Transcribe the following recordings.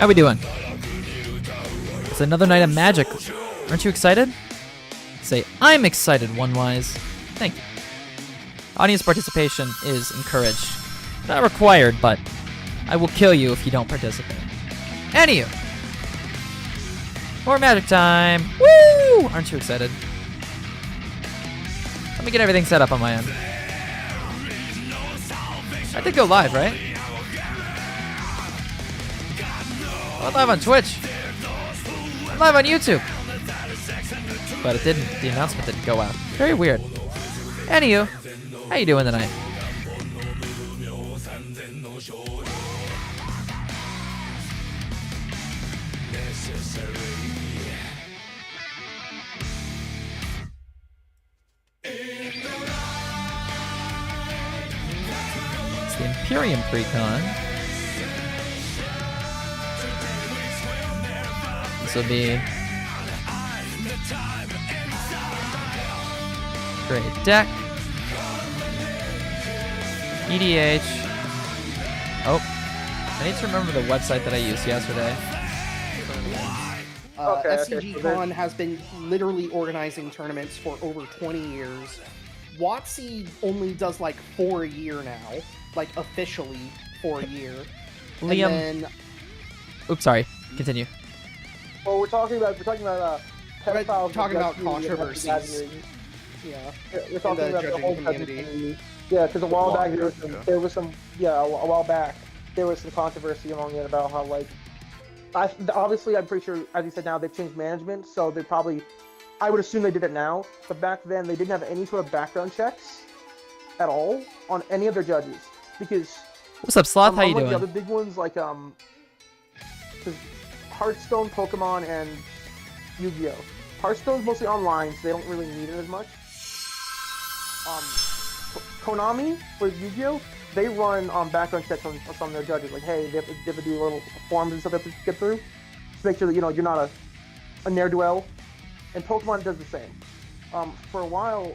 How we doing? It's another night of Magic. Aren't you excited? Say, I'm excited, OneWise. Thank you. Audience participation is encouraged. Not required, but I will kill you if you don't participate. Anywho. More Magic time. Woo! Aren't you excited? Let me get everything set up on my end. I did go live, right? I'm live on Twitch. I'm live on YouTube. But it didn't. The announcement didn't go out. Very weird. Anywho, how you doing tonight? It's the Imperium Precon. This will be great deck. EDH. Oh, I need to remember the website that I used yesterday. SCGCon has been literally organizing tournaments for over 20 years. WotC only does like 4 a year now, like officially 4 a year. Liam. And then, oops, sorry. Continue. Well, we're talking about pedophiles. Talking about controversies. Yeah, we're talking about the whole community. Yeah, because a while back there was some controversy among it about how obviously I'm pretty sure, as you said, now they've changed management, so they probably, I would assume they did it now, but back then they didn't have any sort of background checks at all on any of their judges, because what's up, Sloth? How you doing? The other big ones like Hearthstone, Pokemon, and Yu-Gi-Oh. Hearthstone's mostly online, so they don't really need it as much. Konami for Yu-Gi-Oh, they run background checks on some of their judges. Like, hey, they have to do little forms and stuff they have to get through to make sure that you're not a ne'er-do-well. And Pokemon does the same. for a while,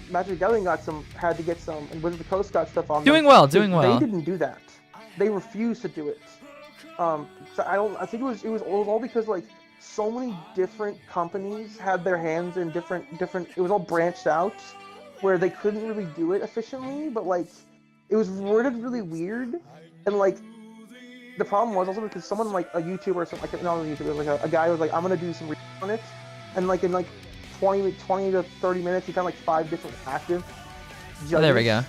Magic the Gathering had to get some, and Wizards of the Coast got stuff on. Doing them. well, doing well. They didn't do that. They refused to do it. So I think it was all because like so many different companies had their hands in different. It was all branched out, where they couldn't really do it efficiently. But like, it was worded really weird, and like. The problem was also because someone like a YouTuber or something, like not a YouTuber, like a guy was like, I'm gonna do some research on it, and like in like 20 to 30 minutes, he found like 5 different active judges Oh, there we go.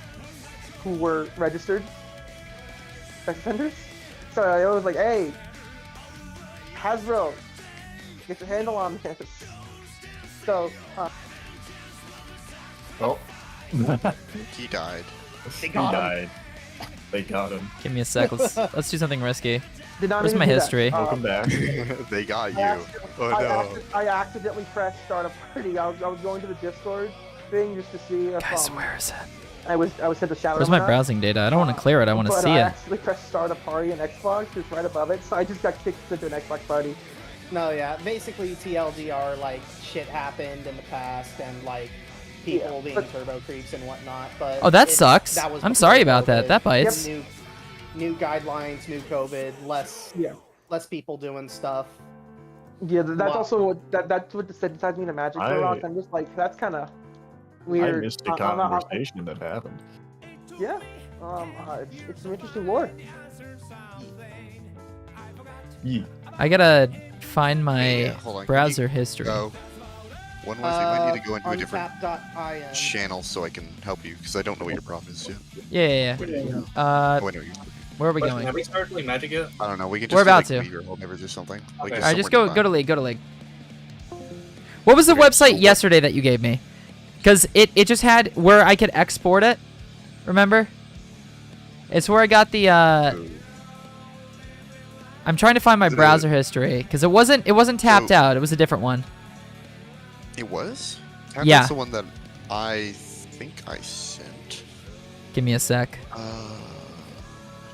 who were registered sex offenders. So I was like, hey, Hasbro, get your handle on this. So, Oh. He died. They He got him. died. They got him. Give me a sec. Let's do something risky. did not Where's mean my to do that. history? Welcome back. They got you. I Oh accidentally- no. I accidentally pressed start a party. I was going to the Discord thing just to see if Guys, where is it? I was sent a shout out. Where's my browsing data? I don't want to clear it. I want to But see I it. actually pressed start a party in Xbox, just right above it, so I just got kicked into an Xbox party. No, yeah. Basically, TLDR, like, shit happened in the past, and, like, people Yeah, being but- turbo creeps and whatnot, but... Oh, that it- sucks. that was I'm before sorry about that. COVID. That bites. New guidelines, new COVID, less people doing stuff. Yeah, that's Wow. also what that's what decides me to Magic for Rock. I'm just like, that's kind of I weird. missed a I'm not- conversation that happened. yeah, it's some interesting lore. Yeah. I gotta find my Yeah, hold on, can browser you history. Go. One was we might need to go into a different untap.in. channel so I can help you because I don't know what your problem is yet. Yeah. Oh, I know you're. Where are we Question, going? have we started playing Magic yet? I don't know. We can just We're do, about like, to. League or whatever or something. Okay. Like, Alright, just somewhere go nearby. to League. What was the Okay, website so what- yesterday that you gave me? Because it just had where I could export it. Remember? It's where I got the I'm trying to find my The- browser history because it wasn't tapped So- out. It was a different one. It was? Yeah. That's the one that I think I sent. Give me a sec.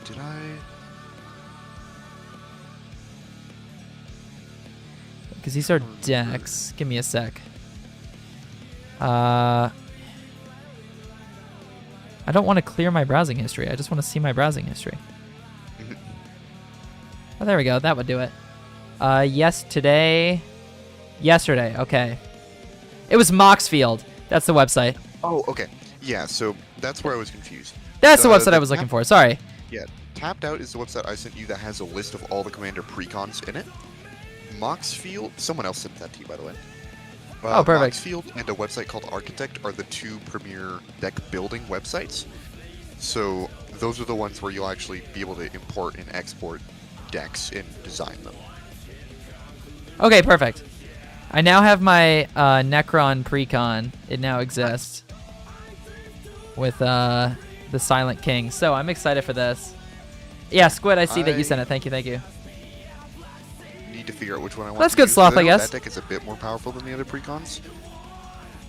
Did I? Because these are decks. Give me a sec. I don't want to clear my browsing history. I just want to see my browsing history. Oh, there we go. That would do it. Yesterday. Okay. It was Moxfield. That's the website. Oh, okay. Yeah, so that's where I was confused. That's the The- website I was looking for. Sorry. Yeah, Tapped Out is the website I sent you that has a list of all the Commander precons in it. Moxfield, someone else sent that to you, by the way. Oh, perfect. Moxfield and a website called Architect are the 2 premier deck building websites. So those are the ones where you'll actually be able to import and export decks and design them. Okay, perfect. I now have my Necron precon. It now exists with the Silent King. So I'm excited for this. Yeah, Squid, I see that you sent it. Thank you. Need to figure out which one I want. That's to good use, sloth, 'cause I know guess. That deck is a bit more powerful than the other precons.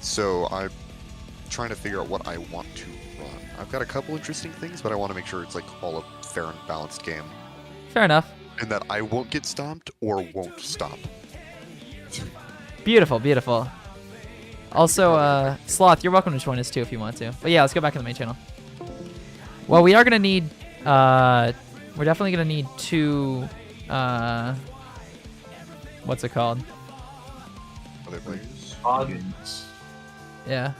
So I'm trying to figure out what I want to run. I've got a couple interesting things, but I want to make sure it's like all a fair and balanced game, Fair enough. and that I won't get stomped or won't stomp. Beautiful. Also, Sloth, you're welcome to join us too if you want to. But yeah, let's go back to the main channel. Well, we are gonna need. We're definitely gonna need 2. What's it called? Other players. Hoggins. Yeah.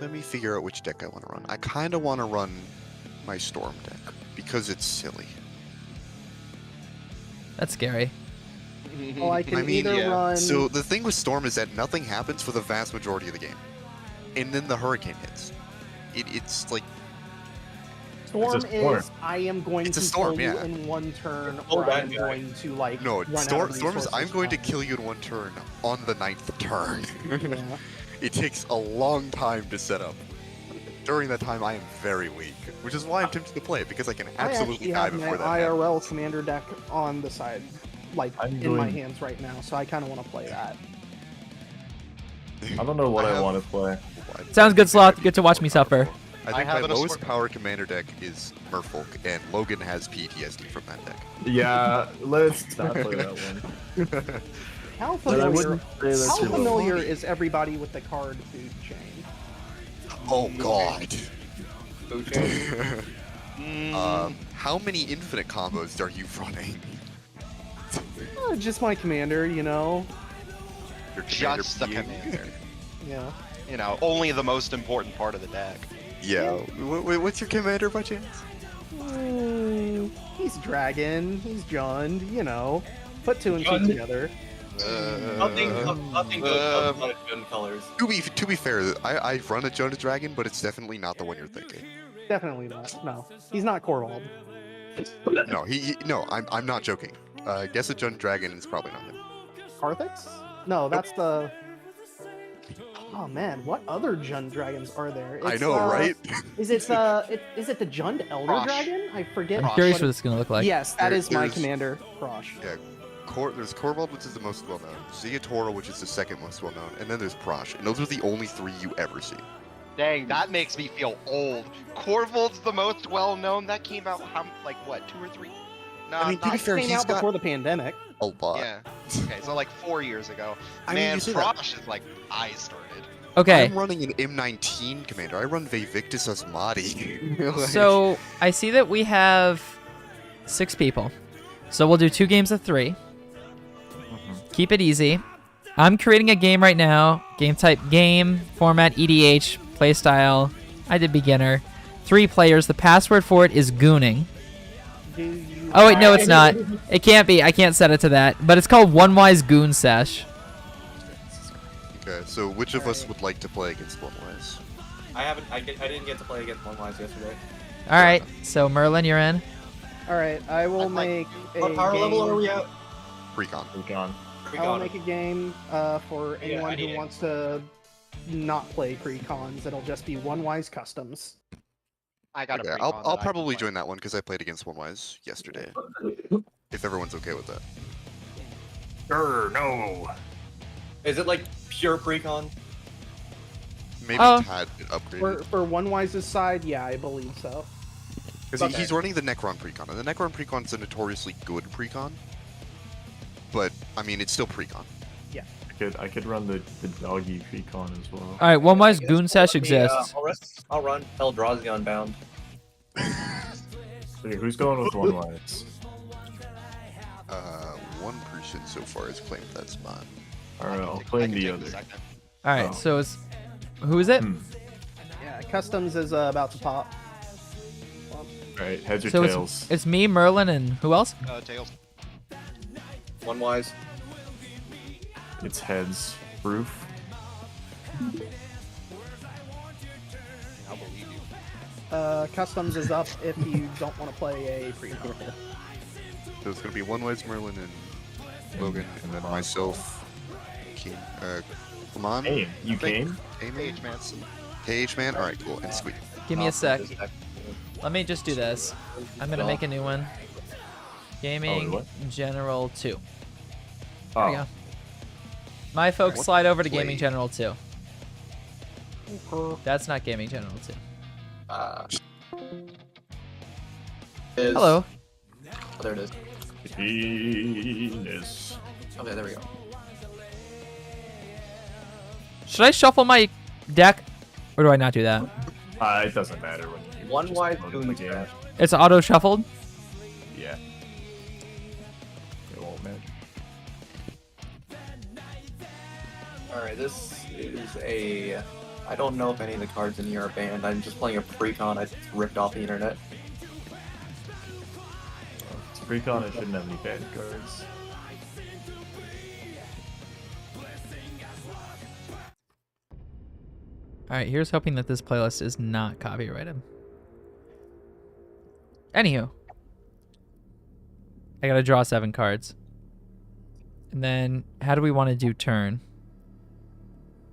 Let me figure out which deck I want to run. I kind of want to run my Storm deck because it's silly. That's scary. Well, I can I mean, either run... So the thing with Storm is that nothing happens for the vast majority of the game, and then the hurricane hits. It's like Storm It's a storm. is I am going It's a to storm, kill you yeah. in one turn, Oh, or bad I'm guy. going to like no run Storm. out of Storm is I'm resources going to fast. kill you in one turn on the 9th turn. Yeah. It takes a long time to set up. During that time, I am very weak, which is why I'm tempted to play it because I can I absolutely actually die have my before that happens. IRL commander deck on the side, like I'm in my going- hands right now, so I kind of want to play that. I don't know what I have- want to play. Sounds good, Sloth. Good to watch me suffer. I think have my an lowest assortment. power commander deck is Merfolk, and Logan has PTSD from that deck. Yeah, let's not play that one. How But I familiar, wouldn't say that's how your low. familiar is everybody with the card food chain? Oh god. Food chain. How many infinite combos are you running? Just my commander, you know. Your commander Just the being- commander. Yeah. You know, only the most important part of the deck. Yeah. What's your commander by chance? He's dragon. He's Jund. You know. Put two and two Jund? together. Nothing goes on gun colors. To be fair, I run a Jonah Dragon, but it's definitely not the one you're thinking. Definitely not. No, he's not Corvald. No, no, I'm not joking. Guess a Jonah Dragon is probably not him. Karthix? No, that's the. Oh man, what other Jund dragons are there? I know, right? Is it is it the Jund Elder Frosh. Dragon? I forget. I'm Frosh. curious what what it- it's gonna look like. Yes, that is my There's- commander, Frosh. Yeah. There's Korvald, which is the most well known. Zeatora, which is the second most well known, and then there's Prosh, and those are the only three you ever see. Dang, that makes me feel old. Corvold's the most well-known. That came out, like, what, 2 or 3? No, I mean, to be not, fair, Came he's out got before the pandemic. a lot. yeah. Okay, so like 4 years ago. I mean, Man, you see that. Frosh is like, I started. Okay, I'm running an M19 commander. I run Vevictus Asmati. Like- so I see that we have 6 people. So we'll do 2 games of 3. Keep it easy. I'm creating a game right now. Game type game, format EDH, playstyle. I did beginner. 3 players. The password for it is gooning. Do you Oh wait, no, it's not. It can't be. I can't set it to that. But it's called One Wise Goon Sesh. Okay, so which of us would like to play against One Wise? I didn't get to play against One Wise yesterday. All right. So Merlin, you're in. All right, I will I'd like- make a What power game. level are we at? Precon. Recon. We I will got make it. a game for Yeah, anyone I need who it. wants to not play pre-cons. It'll just be One Wise Customs. I got Okay, a I'll pre-con that I can probably play. join that one because I played against One Wise yesterday. If everyone's okay with that. No. Is it like pure precon? Maybe Oh. Tad could upgrade it. For One Wise's side, yeah, I believe so. Because Okay. he's running the Necron Precon, and the Necron Precon's a notoriously good Precon. But, I mean, it's still Precon. I could run the doggy Recon as well. All right. One Wise I guess Goon Sesh let me, exists. I'll run Eldrazi Unbound. Okay, who's going with One Wise? One person so far has claimed that spot. Alright, I I'll can claim take the the other. second. All right. Oh. So it's who is it? Yeah, Customs is about to pop. Alright, heads or So tails? it's me, Merlin, and who else? Tails. One Wise. It's heads. Roof. I'll believe you. Customs is up if you don't want to play a pre-con. So it's gonna be One Wise, Merlin, and Logan, and then myself, King, come on. Hey, you came? Page man. Page Man? Alright, cool. And sweet. Give me a sec. This deck. Let me just do this. I'm gonna make a new one. Gaming what? General 2. There Oh, we go. My folks What slide over to play? Gaming General 2. That's not Gaming General 2. Hello. Oh, there it is. penis. Okay, there we go. Should I shuffle my deck? Or do I not do that? It doesn't matter when you One just Wise load Goon the game. Sesh. It's auto shuffled? Yeah. It won't matter. Alright, this is a... I don't know if any of the cards in here are banned. I'm just playing a precon I just ripped off the internet. It's Recon, it shouldn't have any bad cards. Alright, here's hoping that this playlist is not copyrighted. Anywho. I gotta draw 7 cards. And then, how do we want to do turn?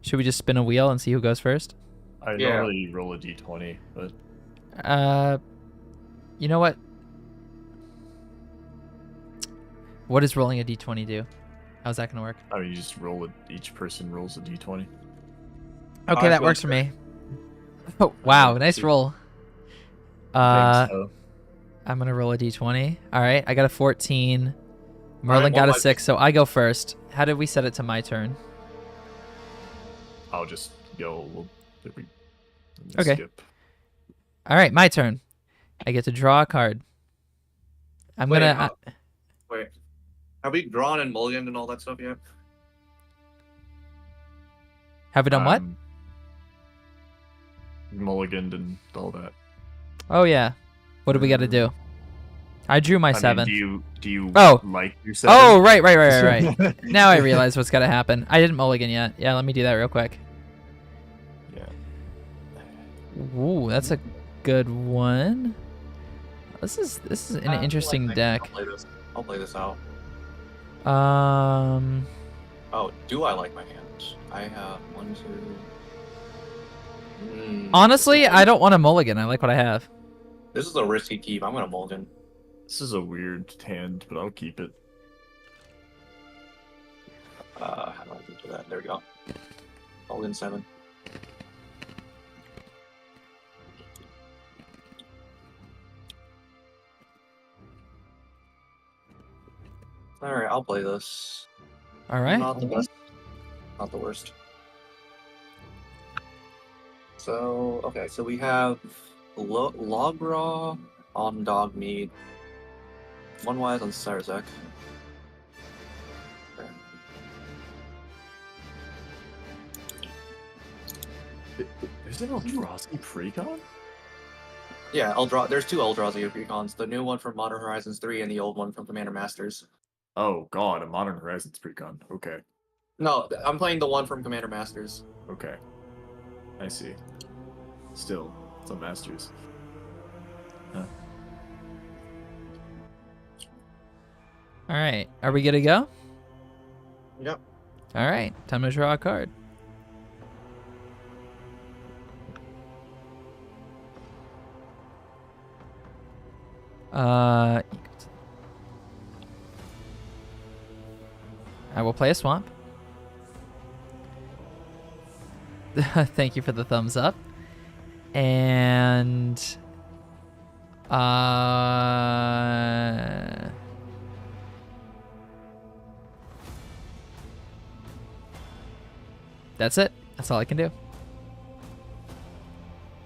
Should we just spin a wheel and see who goes first? I Yeah. normally roll a d20, but You know what? What does rolling a d20 do? How's that gonna work? I mean, you just roll it. Each person rolls a d20. Okay, that go works for me. Oh, wow, nice roll. I think so. I'm gonna roll a d20. All right, I got a 14. Merlin Alright, got a well, 6, so I go first. How did we set it to my turn? I'll just go. Let me Okay. skip. All right, my turn. I get to draw a card. I'm Wait, gonna. Wait. Have we drawn and mulliganed and all that stuff yet? Have we done what? Mulliganed and all that. Oh yeah. What do we got to do? I drew my I mean, 7. do you Oh. like your 7? Oh, right. Now I realize what's gotta happen. I didn't mulligan yet. Yeah, let me do that real quick. Yeah. Ooh, that's a good one. This is an interesting deck. I'll play this out. Um, Oh, do I like my hand? I have 1, 2. honestly, I don't want to mulligan. I like what I have. This is a risky keep. I'm gonna mulligan. This is a weird hand, but I'll keep it. How do I do that? There we go. Mulligan 7. Alright, I'll play this. All right. Not the best. Not the worst. So, okay, so we have Lograw on Dogmeat. One wise on Sarzek. Okay. Is it Eldrazi Precon? Yeah, Eldrazi. There's 2 Eldrazi Precons. The new one from Modern Horizons 3 and the old one from Commander Masters. Oh god, a Modern Horizons Precon. Okay. No, I'm playing the one from Commander Masters. Okay. I see. Still, it's a Masters. Huh. All right. Are we good to go? Yep. All right. Time to draw a card. I will play a swamp. Thank you for the thumbs up. And that's it. That's all I can do.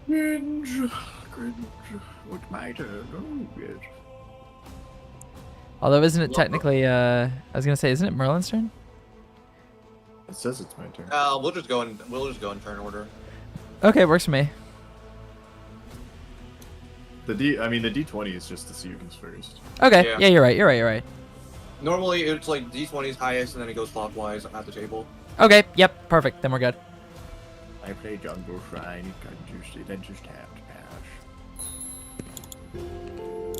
Cringe. What's my turn? Oh, yes. Although, isn't it technically? I was gonna say, isn't it Merlin's turn? It says it's my turn. We'll just go in turn order. Okay, works for me. The D20 is just to see who goes first. Okay, Yeah. yeah, you're right. Normally it's like D20 is highest and then it goes clockwise at the table. Okay, yep, perfect. Then we're good. I play Jungle Shrine, then just have to pass.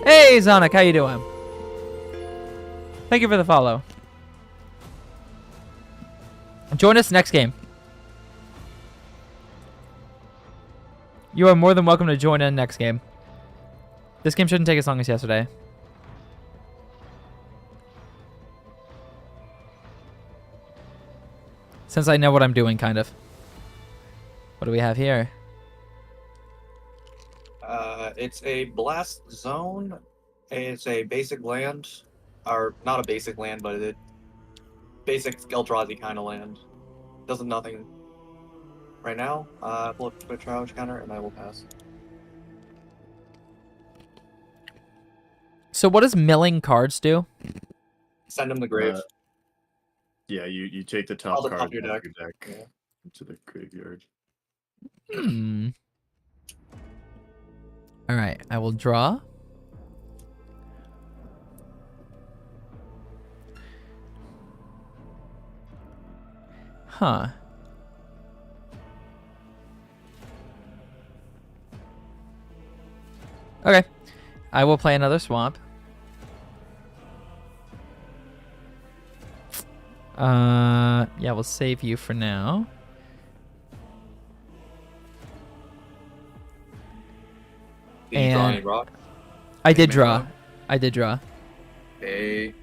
Hey, Zonic, how you doing? Thank you for the follow. Join us next game. You are more than welcome to join in next game. This game shouldn't take as long as yesterday. Since I know what I'm doing, kind of. What do we have here? It's a blast zone. It's a basic land, or not a basic land, but it basic Eldrazi kind of land. Does nothing right now. Pull up the challenge counter, and I will pass. So what does milling cards do? Send him the grave. Yeah, you take the top the card top of your off deck. your deck Yeah. into the graveyard. Hmm. All right, I will draw. Huh. Okay. I will play another swamp. Yeah, we'll save you for now. Did you draw And- any rock? I did Make draw. rock? I did draw. Okay.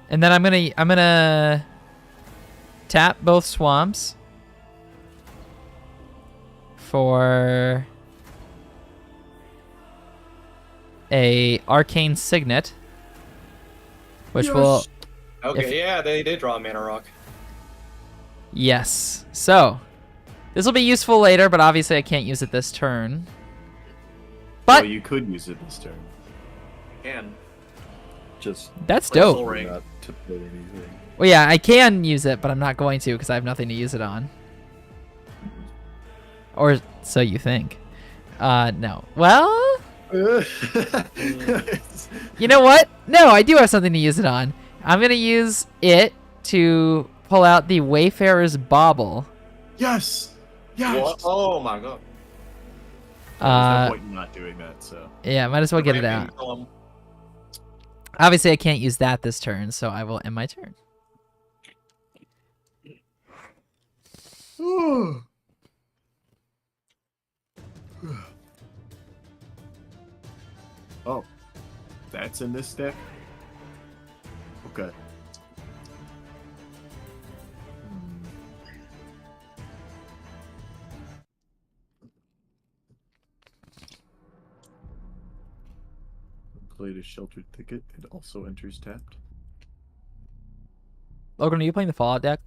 And then I'm gonna tap both swamps for a Arcane Signet, which will... Okay, If- yeah, they did draw a Mana Rock. Yes. So, this will be useful later, but obviously I can't use it this turn. But Well, you could use it this turn. And Just that's Play Soul dope. Ring. not to play anything. Well, yeah, I can use it, but I'm not going to because I have nothing to use it on. Or so you think. No. Well, you know what? No, I do have something to use it on. I'm going to use it to pull out the Wayfarer's Bauble. Yes! Yes! what? Oh my god. There's no point in not doing that, so. Yeah, might as well get it out. Obviously, I can't use that this turn, so I will end my turn. Oh. That's in this deck? Okay. Played a Sheltered Thicket. It also enters tapped. Logan, are you playing the Fallout deck?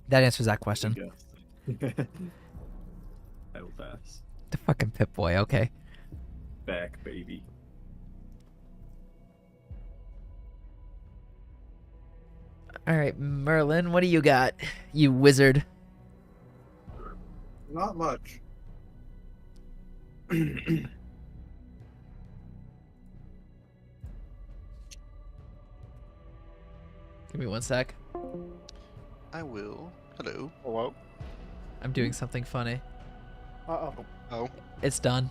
That answers that question. Yeah. I will pass. The fucking Pip-Boy, okay. Back, baby. Alright, Merlin, what do you got? You wizard. Not much. Give me one sec. I will. Hello. Hello. I'm doing something funny. Uh-oh. Oh. It's done.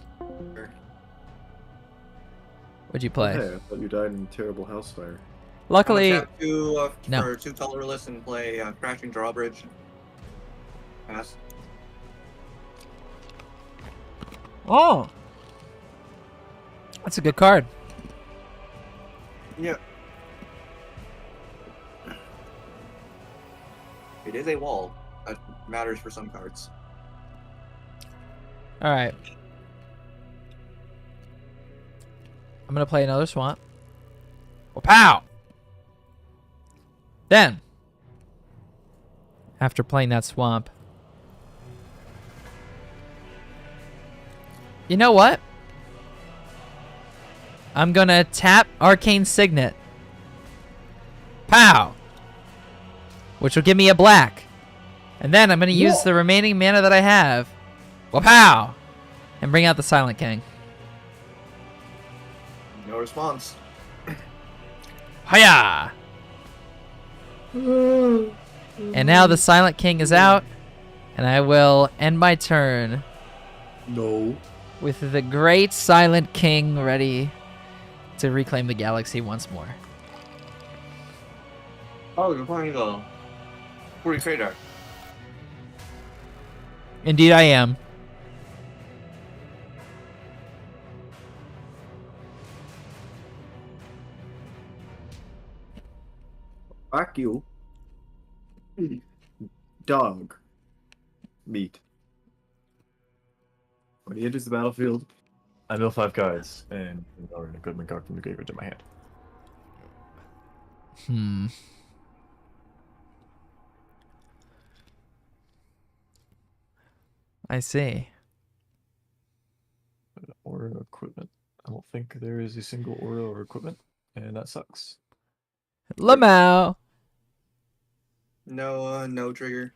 What'd you play? Hey, I thought you died in a terrible house fire. Luckily, I'm gonna tap No. for 2 colorless and play Crashing Drawbridge. Pass. oh, that's a good card. Yeah. It is a wall. That matters for some cards. All right, I'm gonna play another swamp. Well, pow! Then, after playing that swamp, you know what? I'm gonna tap Arcane Signet. Pow! Which will give me a black. And then I'm gonna use the remaining mana that I have. Pow! And bring out the Silent King. No response. Hiya! And now the Silent King is out, and I will end my turn No. with the great Silent King ready to reclaim the galaxy once more. Oh, you're playing the 40k deck. Indeed I am. Fuck you. Dog. Meat. When he enters the battlefield, I mill 5 cards, and I return a Goodman card from the graveyard to my hand. I see. Aura equipment. I don't think there is a single aura or equipment, and that sucks. Lamau. No, no trigger.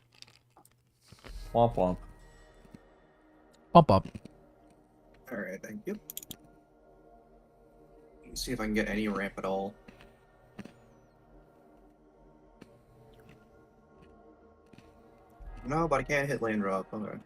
Womp womp. Bump up. Alright, thank you. Let's see if I can get any ramp at all. No, but I can't hit land drop. Okay.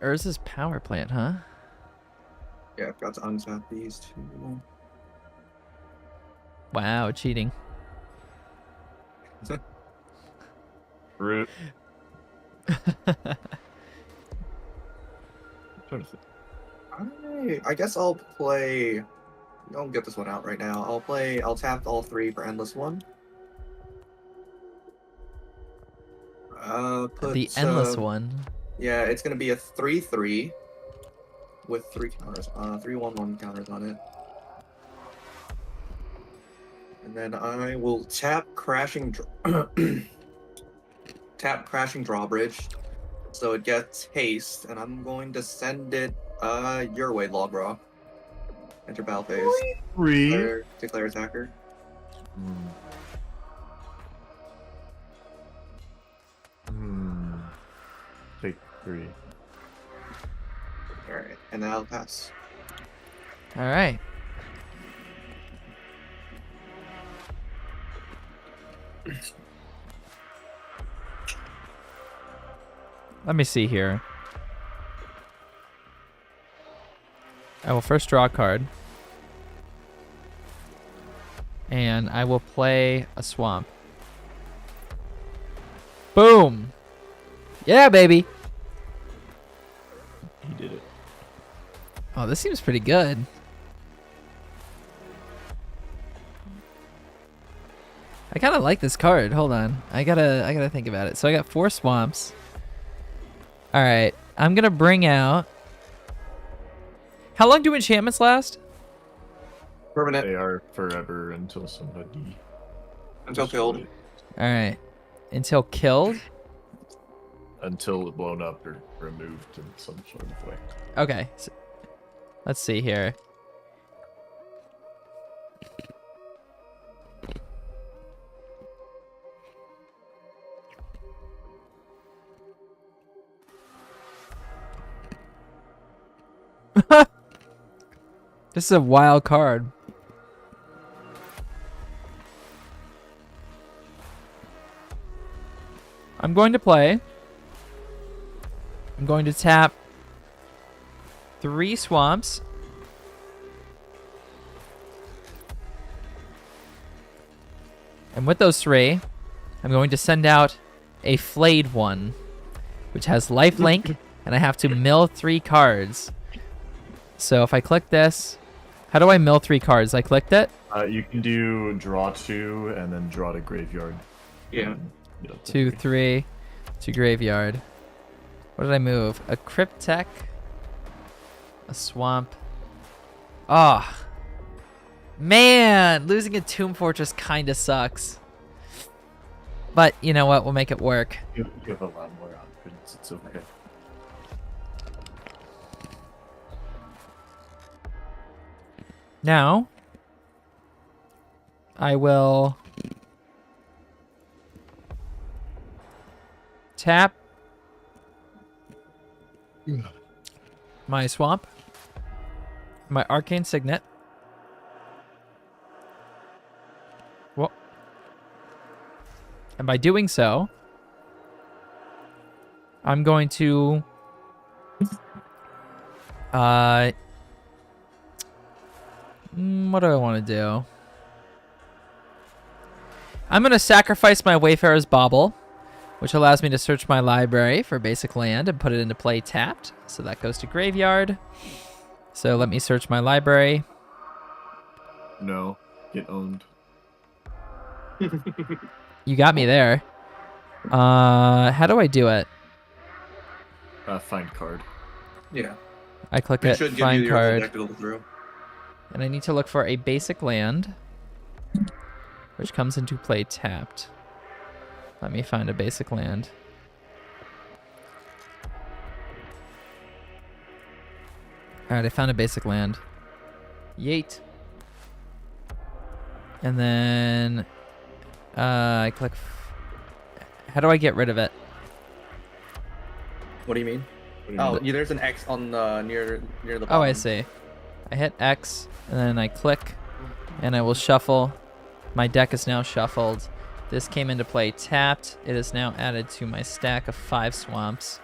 Urza's power plant, huh? Yeah, I've got to untap these two. Wow, cheating. Root. Trying to think. I guess I'll play. I'll get this one out right now. I'll tap all 3 for endless one. Put The endless one. Yeah, it's gonna be a 3/3 with 3 counters. 3/1/1 counters on it. And then I will tap crashing tap crashing drawbridge, so it gets haste, and I'm going to send it your way, Lograw. Enter battle phase. 3. Declare attacker. Take 3. Alright, and then I'll pass. All right. Let me see here. I will first draw a card. And I will play a swamp. Boom! Yeah, baby! He did it. Oh, this seems pretty good. I kind of like this card. Hold on. I gotta think about it. So I got 4 swamps. All right. I'm gonna bring out. How long do enchantments last? Permanent. They are forever until somebody. Until killed. All right. Until killed. Until blown up or removed in some sort of way. Okay. So, let's see here. This is a wild card. I'm going to play. I'm going to tap 3 swamps. And with those 3, I'm going to send out a flayed one, which has lifelink, and I have to mill 3 cards. So if I click this, how do I mill 3 cards? I clicked it. You can do draw 2 and then draw to graveyard. Yeah. 2, 3 to graveyard. What did I move? A Cryptek, a Swamp. Ah, oh, man, losing a Tomb Fortress kind of sucks. But you know what? We'll make it work. You have a lot more options. It's okay. Now, I will tap my swamp, my arcane signet. Well, and by doing so, I'm going to what do I want to do? I'm going to sacrifice my Wayfarer's Bauble, which allows me to search my library for basic land and put it into play tapped. So that goes to graveyard. So let me search my library. No, get owned. You got me there. How do I do it? Find card. Yeah. I click It it, should give find you your whole card, deck to go through. and I need to look for a basic land, which comes into play tapped. Let me find a basic land. Alright, I found a basic land. Yeet. And then I click. How do I get rid of it? What do you mean? What do you Oh, mean? yeah, there's an X on near the bottom. Oh, I see. I hit X, and then I click, and I will shuffle. My deck is now shuffled. This came into play tapped. It is now added to my stack of 5 swamps.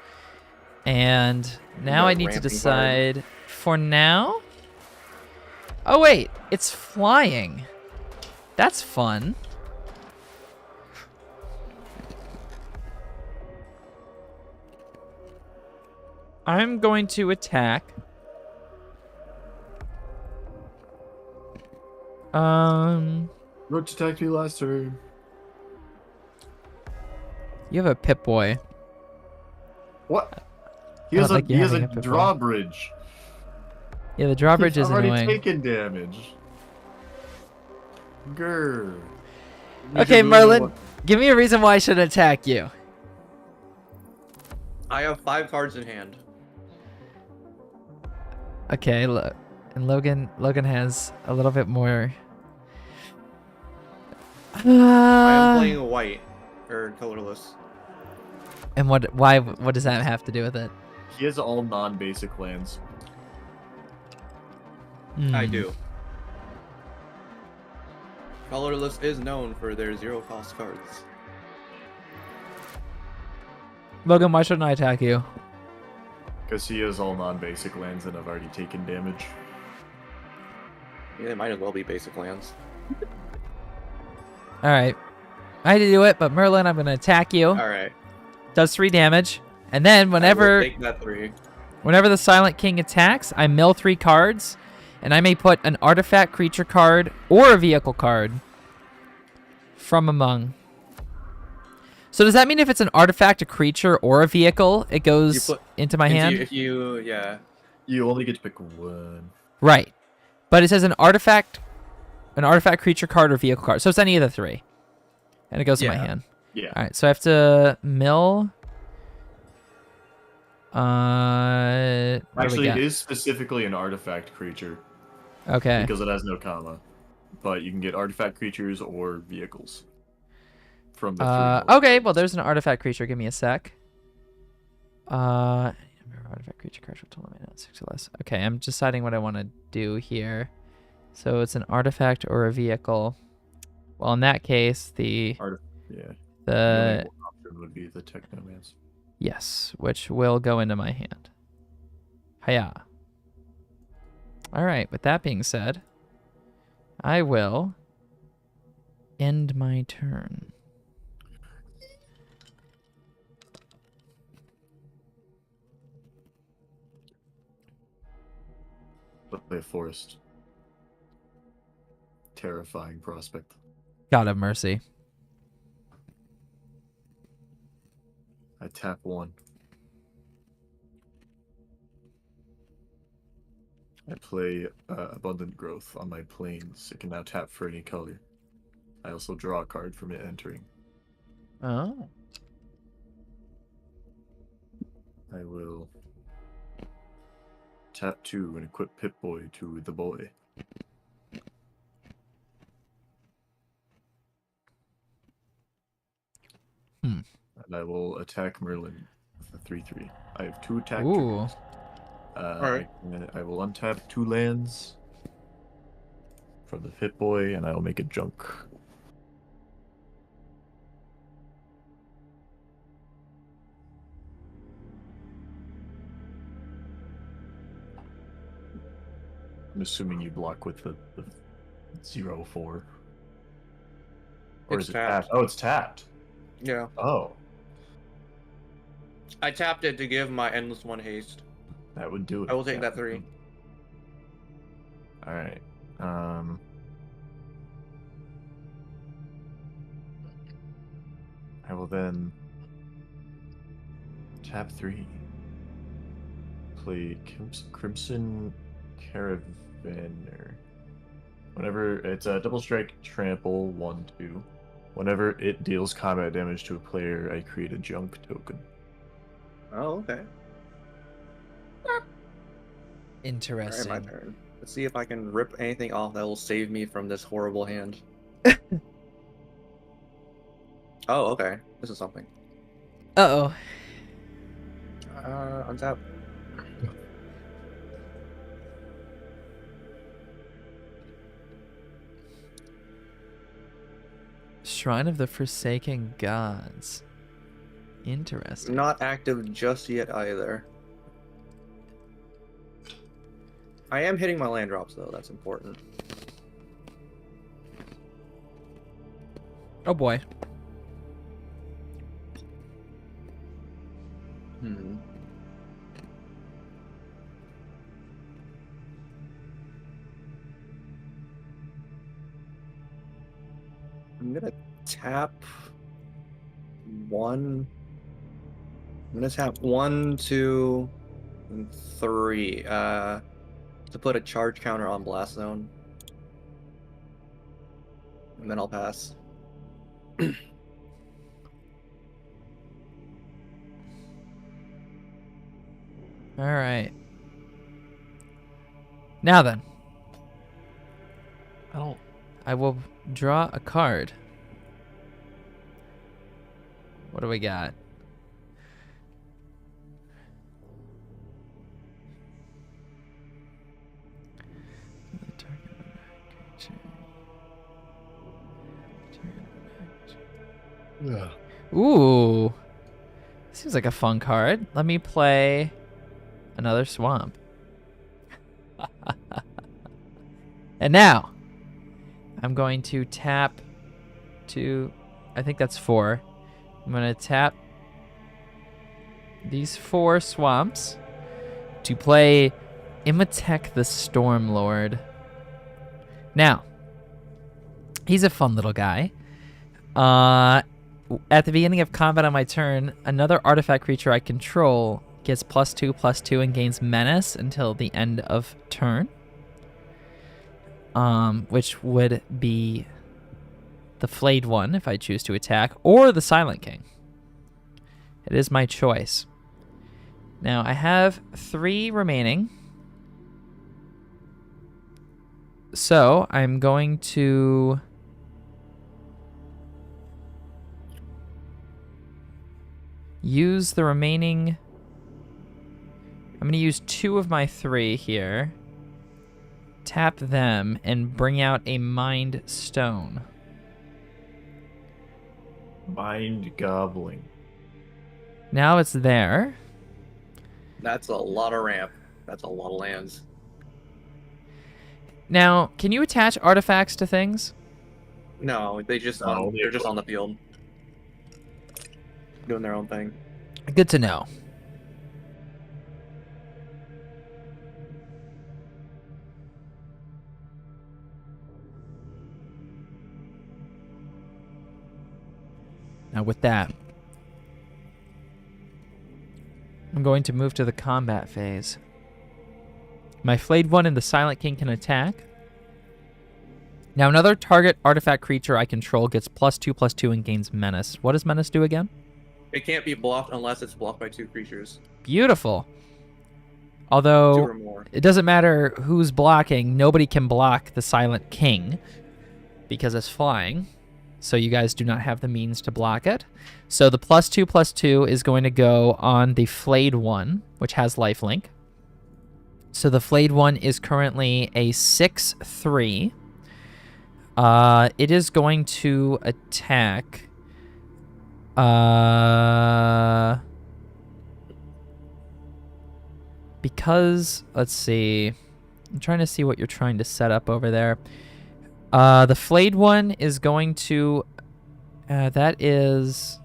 And now I need to decide for now. Oh, wait. It's flying. That's fun. I'm going to attack. Roach attacked me last turn. You have a Pip-Boy. What? He I has don't a like you he has having a a Pip-Boy. drawbridge. Yeah, the drawbridge He's is already annoying. taken damage. Grr. Okay, Merlin, give me a reason why I should attack you. I have 5 cards in hand. Okay, look, and Logan has a little bit more. I am playing a white or colorless. And what does that have to do with it? He has all non-basic lands. I Hmm. do. Colorless is known for their 0-cost cards. Logan, why shouldn't I attack you? Because he has all non-basic lands and I've already taken damage. Yeah, they might as well be basic lands. All right, I had to do it, but Merlin, I'm gonna attack you. All right. Does 3 damage, and then I will whenever take that 3. the Silent King attacks, I mill 3 cards, and I may put an artifact, creature card, or a vehicle card from among. So does that mean if it's an artifact, a creature, or a vehicle, it goes into my hand? If you, yeah. You only get to pick one. Right. But it says an artifact, creature card, or vehicle card. So it's any of the 3. And it goes in my Yeah. hand. Yeah. All right, so I have to mill. What do we Actually, got? it is specifically an artifact creature Okay. because it has no comma. But you can get artifact creatures or vehicles from the 3 more Okay, cards. well, there's an artifact creature. Give me a sec. Artifact creature card with total mana, 6 or less. Okay, I'm deciding what I want to do here. So it's an artifact or a vehicle. Well, in that case, Yeah. the The only option would be the Technomance. yes, which will go into my hand. Hiya. All right, with that being said, I will end my turn. But play a forest. Terrifying prospect. God have mercy. I tap 1. I play Abundant Growth on my planes. It can now tap for any color. I also draw a card from it entering. Oh. I will tap 2 and equip Pip-Boy to the boy. Hmm. And I will attack Merlin with a 3/3. I have 2 attack Ooh. triggers. Alright. I will untap 2 lands from the Pip-Boy, and I will make a junk. I'm assuming you block with the 0/4. Or It's is it tapped. tapped? Oh, it's tapped. Yeah. Oh, I tapped it to give my Endless One haste. that would do it. I will take Yeah. that 3. All right. I will then tap 3. Play Crimson Caravaner. Whenever it's a double strike, trample 1/2. Whenever it deals combat damage to a player, I create a junk token. Oh, okay. Alright, Interesting. my turn. Let's see if I can rip anything off that will save me from this horrible hand. Oh, okay. This is something. Uh-oh. Untap. Shrine of the Forsaken Gods. Interesting. Not active just yet either. I am hitting my land drops though, that's important. Oh boy. I'm gonna tap one. I'm gonna tap 1, 2, and 3. To put a charge counter on Blast Zone. And then I'll pass. All right. Now then, I will draw a card. What do we got? Yeah. Ooh. Seems like a fun card. Let me play another swamp. And now, I'm going to tap to, I think that's 4. I'm going to tap these 4 swamps to play Imhotep the Stormlord. Now, he's a fun little guy. At the beginning of combat on my turn, another artifact creature I control gets +2/+2 and gains menace until the end of turn. Which would be the Flayed one if I choose to attack, or the Silent King. It is my choice. Now, I have 3 remaining. So, I'm going to use the remaining... I'm going to use 2 of my 3 here. Tap them and bring out a Mind Stone. Mind Gobbling. Now it's there. That's a lot of ramp. That's a lot of lands. Now, can you attach artifacts to things? No, they're just on the field. Doing their own thing. Good to know. Now with that, I'm going to move to the combat phase. My Flayed one and the Silent King can attack. Now another target artifact creature I control gets +2/+2 and gains menace. What does menace do again? It can't be blocked unless it's blocked by 2 creatures. Beautiful. 2 Although or more. it doesn't matter who's blocking, nobody can block the Silent King because it's flying. So you guys do not have the means to block it. So the +2/+2 is going to go on the Flayed one, which has lifelink. So the Flayed one is currently a 6/3. It is going to attack. Because, let's see. I'm trying to see what you're trying to set up over there. The Flayed one is going to... that is...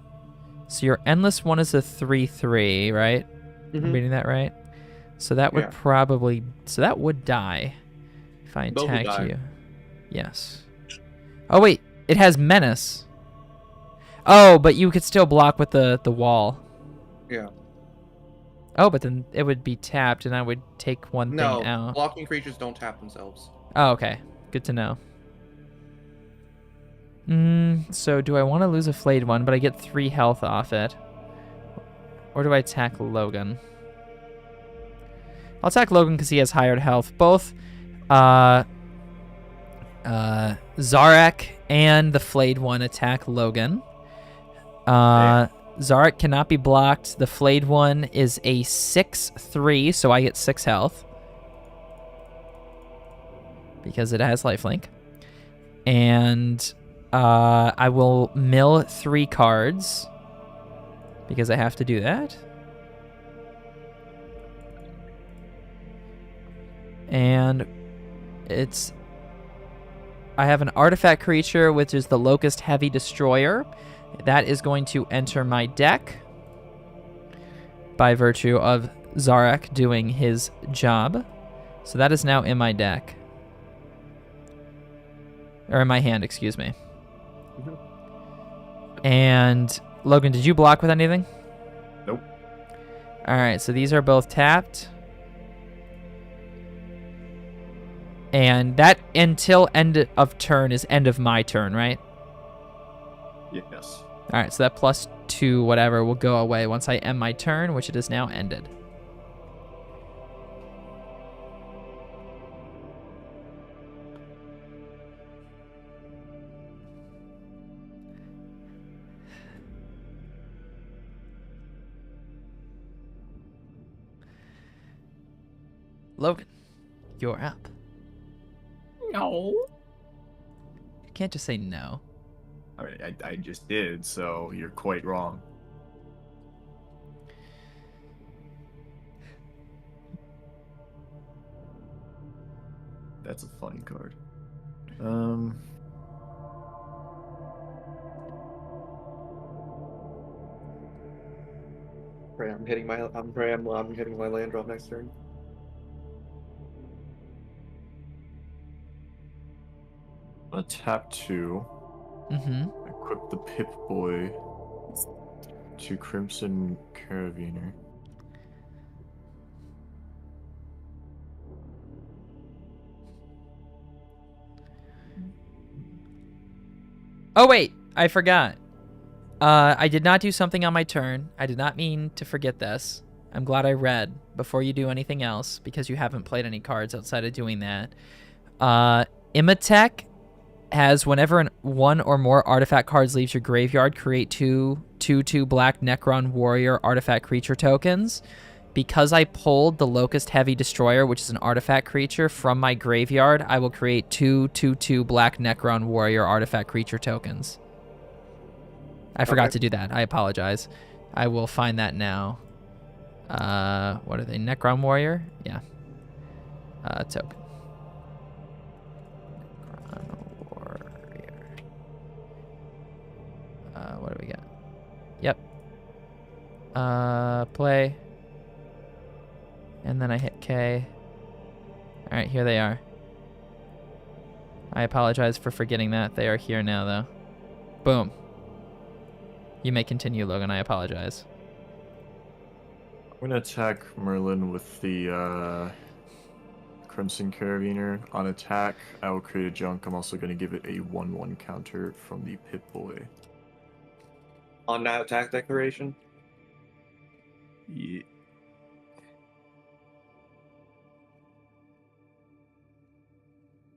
So your Endless one is a 3/3, right? I'm reading that right? So that would probably... So that would die if I Both would attacked die. you. Yes. Oh, wait. It has Menace. Oh, but you could still block with the wall. Yeah. Oh, but then it would be tapped, and I would take one thing No, out. blocking creatures don't tap themselves. Oh, okay. Good to know. So do I want to lose a Flayed one, but I get 3 health off it? Or do I attack Logan? I'll attack Logan because he has higher health. Both Zarek and the Flayed one attack Logan. Zarek cannot be blocked. The Flayed one is a 6/3, so I get 6 health. Because it has lifelink. And I will mill 3 cards. Because I have to do that. And it's... I have an artifact creature, which is the Locust Heavy Destroyer. That is going to enter my deck by virtue of Zarek doing his job. So that is now in my deck. Or in my hand, excuse me. And Logan, did you block with anything? Nope. All right, so these are both tapped. And that until end of turn is end of my turn, right? Yes. All right, so that +2 whatever will go away once I end my turn, which it is now ended. Logan, you're up. No. You can't just say no. I mean, I just did, so you're quite wrong. That's a fun card. Right, I'm hitting my land drop next turn. I'm gonna tap 2. Mm-hmm. Equip the Pip-Boy to Crimson Carabiner. Oh, wait. I forgot. I did not do something on my turn. I did not mean to forget this. I'm glad I read before you do anything else, because you haven't played any cards outside of doing that. Imatech has whenever one or more artifact cards leaves your graveyard, create 2/2 black Necron Warrior artifact creature tokens. Because I pulled the Locust Heavy Destroyer, which is an artifact creature, from my graveyard, I will create 2/2 black Necron Warrior artifact creature tokens. I forgot to do that. I apologize. I will find that now. What are they? Necron Warrior? Yeah. Token. Necron Warrior. What do we got? Yep. Play. And then I hit K. Alright, here they are. I apologize for forgetting that. They are here now, though. Boom. You may continue, Logan. I apologize. I'm gonna attack Merlin with the Crimson Carabiner. On attack, I will create a junk. I'm also gonna give it a 1/1 counter from the Pip-Boy. On that attack declaration? Yeah.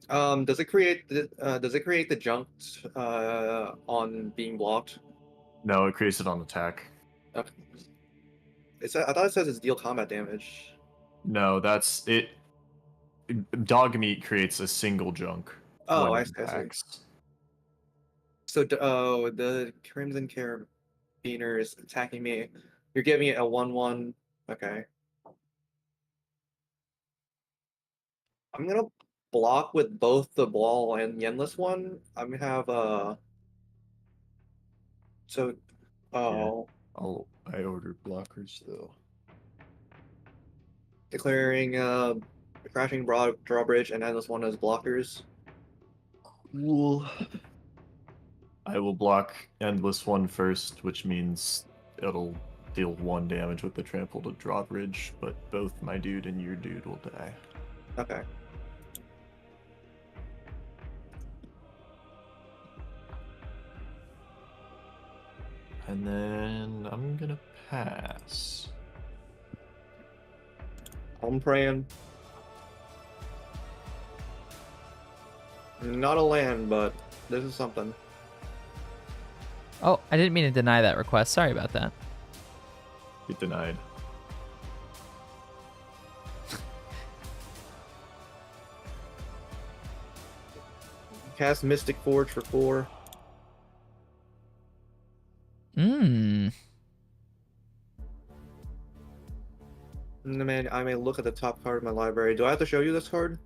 Does it create the junk on being blocked? No, it creates it on attack. Okay. I thought it says it's deal combat damage. No, that's it. Dog meat creates a single junk. Oh, when I it see. I see. attacks. So, the Crimson Carabiner is attacking me. You're giving it a 1/1. Okay. I'm gonna block with both the ball and the endless one. I'm gonna have So, oh, I ordered blockers though. declaring crashing drawbridge and endless one as blockers. Cool. I will block Endless One first, which means it'll deal 1 damage with the trample to drawbridge, but both my dude and your dude will die. Okay. And then I'm gonna pass. I'm praying. Not a land, but this is something. Oh, I didn't mean to deny that request. Sorry about that. Get denied. Cast Mystic Forge for 4. Mmm. I may look at the top card of my library. Do I have to show you this card?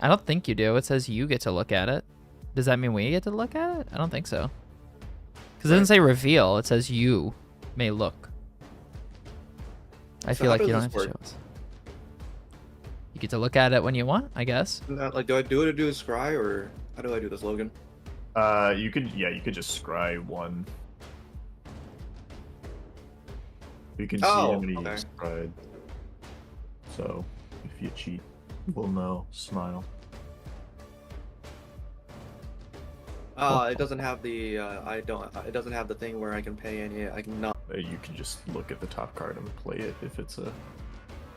I don't think you do. It says you get to look at it. Does that mean we get to look at it? I don't think so. Because it doesn't say reveal. It says you may look. I So feel how like you does don't have this to work? show us. You get to look at it when you want, I guess. Like, do I do it to do a scry, or how do I do this, Logan? You could just scry one. You can see how many okay. you've scried. So if you cheat, we'll know. Smile. It doesn't have the It doesn't have the thing where I can pay any. I can not. You can just look at the top card and play it if it's a.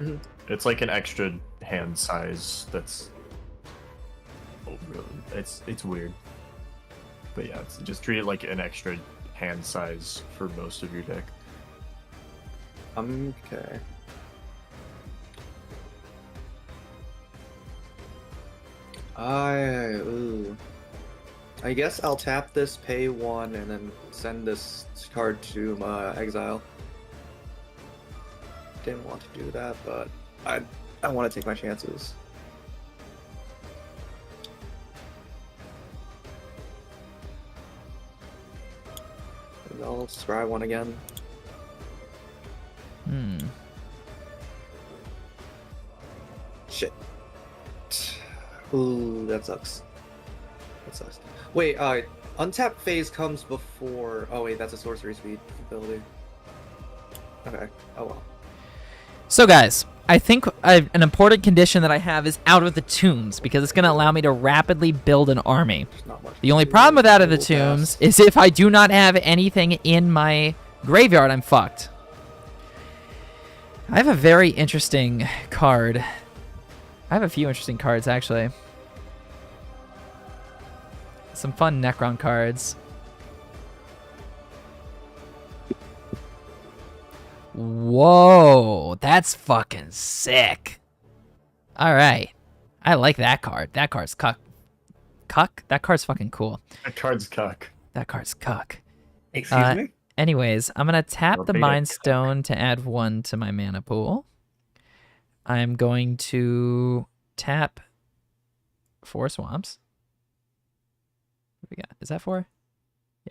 Mhm. It's like an extra hand size. That's. Oh, really? It's weird. But yeah, just treat it like an extra hand size for most of your deck. Okay. I guess I'll tap this, pay 1, and then send this card to exile. Didn't want to do that, but I want to take my chances. And I'll scry 1 again. Shit. Ooh, that sucks. That sucks. Wait, untap phase comes before. Oh wait, that's a sorcery speed ability. Okay. Oh well. So guys, I think an important condition that I have is Out of the Tombs, because it's going to allow me to rapidly build an army. There's not much The only to do. problem with Out of the Real Tombs fast. is if I do not have anything in my graveyard, I'm fucked. I have a very interesting card. I have a few interesting cards, actually. Some fun Necron cards. Whoa, that's fucking sick. All right. I like that card. That card's cuck. Cuck? That card's fucking cool. That card's cuck. That card's cuck. Excuse me? Anyways, I'm going to tap Or the beta Mind cuck. Stone to add 1 to my mana pool. I'm going to tap 4 swamps. What do we got? Is that 4?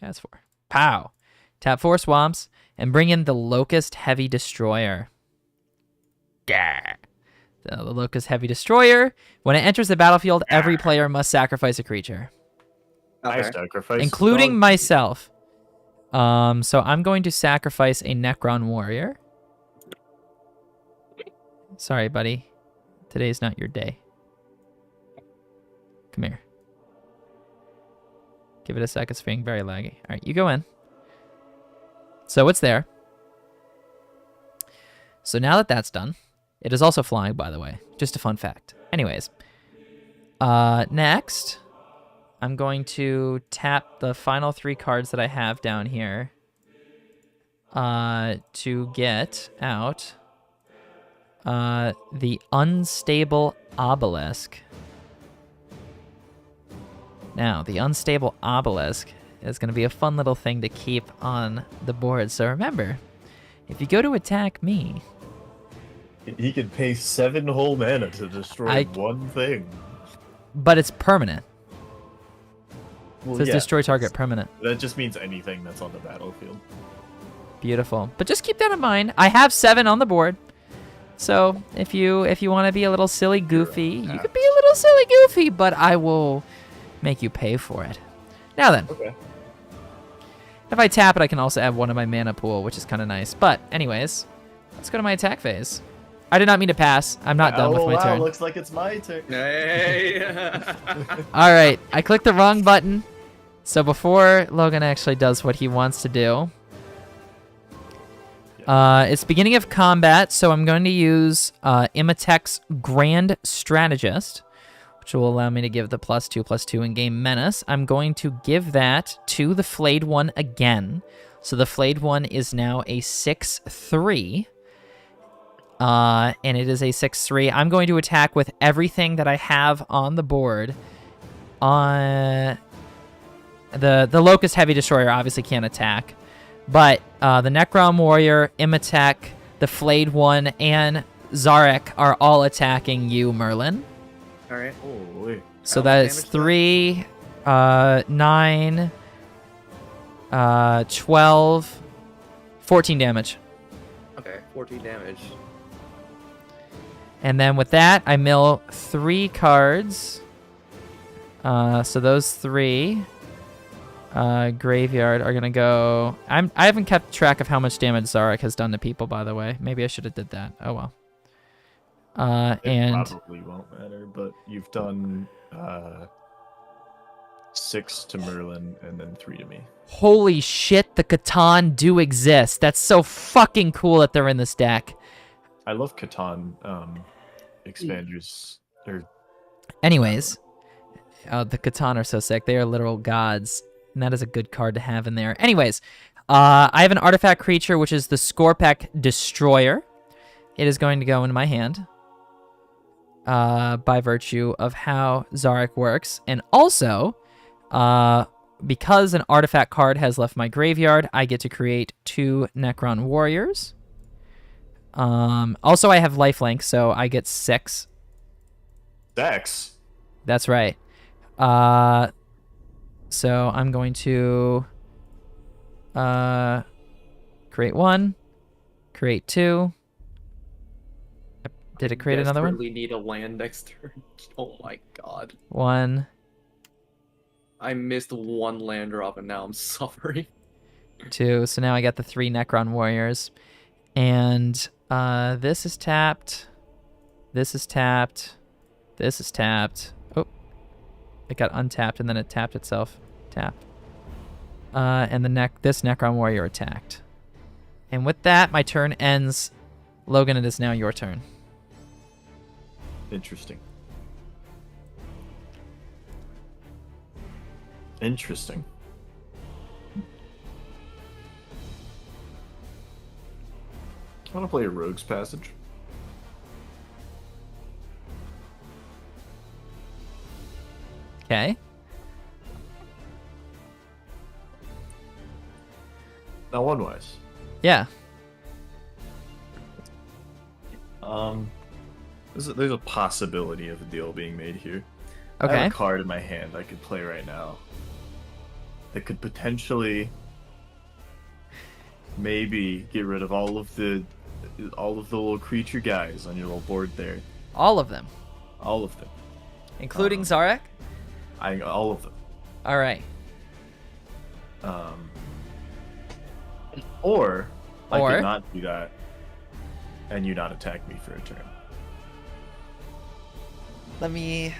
Yeah, it's 4. Pow! Tap 4 swamps and bring in the Locust Heavy Destroyer. Yeah. The Locust Heavy Destroyer. When it enters the battlefield, every player must sacrifice a creature, I Okay. sacrifice. including dog. myself. So I'm going to sacrifice a Necron Warrior. Sorry, buddy. Today's not your day. Come here. Give it a sec. It's being very laggy. All right, you go in. So it's there. So now that that's done, it is also flying, by the way. Just a fun fact. Anyways, next, I'm going to tap the final 3 cards that I have down here to get out the Unstable Obelisk. Now, the Unstable Obelisk is going to be a fun little thing to keep on the board. So remember, if you go to attack me, He could pay 7 whole mana to destroy one thing. but it's permanent. Well, It says yeah, destroy target permanent. That just means anything that's on the battlefield. Beautiful. But just keep that in mind. I have 7 on the board. So if you want to be a little silly goofy, you could be a little silly goofy, but I will make you pay for it. Now then, Okay. if I tap it, I can also add 1 of my mana pool, which is kind of nice. But anyways, let's go to my attack phase. I did not mean to pass. I'm not done with my turn. Looks like it's my turn. Hey. All right, I clicked the wrong button. So before Logan actually does what he wants to do, it's beginning of combat, so I'm going to use Imatek's Grand Strategist, which will allow me to give the +2/+2 in-game menace. I'm going to give that to the Flayed One again. So the Flayed One is now a 6/3. And it is a 6/3. I'm going to attack with everything that I have on the board. The Locust Heavy Destroyer obviously can't attack. But the Necron Warrior, Imatek, the Flayed One, and Zarek are all attacking you, Merlin. All right. Holy. So How that much is damage 3, 9, 12, 14 damage. Okay. 14 damage. And then with that, I mill 3 cards. So those 3 graveyard are gonna go. I haven't kept track of how much damage Zarek has done to people, by the way. Maybe I should have did that. Oh well. And probably won't matter, but you've done 6 to Merlin and then 3 to me. holy shit, the Catan do exist. That's so fucking cool that they're in this deck. I love Catan expanders. Anyways, the Catan are so sick. They are literal gods, and that is a good card to have in there. Anyways, I have an artifact creature, which is the Scorpec Destroyer. It is going to go into my hand by virtue of how Zarek works. And also, because an artifact card has left my graveyard, I get to create 2 Necron Warriors. Also, I have lifelink, so I get 6. Dex. That's right. So I'm going to create 1, create 2. Did it create another one? Desperately need a land next turn. Oh my god. 1, I missed 1 land drop and now I'm suffering. 2. So now I got the 3 Necron Warriors. And this is tapped. This is tapped. This is tapped. Oh. It got untapped and then it tapped itself. Tap. And this Necron Warrior attacked. And with that, my turn ends. Logan, it is now your turn. Interesting. Interesting. I want to play a Rogue's Passage. Okay. Now, one-wise. Yeah. There's a possibility of a deal being made here. I Okay. have a card in my hand I could play right now that could potentially maybe get rid of all of the little creature guys on your little board there. All of them. All of them. Including Zarek? All of them. All right. Or I Or? could not do that and you not attack me for a turn. Let me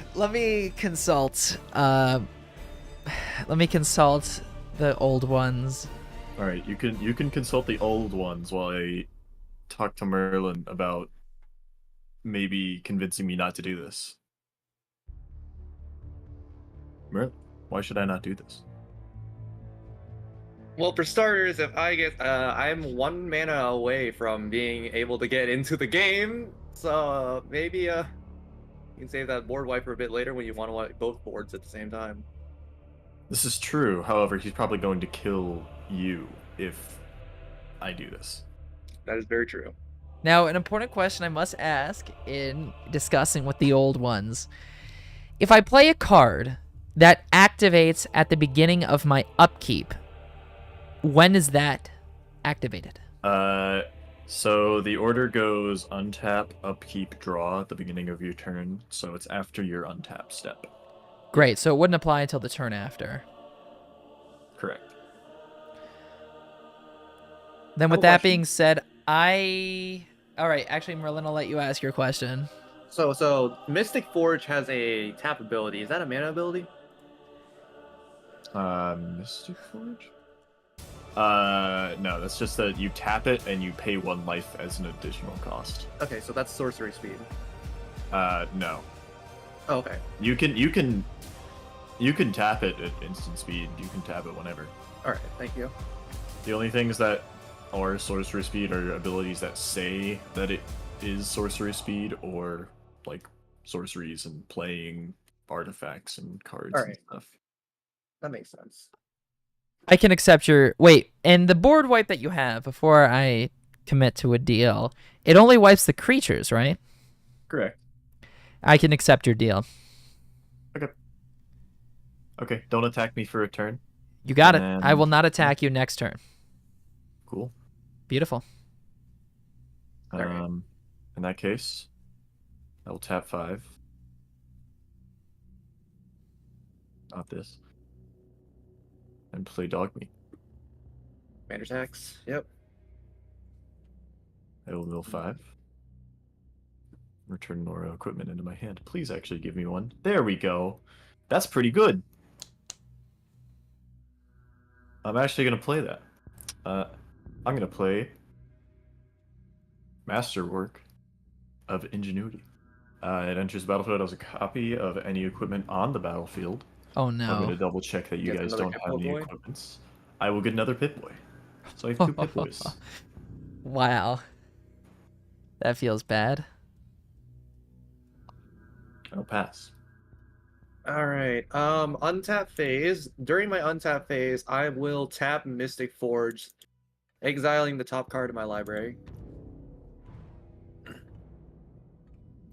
consult. Let me consult the old ones. All right, you can consult the old ones while I talk to Merlin about maybe convincing me not to do this. Merlin, why should I not do this? Well, for starters, if I get, I'm 1 mana away from being able to get into the game, so maybe you can save that board wipe for a bit later when you want to wipe both boards at the same time. This is true. However, he's probably going to kill you if I do this. That is very true. Now, an important question I must ask in discussing with the old ones. If I play a card that activates at the beginning of my upkeep, when is that activated? So the order goes untap, upkeep, draw at the beginning of your turn, so it's after your untap step. Great, so it wouldn't apply until the turn after. Correct. Then with Oh, that question. being said, all right, actually, Merlin, I'll let you ask your question. So Mystic Forge has a tap ability. Is that a mana ability? Mystic Forge? No, that's just that you tap it and you pay 1 life as an additional cost. Okay, so that's sorcery speed. No. Oh, okay. You can tap it at instant speed. You can tap it whenever. All right, thank you. The only things that are sorcery speed are abilities that say that it is sorcery speed, or like sorceries and playing artifacts and cards and Alright. stuff. That makes sense. I can accept your... Wait, and the board wipe that you have before I commit to a deal, it only wipes the creatures, right? Correct. I can accept your deal. Okay, don't attack me for a turn. You got it. And I will not attack you next turn. Cool. Beautiful. Alright. In that case, I will tap 5. Not this. and play Dogmeat. Commander attacks. Yep. I will mill 5. Return more equipment into my hand. Please actually give me one. There we go. That's pretty good. I'm actually going to play that. I'm going to play Masterwork of Ingenuity. It enters the battlefield as a copy of any equipment on the battlefield. Oh I'm going to no. double check that you Get guys another don't have any Pip-Boy? equipments. I will get another Pip-Boy. So I have 2 Pip-Boys. Wow. That feels bad. I'll pass. All right. Untap phase. During my untap phase, I will tap Mystic Forge, exiling the top card of my library.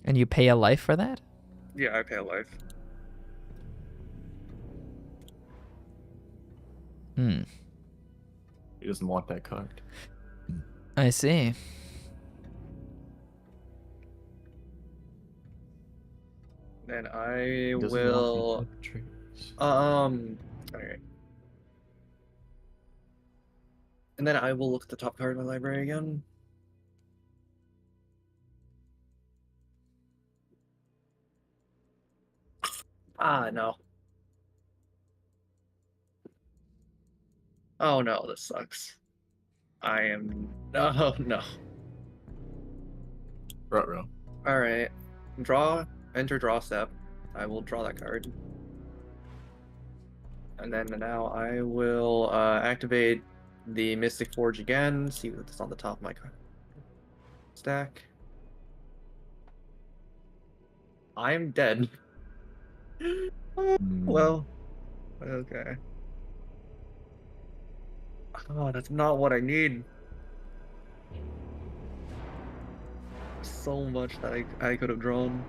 And you pay a life for that? Yeah, I pay a life. Hmm. He doesn't want that card. I see. Then I He doesn't want will. the triggers. Alright. And then I will look at the top card of my library again. Ah, no. Oh no, this sucks. I am. Oh no. Ruh-roh. Alright. Draw, enter draw step. I will draw that card. And then now I will activate the Mystic Forge again, see what's on the top of my card stack. I am dead. Well, okay. Oh, that's not what I need. So much that I could have drawn.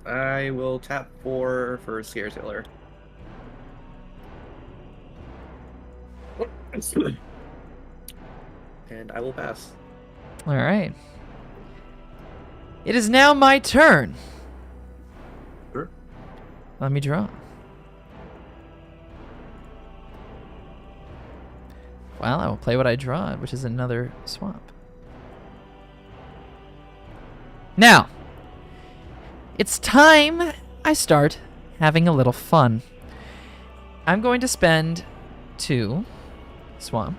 I will tap 4 for Scare Sailor. And I will pass. All right. It is now my turn. Sure. Let me draw. Well, I will play what I draw, which is another swamp. Now, it's time I start having a little fun. I'm going to spend 2 swamp.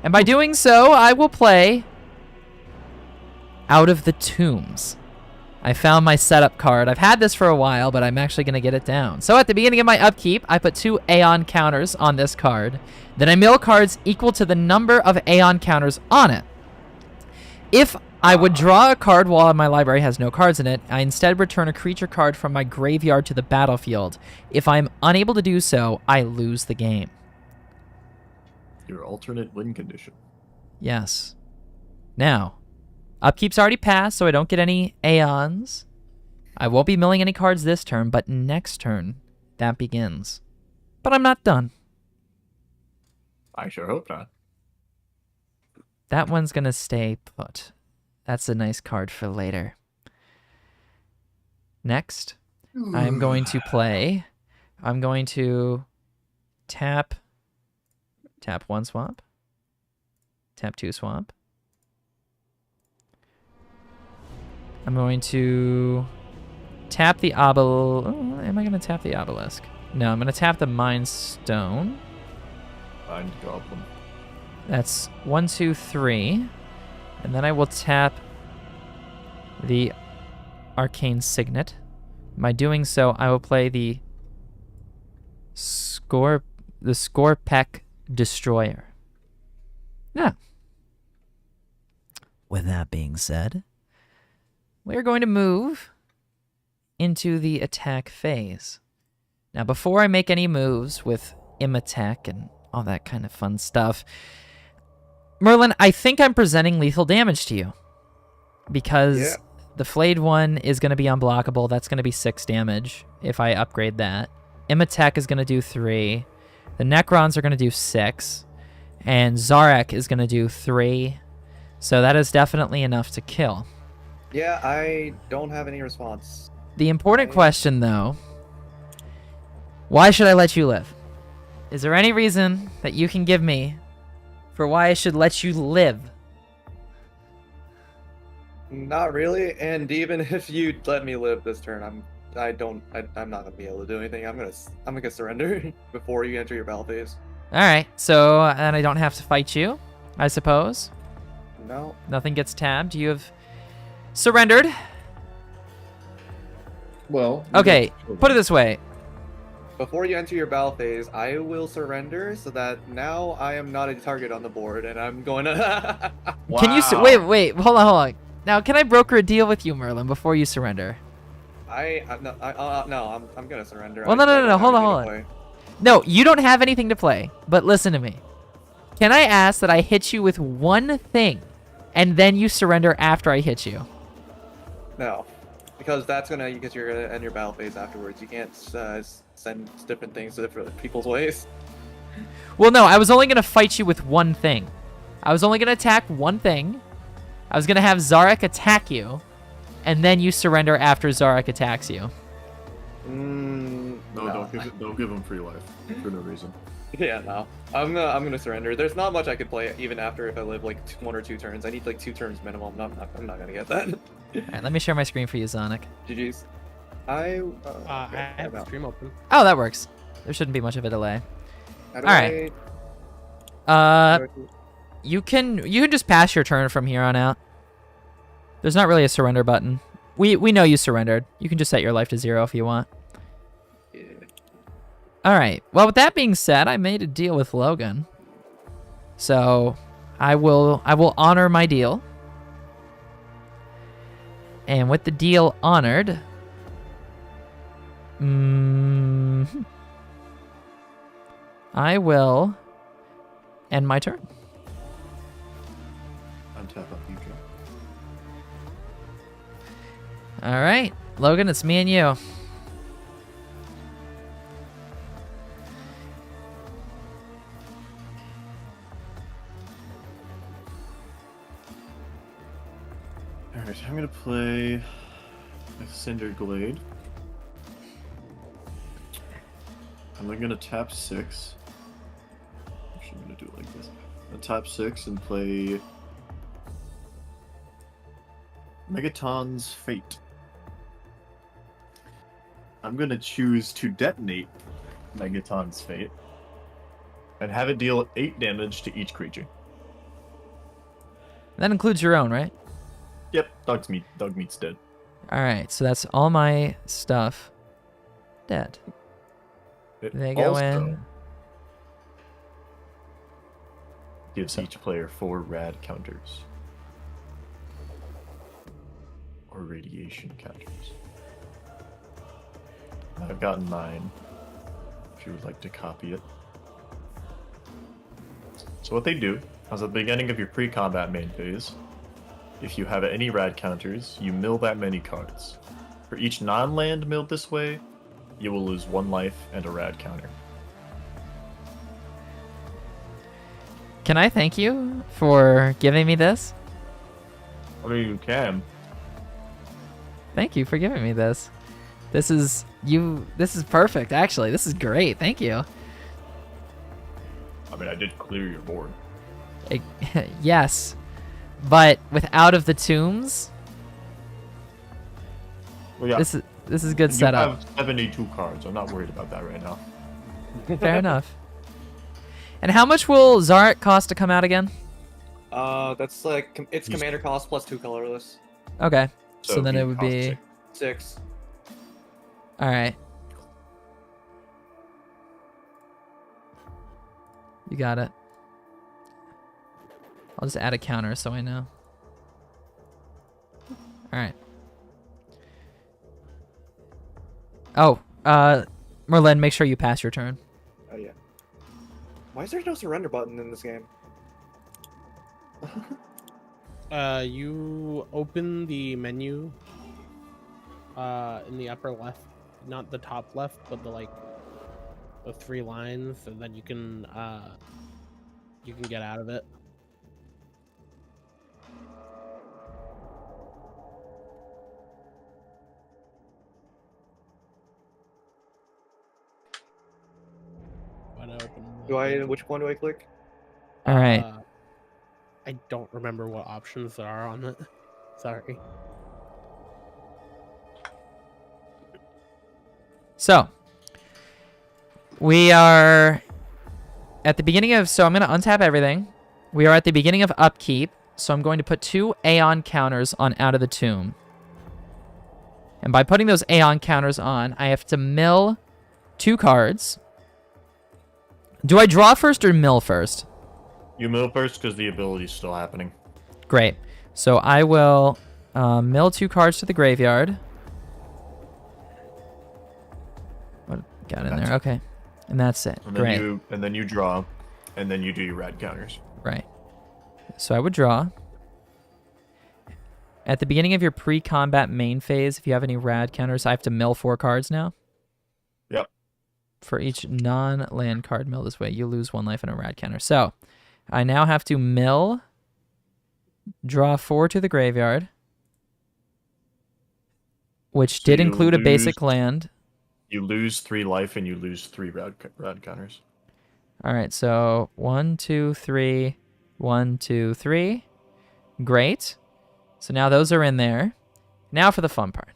And by doing so, I will play Out of the Tombs. I found my setup card. I've had this for a while, but I'm actually going to get it down. So at the beginning of my upkeep, I put 2 Aeon counters on this card. Then I mill cards equal to the number of Aeon counters on it. If I would draw a card while my library has no cards in it, I instead return a creature card from my graveyard to the battlefield. If I'm unable to do so, I lose the game. Your alternate win condition. Yes. Now, upkeep's already passed, so I don't get any Aeons. I won't be milling any cards this turn, but next turn, that begins. But I'm not done. I sure hope not. That one's gonna stay put. That's a nice card for later. Next, I'm going to play. I'm going to tap 1 swamp. Tap 2 swamp. I'm going to tap the am I going to tap the obelisk? No, I'm going to tap the Mind Stone. Mind Goblin. That's 1, 2, 3. And then I will tap the Arcane Signet. By doing so, I will play the Scorpek Destroyer. Now, with that being said, we're going to move into the attack phase. Now, before I make any moves with Imhotep and all that kind of fun stuff, Merlin, I think I'm presenting lethal damage to you. Because the Flayed one is going to be unblockable. That's going to be 6 damage if I upgrade that. Imhotep is going to do 3. The Necrons are going to do 6. And Zarek is going to do 3. So that is definitely enough to kill. Yeah, I don't have any response. The important question, though, why should I let you live? Is there any reason that you can give me for why I should let you live? Not really, and even if you let me live this turn, I'm not gonna be able to do anything. I'm gonna surrender before you enter your battle phase. All right, so then I don't have to fight you, I suppose. No. Nothing gets tabbed. You have surrendered. Well. Okay, put it this way. Before you enter your battle phase, I will surrender so that now I am not a target on the board, and I'm going to. Wow. Can you wait? Hold on. Now, can I broker a deal with you, Merlin, before you surrender? No, I'm gonna surrender. Well, no. Hold on. No, you don't have anything to play. But listen to me. Can I ask that I hit you with one thing, and then you surrender after I hit you? No, because you're gonna end your battle phase afterwards. You can't send different things to different people's ways. Well, no, I was only gonna fight you with one thing. I was only gonna attack one thing. I was gonna have Zarek attack you, and then you surrender after Zarek attacks you. No, No. don't give him free life for no reason. Yeah, no. I'm gonna surrender. There's not much I could play even after if I live like 1 or 2 turns. I need like 2 turns minimum. I'm not gonna get that. All right, let me share my screen for you, Zonic. GG's. I have the stream open. Oh, that works. There shouldn't be much of a delay. All right. You can just pass your turn from here on out. There's not really a surrender button. We know you surrendered. You can just set your life to 0 if you want. Yeah. All right. Well, with that being said, I made a deal with Logan. So, I will honor my deal. And with the deal honored, I will end my turn. Untap up you, Joe. All right, Logan, it's me and you. Alright, I'm gonna play a Cinder Glade. I'm gonna tap 6. Actually, I'm gonna do it like this. I'm gonna tap 6 and play Megaton's Fate. I'm gonna choose to detonate Megaton's Fate and have it deal 8 damage to each creature. That includes your own, right? Yep, dog meat's dead. All right, so that's all my stuff dead. It They go also in. gives each player 4 rad counters. Or radiation counters. I've gotten mine, if you would like to copy it. So what they do is at the beginning of your pre-combat main phase, if you have any rad counters, you mill that many cards. For each non-land milled this way, you will lose 1 life and a rad counter. Can I thank you for giving me this? I mean, you can. Thank you for giving me this. This is perfect, actually. This is great. Thank you. I mean, I did clear your board. Yes. But with Out of the Tombs, Well, yeah. this is good You setup. have 72 cards. I'm not worried about that right now. Fair enough. And how much will Zarek cost to come out again? That's like it's commander cost plus 2 colorless. Okay. So then he it would costs be 6. all right. You got it. I'll just add a counter so I know. All right. Oh, Merlin, make sure you pass your turn. Oh yeah. Why is there no surrender button in this game? You open the menu in the upper left, not the top left, but the 3 lines, and then you can get out of it. Which one do I click? All right. I don't remember what options there are on it. Sorry. So we are at the beginning of. So I'm going to untap everything. We are at the beginning of upkeep. So I'm going to put 2 Aeon counters on Out of the Tomb. And by putting those Aeon counters on, I have to mill 2 cards. Do I draw first or mill first? You mill first because the ability's still happening. Great. So I will mill 2 cards to the graveyard. What got in there? Okay. And that's it. And Great. then you draw, and then you do your rad counters. Right. So I would draw. At the beginning of your pre-combat main phase, if you have any rad counters, I have to mill 4 cards now. Yep. For each non-land card mill this way, you lose 1 life and a rad counter. So I now have to mill, draw 4 to the graveyard, which did include a basic land. You lose 3 life and you lose 3 rad counters. All right, so 1, 2, 3, 1, 2, 3. Great. So now those are in there. Now for the fun part.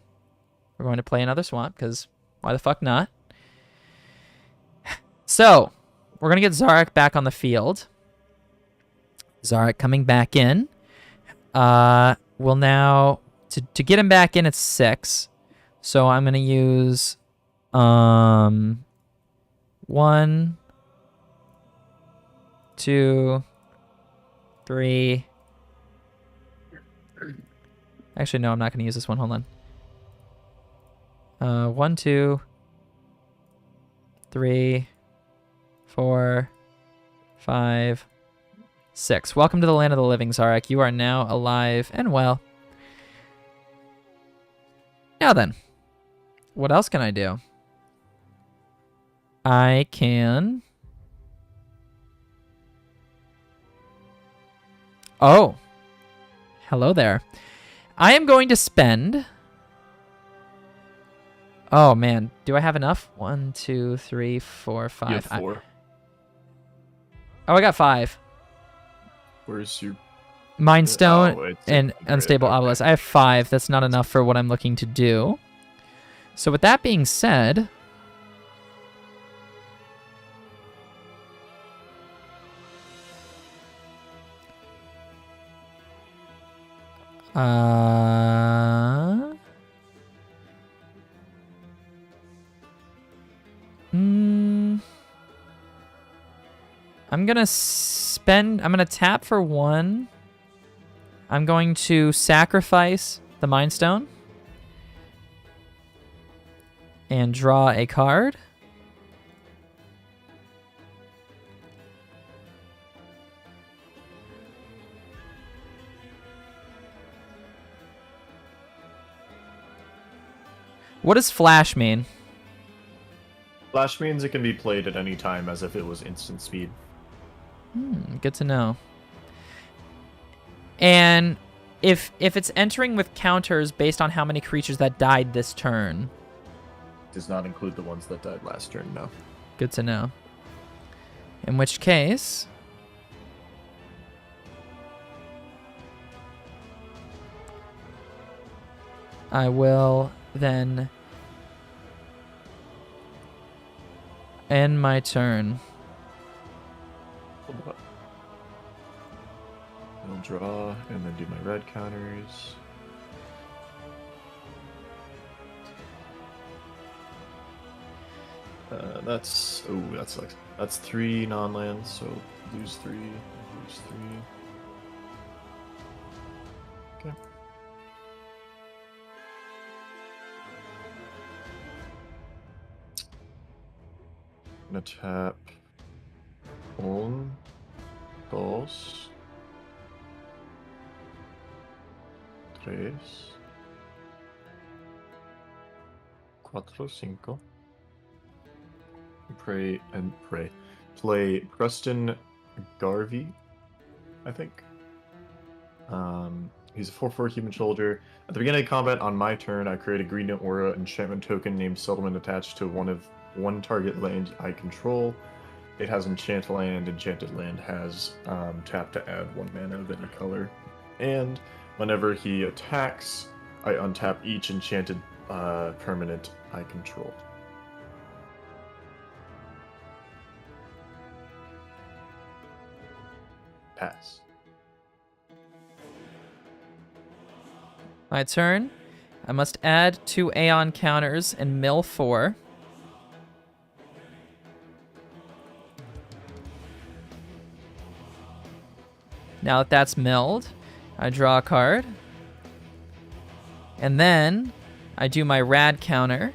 We're going to play another swamp, because why the fuck not? So, we're going to get Zarak back on the field. Zarak coming back in. We'll now, to get him back in, it's 6. So I'm going to use 1, 2, 3. Actually, no, I'm not going to use this one. Hold on. 1, 2, 3, 4, 5, 6. Welcome to the land of the living, Zarak. You are now alive and well. Now then, what else can I do? I can... Oh. Hello there. I am going to spend... Oh, man. Do I have enough? 1, 2, 3, 4, 5. You have 4. Oh, I got 5. Where's your... Mind Stone Oh, it's and Unstable okay. Obelisk. I have 5. That's not enough for what I'm looking to do. So with that being said... I'm gonna tap for 1. I'm going to sacrifice the Mind Stone and draw a card. What does flash mean? Flash means it can be played at any time as if it was instant speed. Good to know. And if it's entering with counters based on how many creatures that died this turn. Does not include the ones that died last turn, no. Good to know. In which case... I will then end my turn. I'll draw and then do my red counters. That's... Oh, that sucks. That's 3 non-lands, so lose 3, lose 3. Okay. I'm gonna tap 1, 2, 3, 4, 5. Play Preston Garvey, I think. He's a 4/4 human soldier. At the beginning of combat on my turn, I create a green aura enchantment token named Settlement attached to one target land I control. it has enchant land. Enchanted land has tap to add 1 mana of any color. And whenever he attacks, I untap each enchanted permanent I control. Pass. My turn. I must add 2 Aeon counters and mill 4. Now that that's milled, I draw a card. And then I do my rad counter.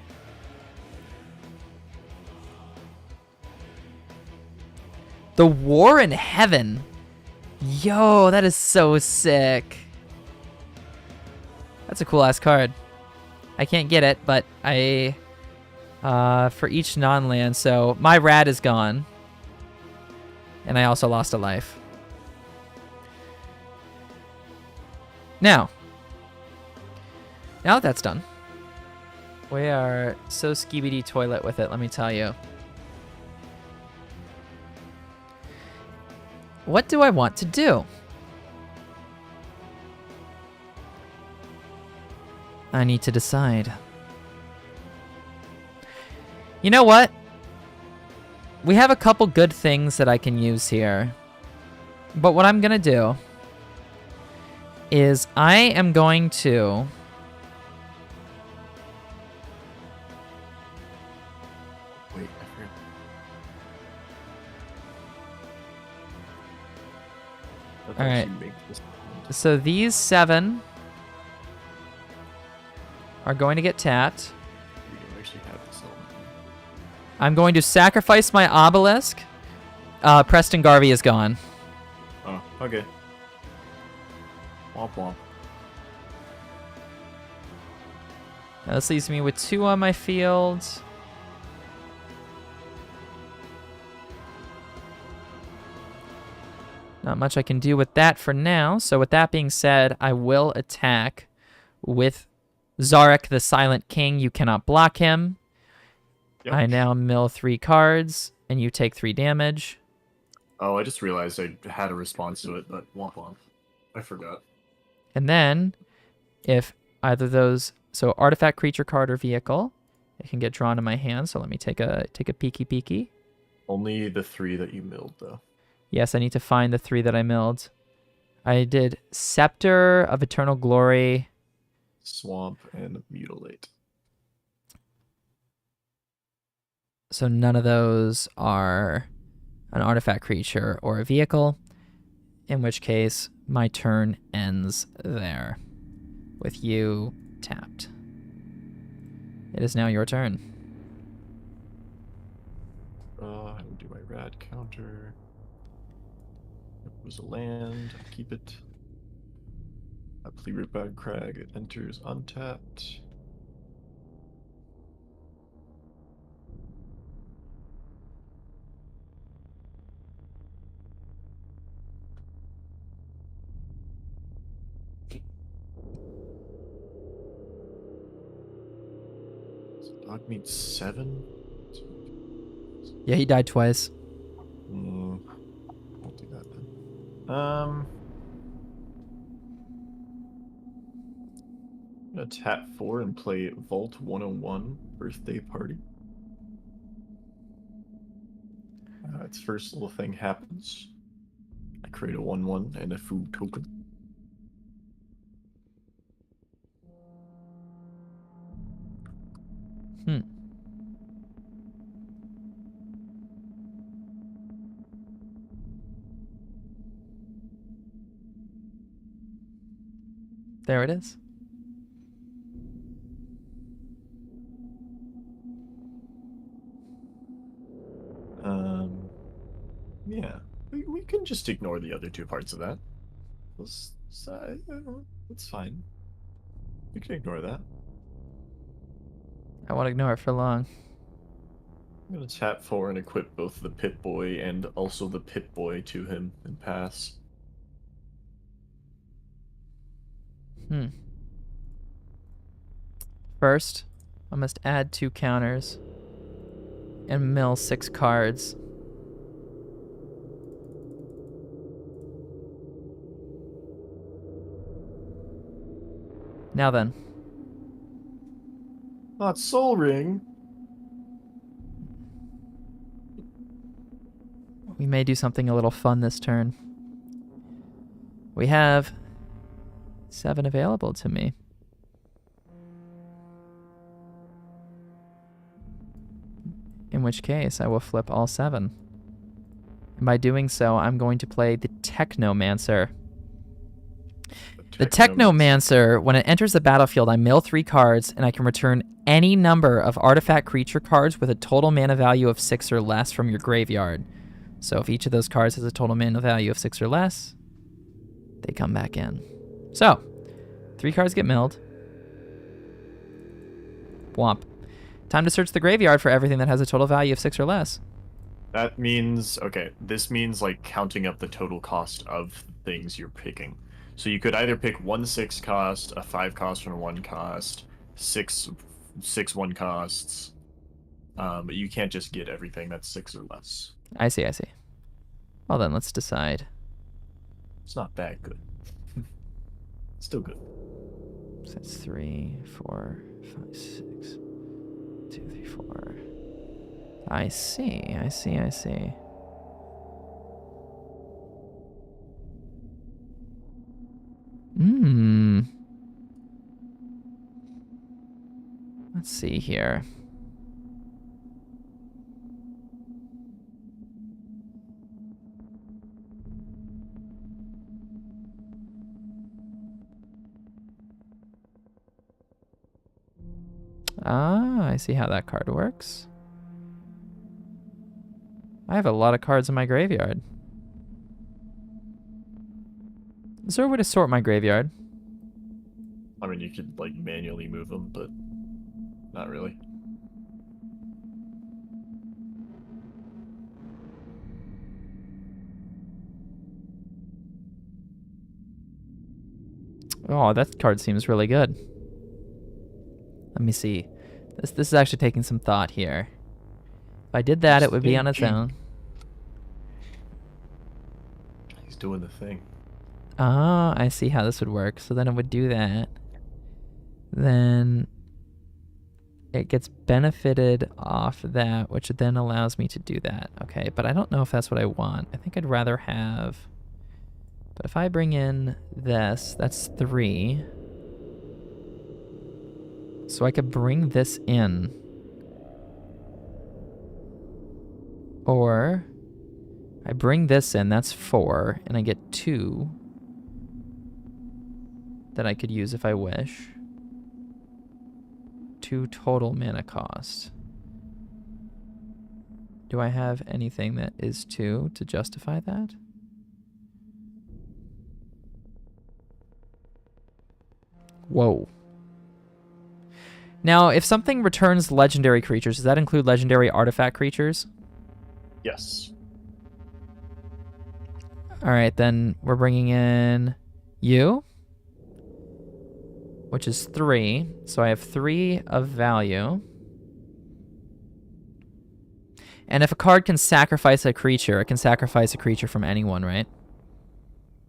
The War in Heaven. Yo, that is so sick. That's a cool ass card. I can't get it, but for each non-land, so my rad is gone. And I also lost a life. Now that that's done, we are so skibidi toilet with it, let me tell you. What do I want to do? I need to decide. You know what? We have a couple good things that I can use here. But what I'm gonna do is I am going to Wait, I forgot. Let's All right. actually make this- So these 7 are going to get tapped. We don't actually have this element. I'm going to sacrifice my obelisk. Preston Garvey is gone. Oh, okay. Womp womp. Now this leaves me with 2 on my field. Not much I can do with that for now. So with that being said, I will attack with Zarek the Silent King. You cannot block him. Yep. I now mill 3 cards, and you take 3 damage. Oh, I just realized I had a response to it, but womp womp. I forgot. And then, if either of those, so artifact, creature, card, or vehicle, it can get drawn in my hand. So let me take a peeky. Only the 3 that you milled, though. Yes, I need to find the 3 that I milled. I did Scepter of Eternal Glory. Swamp and Mutilate. So none of those are an artifact, creature, or a vehicle. In which case, my turn ends there with you tapped. It is now your turn. I will do my rad counter. It was a land. I keep it. I play Rootbag Crag. It enters untapped. Dog meat 7? Yeah, he died twice. I'll do that then. I'm gonna tap 4 and play Vault 101 Birthday Party. Its first little thing happens. I create a 1/1 and a food token. There it is. Yeah, we can just ignore the other 2 parts of that. It's fine. We can ignore that. I won't ignore it for long. I'm gonna tap 4 and equip both the Pip-Boy and also the Pip-Boy to him and pass. First, I must add 2 counters and mill 6 cards. Now then. Not Soul Ring. We may do something a little fun this turn. We have 7 available to me. In which case, I will flip all 7. And by doing so, I'm going to play the Technomancer. The Technomancer, when it enters the battlefield, I mill 3 cards, and I can return any number of artifact creature cards with a total mana value of 6 or less from your graveyard. So if each of those cards has a total mana value of 6 or less, they come back in. So, 3 cards get milled. Womp. Time to search the graveyard for everything that has a total value of 6 or less. That means, okay, this means like counting up the total cost of things you're picking. So you could either pick 1 6 cost, a 5 cost, and a 1 cost, 6 1 costs. But you can't just get everything that's 6 or less. I see. Well then, let's decide. It's not that good. Still good. So that's 3, 4, 5, 6, 2, 3, 4. I see. Let's see here. Ah, I see how that card works. I have a lot of cards in my graveyard. Is there a way to sort my graveyard? I mean, you could like manually move them, but not really. Oh, that card seems really good. Let me see. This is actually taking some thought here. If I did that, it would be on its own. He's doing the thing. Ah, I see how this would work. So then it would do that. Then it gets benefited off that, which then allows me to do that. Okay, but I don't know if that's what I want. I think I'd rather have... But if I bring in this, that's 3. So I could bring this in. Or I bring this in, that's 4, and I get 2 that I could use if I wish. 2 total mana cost. Do I have anything that is 2 to justify that? Whoa. Now, if something returns legendary creatures, does that include legendary artifact creatures? Yes. All right, then we're bringing in you, which is 3. So I have 3 of value. And if a card can sacrifice a creature, it can sacrifice a creature from anyone, right?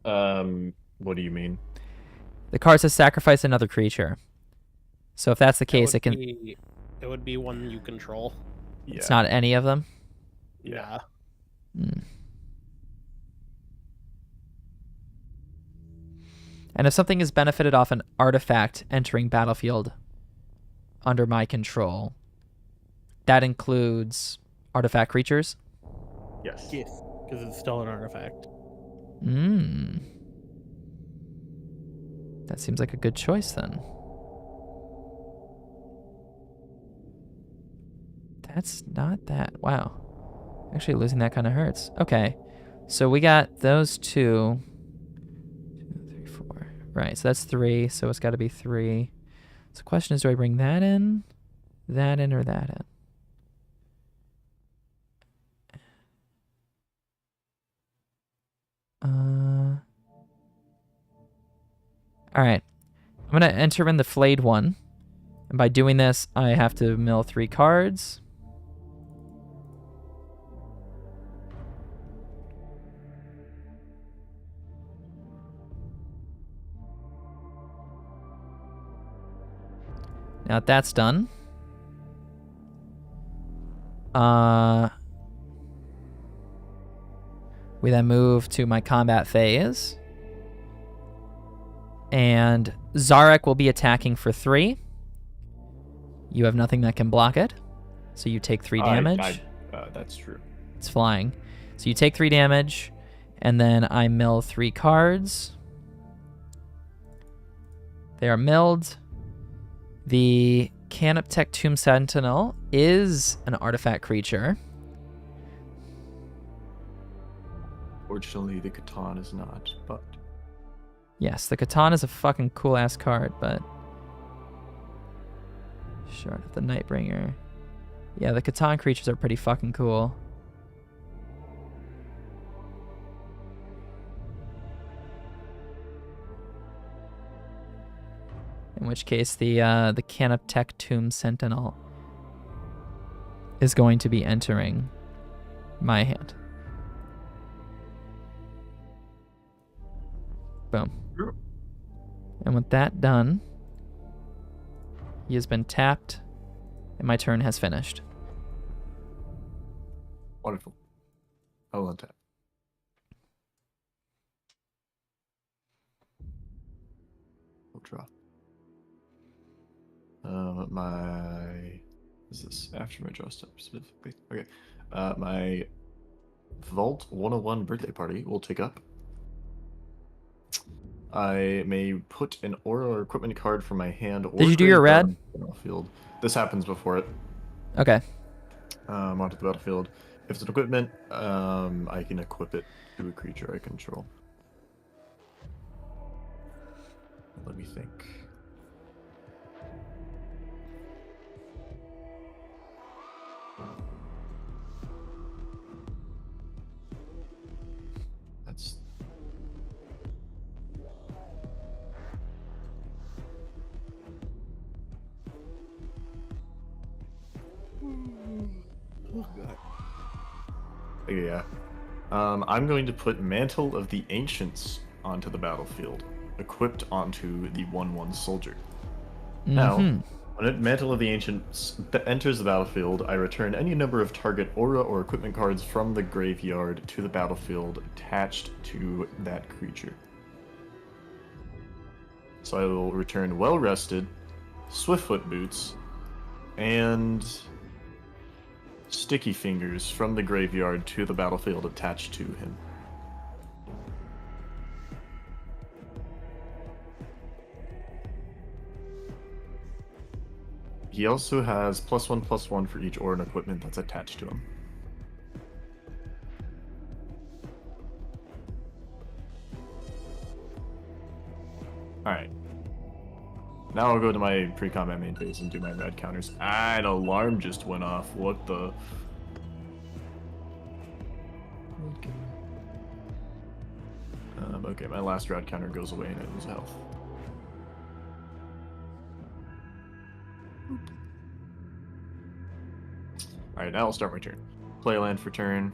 What do you mean? The card says sacrifice another creature. So if that's the case, it can... It would be one you control. Yeah. It's not any of them? Yeah. And if something is benefited off an artifact entering battlefield under my control, that includes artifact creatures? Yes. Yes, because it's still an artifact. That seems like a good choice then. That's not that. Wow. Actually, losing that kind of hurts. Okay. So we got those 2. 2, 3, 4. Right, so that's 3. So it's got to be 3. So the question is, do I bring that in, or that in? All right. I'm going to enter in the flayed one. And by doing this, I have to mill 3 cards. Now that that's done, we then move to my combat phase. And Zarek will be attacking for 3. You have nothing that can block it, so you take 3 damage. That's true. It's flying. So you take 3 damage, and then I mill 3 cards. They are milled. The Canoptech Tomb Sentinel is an artifact creature. Fortunately, the Catan is not, but... Yes, the Catan is a fucking cool-ass card, but... Shard of the Nightbringer. Yeah, the Catan creatures are pretty fucking cool. In which case, the Canoptech Tomb Sentinel is going to be entering my hand. Boom. And with that done, he has been tapped, and my turn has finished. Wonderful. I will untap. We'll draw. Is this after my draw step specifically? Okay. My Vault 101 birthday party will take up. I may put an aura or equipment card from my hand. Or Did you do your red? Battlefield. This happens before it. Okay. Onto the battlefield. If it's an equipment, I can equip it to a creature I control. Let me think. That's... Yeah. I'm going to put Mantle of the Ancients onto the battlefield, equipped onto the 1/1 soldier. Now, when Mantle of the Ancients enters the battlefield, I return any number of target aura or equipment cards from the graveyard to the battlefield attached to that creature. So I will return Well Rested, Swiftfoot Boots, and Sticky Fingers from the graveyard to the battlefield attached to him. He also has +1/+1 for each aura and equipment that's attached to him. Alright. Now I'll go to my pre-combat main phase and do my red counters. An alarm just went off. What the... Okay, my last red counter goes away and I lose health. Alright, now I'll start my turn. Play land for turn.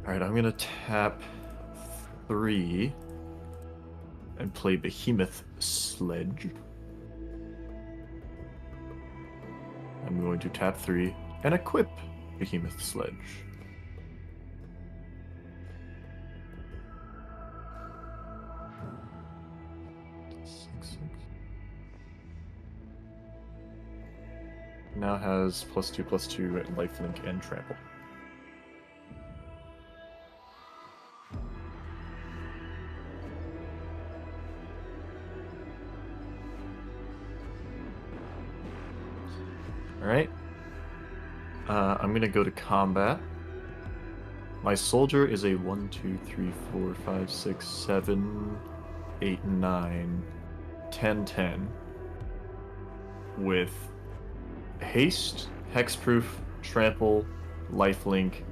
Alright, I'm gonna tap 3 and play Behemoth Sledge. I'm going to tap 3 and equip Behemoth Sledge. Now has +2/+2 at lifelink and trample. Alright. I'm gonna go to combat. My soldier is a 1, 2, 3, 4, 5, 6, 7, 8, 9, 10, 10. With haste, hexproof, trample, lifelink,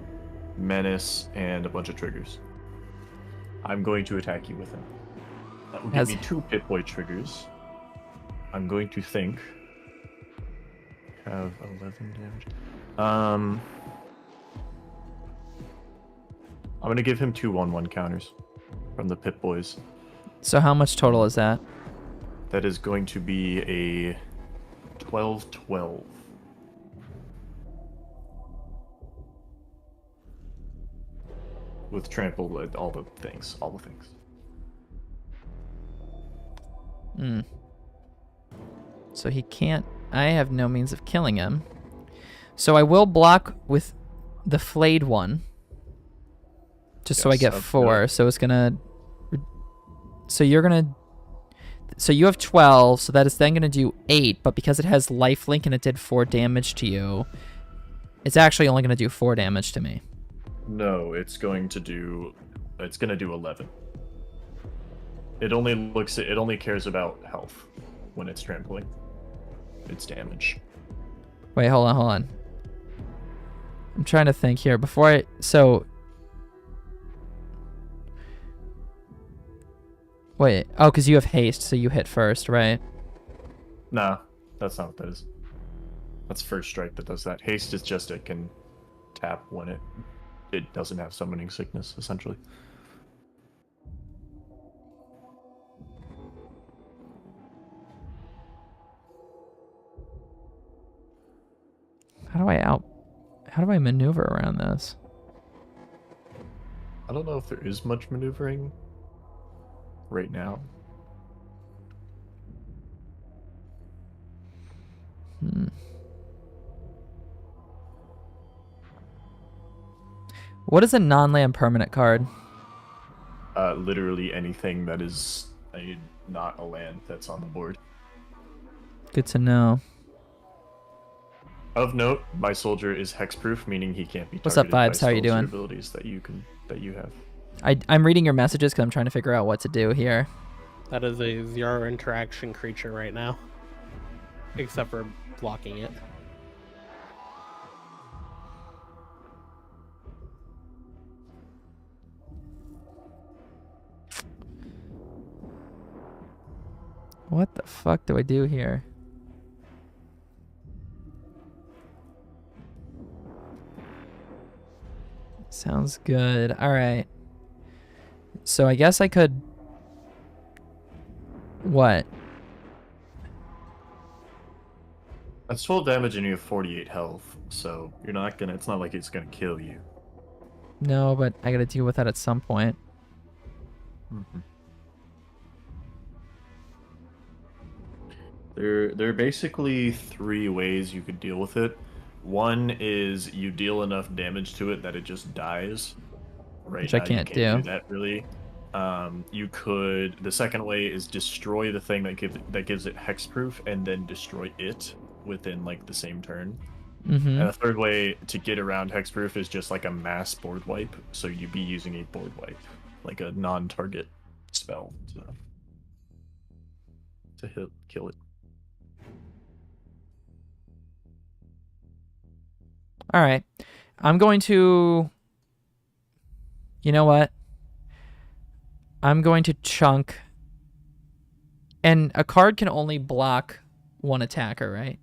menace, and a bunch of triggers. I'm going to attack you with him. That will give me 2 Pit-Boy triggers. I'm going to think. have 11 damage. I'm gonna give him 2 1/1 counters from the Pip Boys. So how much total is that? That is going to be a 12/12. With trample, all the things. Hmm. So he can't. I have no means of killing him. So I will block with the flayed one. Just so I Yes, get that's 4. good. So it's gonna. So you're gonna. So you have 12. So that is then gonna do 8. But because it has lifelink and it did 4 damage to you, it's actually only gonna do 4 damage to me. No, it's going to do 11. It only cares about health when it's trampling. It's damage. Wait, hold on. I'm trying to think here Wait, oh, because you have haste, so you hit first, right? Nah, that's not what that is. That's first strike that does that. Haste is just it can tap when it doesn't have summoning sickness, essentially. How do I maneuver around this? I don't know if there is much maneuvering right now. What is a non-land permanent card? Literally anything that is not a land that's on the board. Good to know. Of note, my soldier is hexproof, meaning he can't be targeted What's up, by Vibes? How are you spells or doing? abilities that you have. I'm reading your messages because I'm trying to figure out what to do here. That is a 0 interaction creature right now. Except for blocking it. What the fuck do I do here? Sounds good. Alright. So I guess I could... What? That's 12 damage and you have 48 health, so you're not gonna. It's not like it's gonna kill you. No, but I gotta deal with that at some point. Mm-hmm. There are basically 3 ways you could deal with it. One is you deal enough damage to it that it just dies. Right Which now, I can't you can't do. do that really. You could. The second way is destroy the thing that gives it hexproof, and then destroy it within like the same turn. Mm-hmm. And the third way to get around hexproof is just like a mass board wipe. So you'd be using a board wipe, like a non-target spell to kill it. All right. I'm going to... You know what? I'm going to chunk... And a card can only block one attacker, right?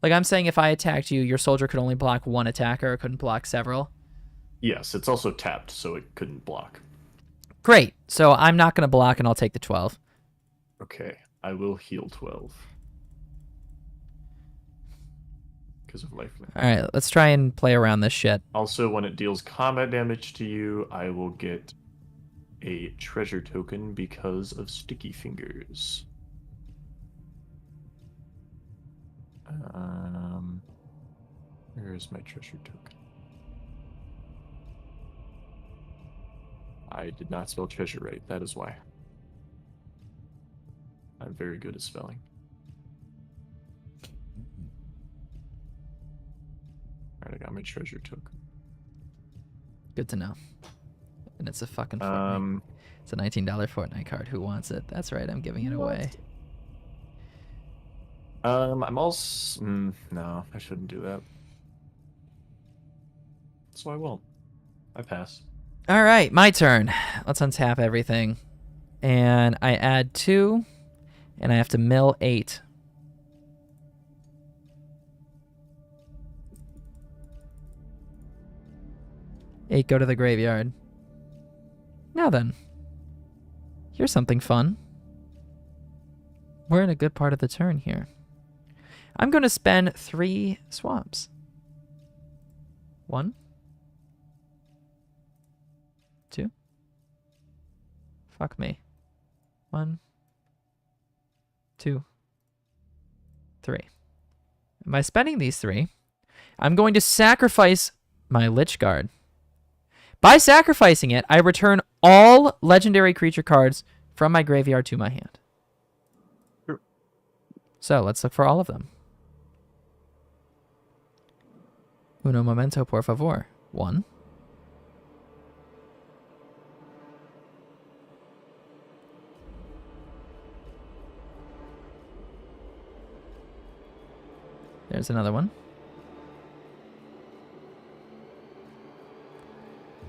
Like, I'm saying if I attacked you, your soldier could only block one attacker, it couldn't block several. Yes, it's also tapped, so it couldn't block. Great. So I'm not going to block, and I'll take the 12. Okay, I will heal 12. Because of lifelink. All right, let's try and play around this shit. Also, when it deals combat damage to you, I will get a treasure token because of sticky fingers. Where's my treasure token? I did not spell treasure right, that is why. I'm very good at spelling. Alright, I got my treasure token. Good to know. And it's a fucking Fortnite. It's a $19 Fortnite card. Who wants it? That's right, I'm giving it away. I'm also... no, I shouldn't do that. So I won't. I pass. All right, my turn. Let's untap everything. And I add 2, and I have to mill 8. 8 go to the graveyard. Now then, here's something fun. We're in a good part of the turn here. I'm going to spend 3 swamps. 1, 2. Fuck me. 1, 2, 3. And by spending these 3, I'm going to sacrifice my Lich Guard. By sacrificing it, I return all legendary creature cards from my graveyard to my hand. Sure. So let's look for all of them. Uno momento, por favor. 1. There's another one.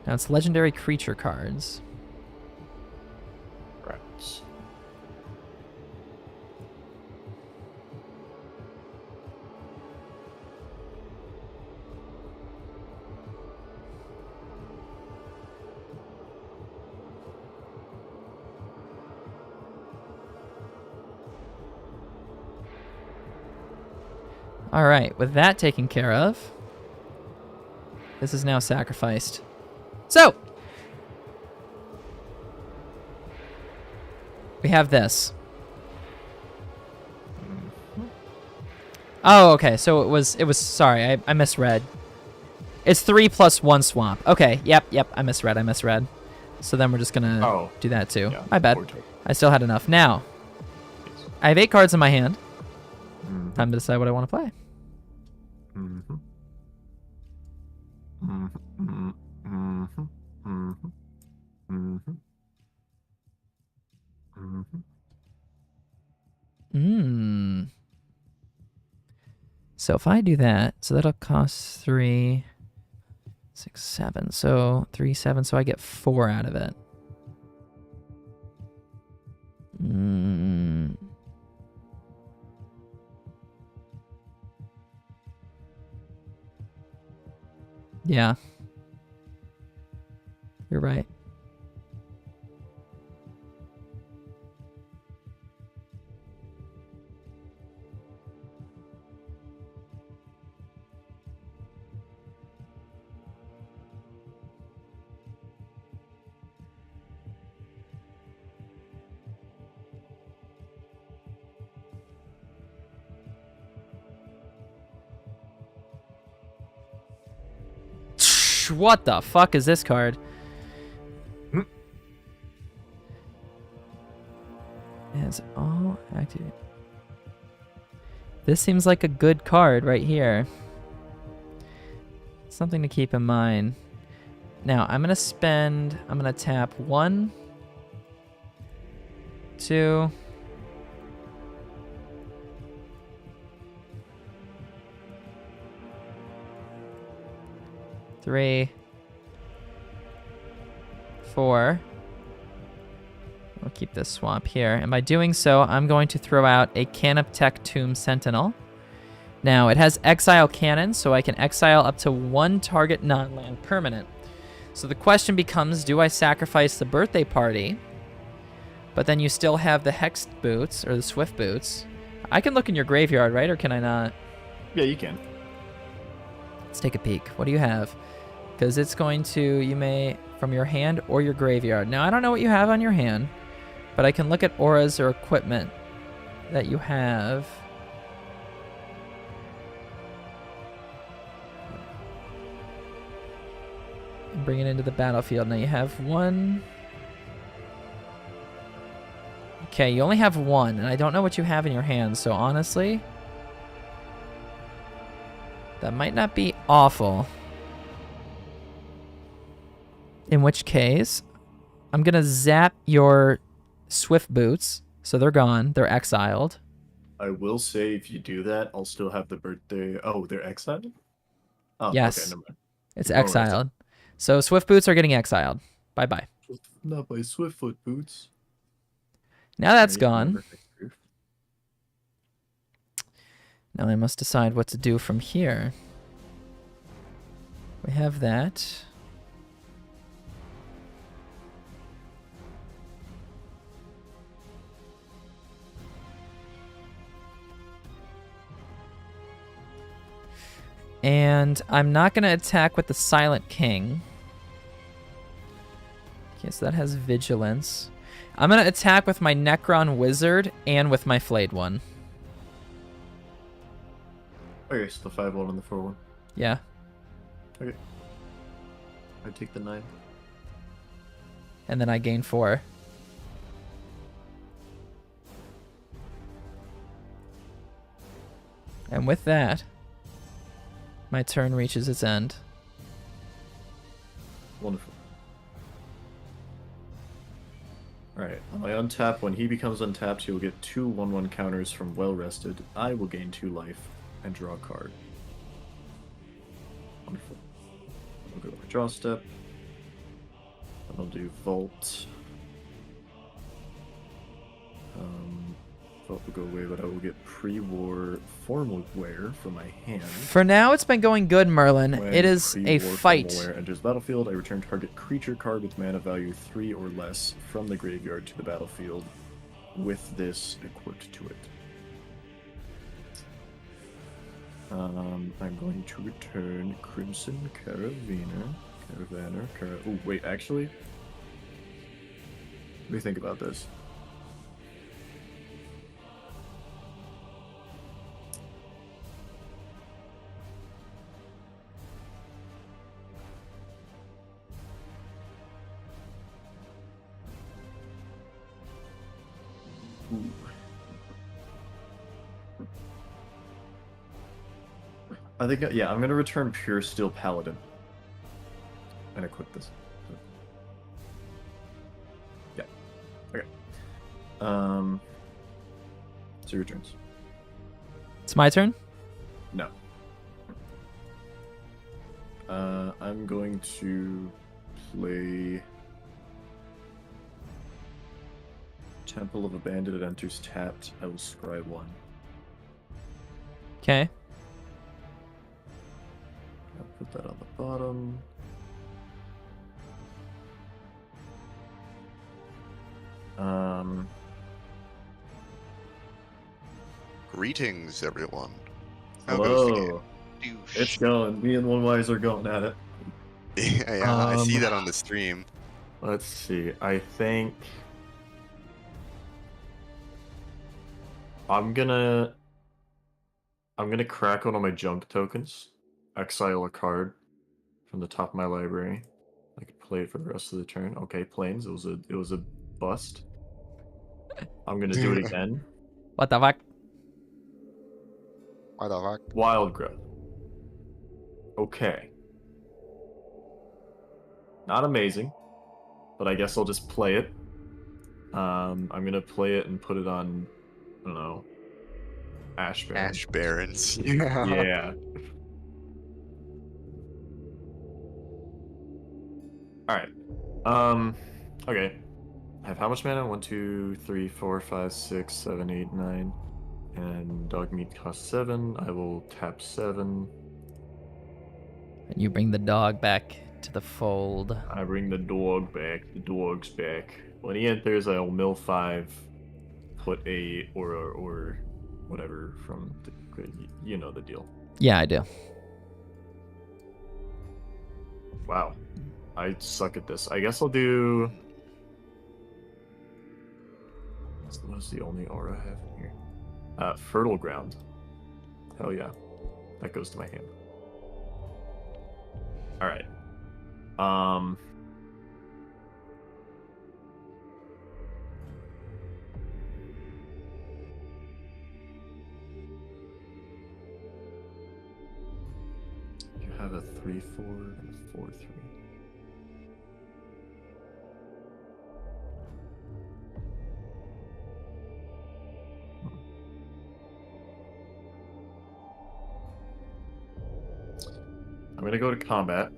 Now it's legendary creature cards. Right. All right, with that taken care of, this is now sacrificed. So, we have this. Oh, okay. So it was sorry, I misread. It's 3 plus 1 swamp. Okay, yep, I misread. So then we're just gonna do that too. Yeah, My bad. 4 total. I still had enough. Now, I have 8 cards in my hand. Mhm. Time to decide what I want to play. Mhm. Mhm. Mhm. Mhm. Mhm. Mhm. Mhm. So if I do that, so that'll cost 3, 6, 7. So 3, 7. So I get 4 out of it. Yeah. You're right. What the fuck is this card? It's all active. This seems like a good card right here. Something to keep in mind. Now, I'm going to tap 1, 2, 3, 4. We'll keep this swamp here. And by doing so, I'm going to throw out a Canoptech Tomb Sentinel. Now, it has Exile Cannon, so I can exile up to 1 target non-land permanent. So the question becomes, do I sacrifice the Birthday Party? But then you still have the Hexed Boots, or the Swift Boots. I can look in your graveyard, right? Or can I not? Yeah, you can. Let's take a peek. What do you have? Because it's going to, you may, from your hand or your graveyard. Now, I don't know what you have on your hand, but I can look at auras or equipment that you have. And bring it into the battlefield. Now you have 1. Okay, you only have 1, and I don't know what you have in your hand, so honestly, that might not be awful. In which case, I'm going to zap your Swift Boots, so they're gone. They're exiled. I will say, if you do that, I'll still have the birthday. Oh, they're exiled? Oh, Yes. Okay, never mind. It's Oh, that's- exiled. So Swift Boots are getting exiled. Bye-bye. Not by Swiftfoot Boots. Now that's Maybe gone. never next year. Now I must decide what to do from here. We have that. And I'm not going to attack with the Silent King. Okay, so that has Vigilance. I'm going to attack with my Necron Wizard and with my Flayed one. Okay, so the 5-1 and the 4-1. Yeah. Okay. I take the 9. And then I gain 4. And with that, my turn reaches its end. Wonderful. Alright, on my untap, when he becomes untapped, he will get 2 1/1 counters from Well Rested. I will gain 2 life and draw a card. Wonderful. I'll go to my draw step. And I'll do Vault. Vault will go away, but I will get pre-war Formal Wear from my hand. For now, it's been going good, Merlin. When It is a pre-war fight. Formal Wear enters battlefield, I return target creature card with mana value 3 or less from the graveyard to the battlefield with this equipped to it. I'm going to return Crimson Caravaner. Oh, wait, actually? What do you think about this? Ooh. I think, yeah, I'm going to return Pure Steel Paladin and equip this. Yeah. Okay. It's your turns. It's my turn? No. I'm going to play Temple of Abandoned. It enters tapped. I will scry 1. Okay. I'll put that on the bottom. Greetings, everyone. How goes the game? Hello. It's going. Me and One Wise are going at it. Yeah, I see that on the stream. Let's see. I think I'm gonna crack one of my junk tokens, exile a card from the top of my library. I could play it for the rest of the turn. Okay, Plains. It was a bust. I'm gonna do it again. What the fuck? Why the fuck? Wild Growth. Okay. Not amazing, but I guess I'll just play it. I'm gonna play it and put it on, I don't know, Ash Barrens. Ash Barrens. Yeah. Alright. Okay. I have how much mana? 1, 2, 3, 4, 5, 6, 7, 8, 9. And dog meat costs 7. I will tap 7. And you bring the dog back to the fold. I bring the dog back. The dog's back. When he enters, I'll mill 5. Put a or whatever from the, you know the deal. Yeah, I do. Wow. I suck at this. I guess I'll do... What's the only aura I have in here? Fertile Ground. Hell yeah. That goes to my hand. Alright. You have a 3/4 and a 4/3. I'm gonna go to combat.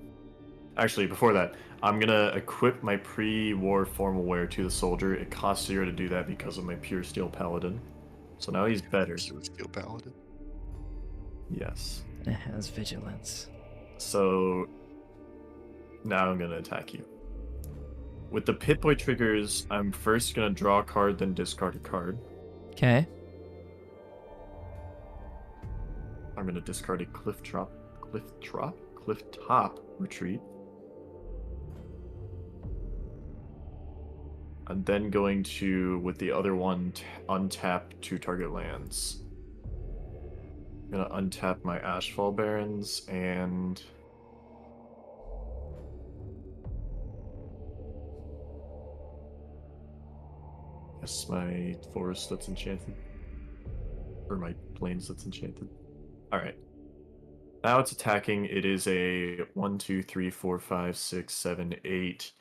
Actually, before that, I'm gonna equip my pre-war Formal Wear to the soldier. It costs 0 to do that because of my Pure Steel Paladin. So now he's better. Pure Steel Paladin. Yes. It has Vigilance. So now I'm gonna attack you. With the Pip-Boy triggers, I'm first gonna draw a card, then discard a card. Okay. I'm gonna discard a Cliff Drop Cliff Top Retreat. And then going to, with the other one, untap 2 target lands. I'm gonna untap my Ashfall Barrens and... Yes, my forest that's enchanted. Or my plains that's enchanted. Alright. Now it's attacking. It is a 1, 2, 3, 4, 5, 6, 7, 8,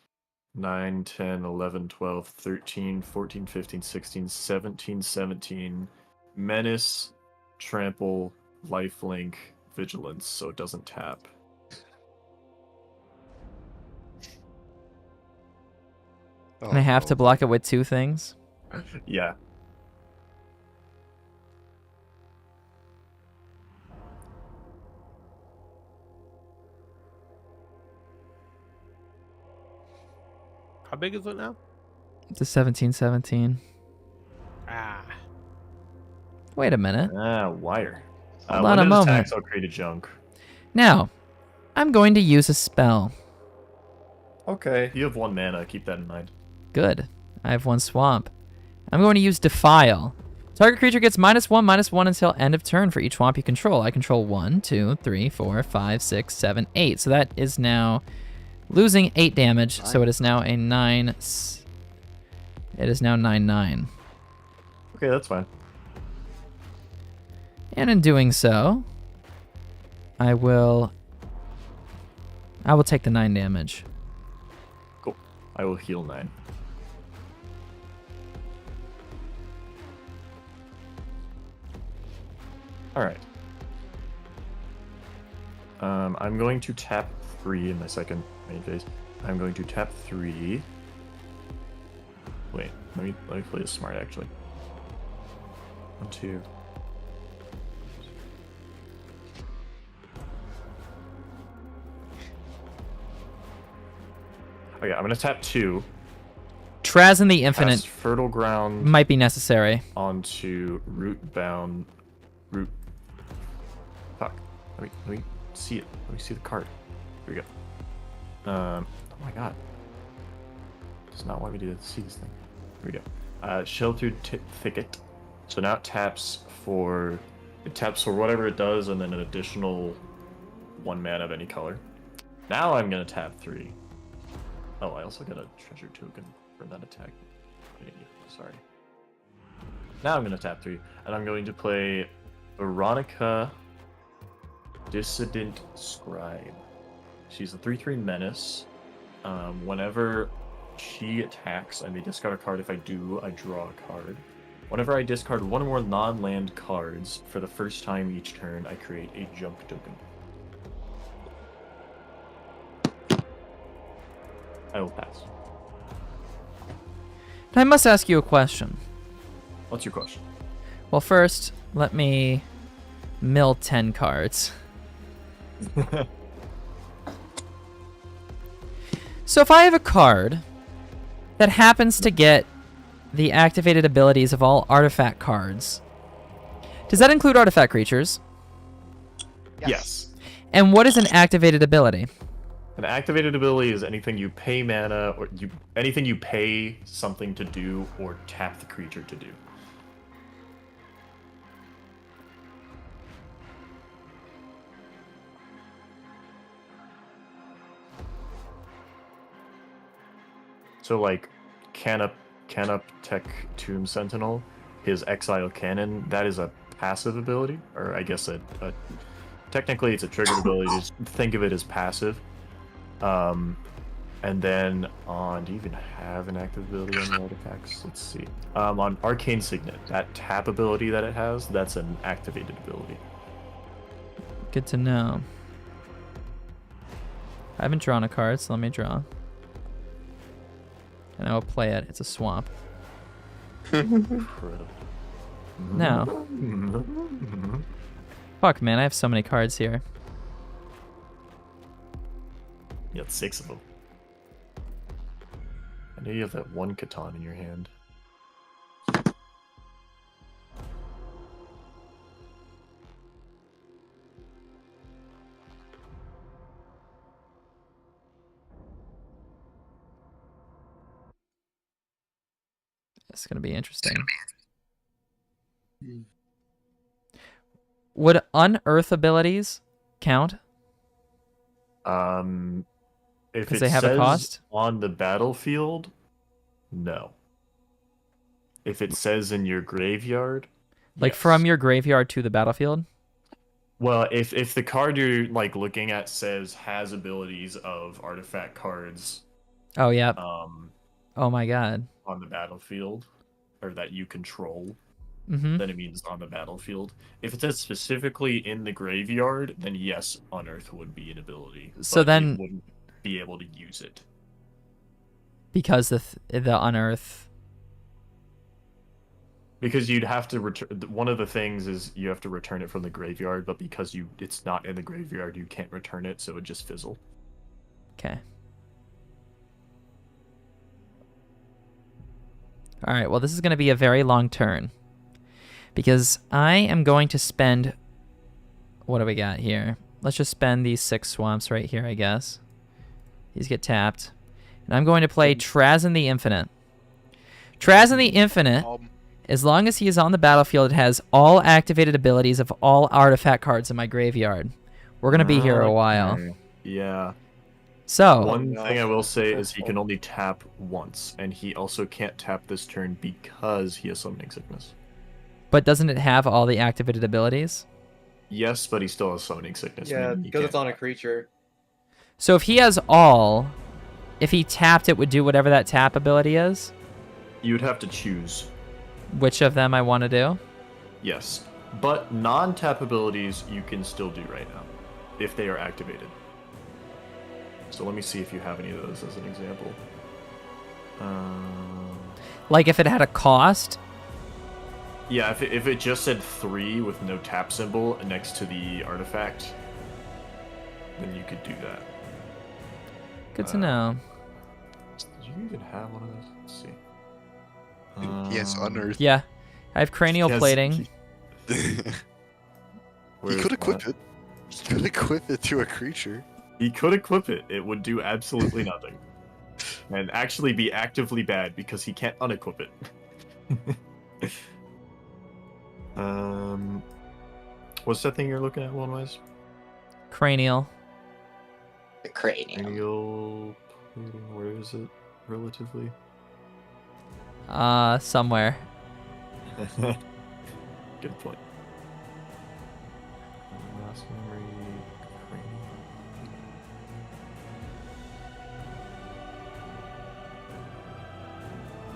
9, 10, 11, 12, 13, 14, 15, 16, 17, 17. Menace, Trample, Lifelink, Vigilance, so it doesn't tap. And I have to block it with 2 things. Yeah. How big is it now? It's a 17/17. Ah. Wait a minute. Wire. Hold on a when it moment. attacks, I'll create a junk. Now, I'm going to use a spell. Okay. You have 1 mana, keep that in mind. Good. I have 1 swamp. I'm going to use Defile. Target creature gets -1/-1 until end of turn for each swamp you control. I control 1, 2, 3, 4, 5, 6, 7, 8. So that is now losing 8 damage. So it is now a 9. It is now 9/9. Okay, that's fine. And in doing so, I will take the 9 damage. Cool. I will heal 9. Alright. I'm going to tap 3 in my second main phase. I'm going to tap 3. Wait, let me play this smart actually. 1, 2. Okay, I'm gonna tap 2. Traz in the Infinite Cast Fertile Ground might be necessary. onto Root. Fuck. Let me see it. Let me see the card. Here we go. Oh my god. It does not want me to see this thing. Here we go. Sheltered Thicket. So now it taps for whatever it does, and then an additional 1 mana of any color. Now I'm gonna tap 3. Oh, I also got a treasure token for that attack. Sorry. Now I'm gonna tap 3, and I'm going to play Veronica Dissident Scribe. She's a 3/3 menace. Whenever she attacks, I may discard a card. If I do, I draw a card. Whenever I discard 1 or more non-land cards for the first time each turn, I create a junk token. I will pass. I must ask you a question. What's your question? Well, first, let me mill 10 cards. So if I have a card that happens to get the activated abilities of all artifact cards, does that include artifact creatures? Yes. And what is an activated ability? An activated ability is anything you pay mana, or anything you pay something to do, or tap the creature to do. So like Canup Tech Tomb Sentinel, his Exile Cannon, that is a passive ability, or I guess technically it's a triggered ability. Just think of it as passive. And then do you even have an active ability on the artifacts? Let's see. On Arcane Signet, that tap ability that it has, that's an activated ability. Good to know. I haven't drawn a card, so let me draw. And I will play it. It's a swamp. Incredible. No. Fuck, man, I have so many cards here. You got 6 of them. I know you have that 1 Catan in your hand. It's gonna be interesting. Would unearth abilities count? If 'Cause it they have a says cost? on the battlefield, no. If it says in your graveyard, Like yes. from your graveyard to the battlefield? Well, if the card you're like looking at says has abilities of artifact cards, Oh yeah. um, Oh my god. on the battlefield, or that you control, Mm-hmm. then it means on the battlefield. If it says specifically in the graveyard, then yes, unearth would be an ability. So but then- it wouldn't be able to use it. Because the unearth. Because you'd have to return. One of the things is you have to return it from the graveyard, but because it's not in the graveyard, you can't return it, so it just fizzle. Okay. All right. Well, this is going to be a very long turn because I am going to spend. What do we got here? Let's just spend these 6 swamps right here, I guess. These get tapped, and I'm going to play Trazyn the Infinite. Trazyn the Infinite. As long as he is on the battlefield, it has all activated abilities of all artifact cards in my graveyard. We're going to be here a while. Okay. Yeah. So, One thing I will say is he can only tap once, and he also can't tap this turn because he has Summoning Sickness. but doesn't it have all the activated abilities? Yes, but he still has Summoning Sickness. Yeah, meaning he because it's can't on a tap. creature. So if he has all, if he tapped, it would do whatever that tap ability is? You would have to choose. Which of them I want to do? Yes. But non-tap abilities you can still do right now, if they are activated. So let me see if you have any of those as an example. Like if it had a cost? Yeah, if it just said 3 with no tap symbol next to the artifact, then you could do that. Good to know. Did you even have one of those? Let's see. Yes, unearth. Yeah. I have cranial Yes, plating. He Where could is equip that? it. He could equip it to a creature. He could equip it. It would do absolutely nothing. And actually be actively bad because he can't unequip it. What's that thing you're looking at, One-Wise? Cranial. The cranium. Cranial plating, where is it relatively? Somewhere. Good point. Last memory, cranial.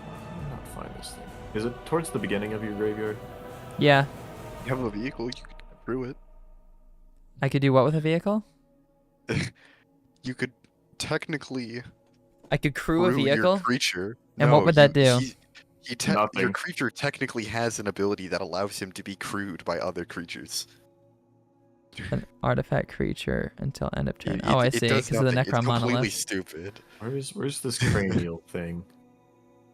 I cannot find this thing. Is it towards the beginning of your graveyard? Yeah. You have a vehicle, you could brew it. I could do what with a vehicle? You could technically I could crew a brew vehicle? your creature. And what would that do? Your Nothing. creature technically has an ability that allows him to be crewed by other creatures. An artifact creature until end of turn. It- Oh, I it see. does Because of the nothing. Necron It's completely monolith. stupid. Where's this cranial thing?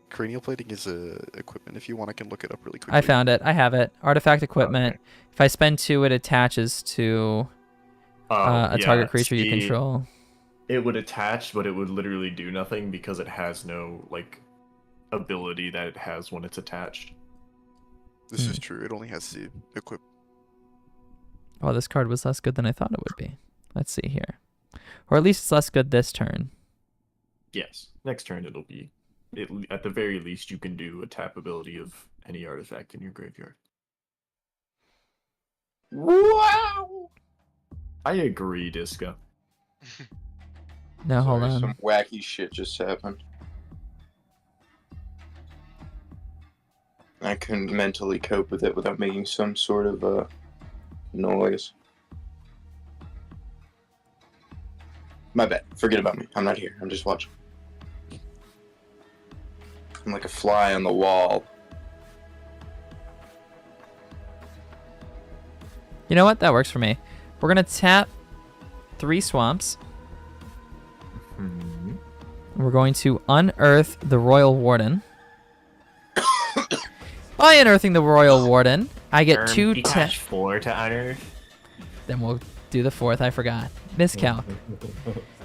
Cranial plating is a equipment. If you want, I can look it up really quickly. I found it. I have it. Artifact equipment. Okay. If I spend 2, it attaches to a Yeah, target creature you see, control. It would attach, but it would literally do nothing because it has no like ability that it has when it's attached. This is true. It only has the equip. Oh, this card was less good than I thought it would be. Let's see here. Or at least it's less good this turn. Yes. Next turn it'll be. At the very least, you can do a tap ability of any artifact in your graveyard. Wow! I agree, Disca. No, hold Sorry, on. some wacky shit just happened. I couldn't mentally cope with it without making some sort of noise. My bad. Forget about me. I'm not here. I'm just watching. I'm like a fly on the wall. You know what? That works for me. We're going to tap 3 swamps. Hmm. We're going to unearth the Royal Warden. By unearthing the Royal Warden, I get 2 tap. 4 to unearth. Then we'll do the 4th. I forgot. Miscalc.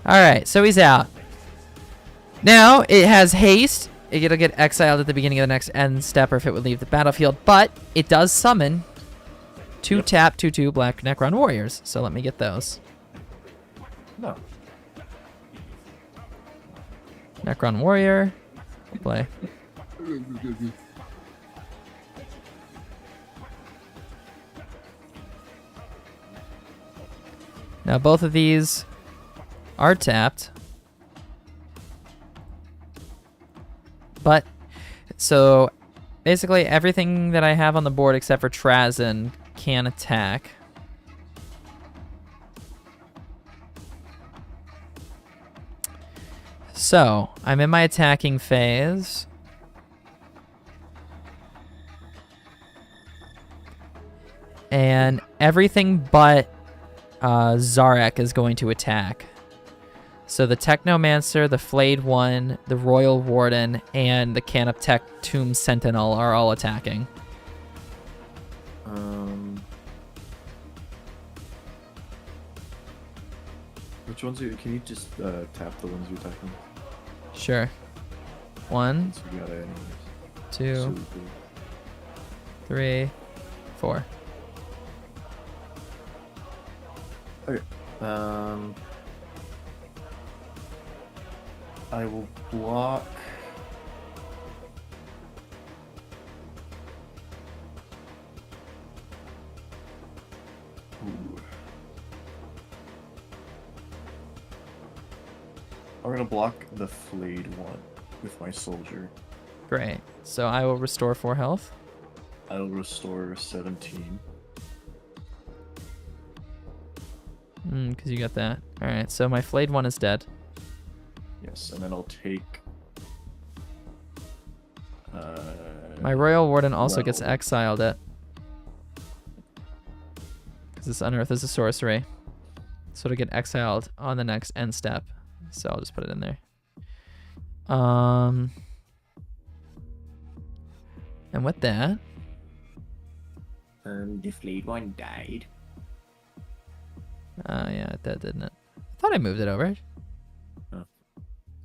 Alright, so he's out. Now, it has haste. it'll get exiled at the beginning of the next end step, or if it would leave the battlefield. But it does summon 2-tap 2/2 black Necron warriors. So let me get those. No. Necron warrior. Play. Now both of these are tapped. But, so, basically everything that I have on the board except for Trazen can attack. So, I'm in my attacking phase. And everything but Zarek is going to attack. So the Technomancer, the Flayed One, the Royal Warden, and the Canoptech Tomb Sentinel are all attacking. Which ones can you just tap the ones you're attacking? Sure. 1, So you got it 2, anyways. 3, 4. Okay. I will block. Ooh. I'm gonna block the Flayed One with my soldier. Great. So I will restore 4 health. I will restore 17. Because you got that. Alright, so my Flayed One is dead. Yes, and then I'll take. My Royal Warden also gets 12. exiled at. Because this Unearth is a sorcery. So it'll get exiled on the next end step. So I'll just put it in there. And with that. The Flayed One died. Yeah, it did, didn't it? I thought I moved it over.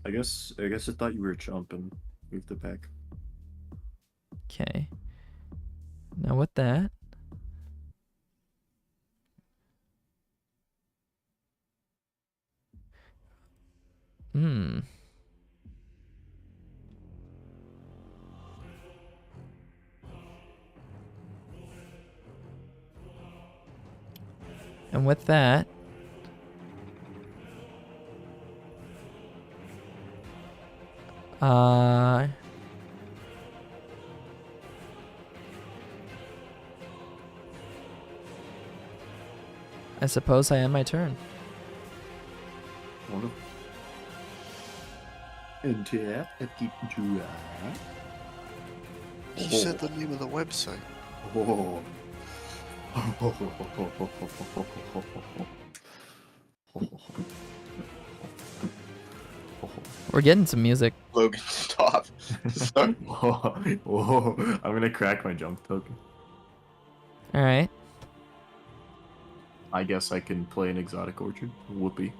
I guess I thought you were jumping. Moved it back. Okay. Now with that. And with that, I suppose I end my turn. Wonderful. And tap, keep draw. You said the name of the website. Oh. We're getting some music. Logan, stop. Stop. Whoa. I'm gonna crack my junk token. All right. I guess I can play an Exotic Orchard. Whoopee.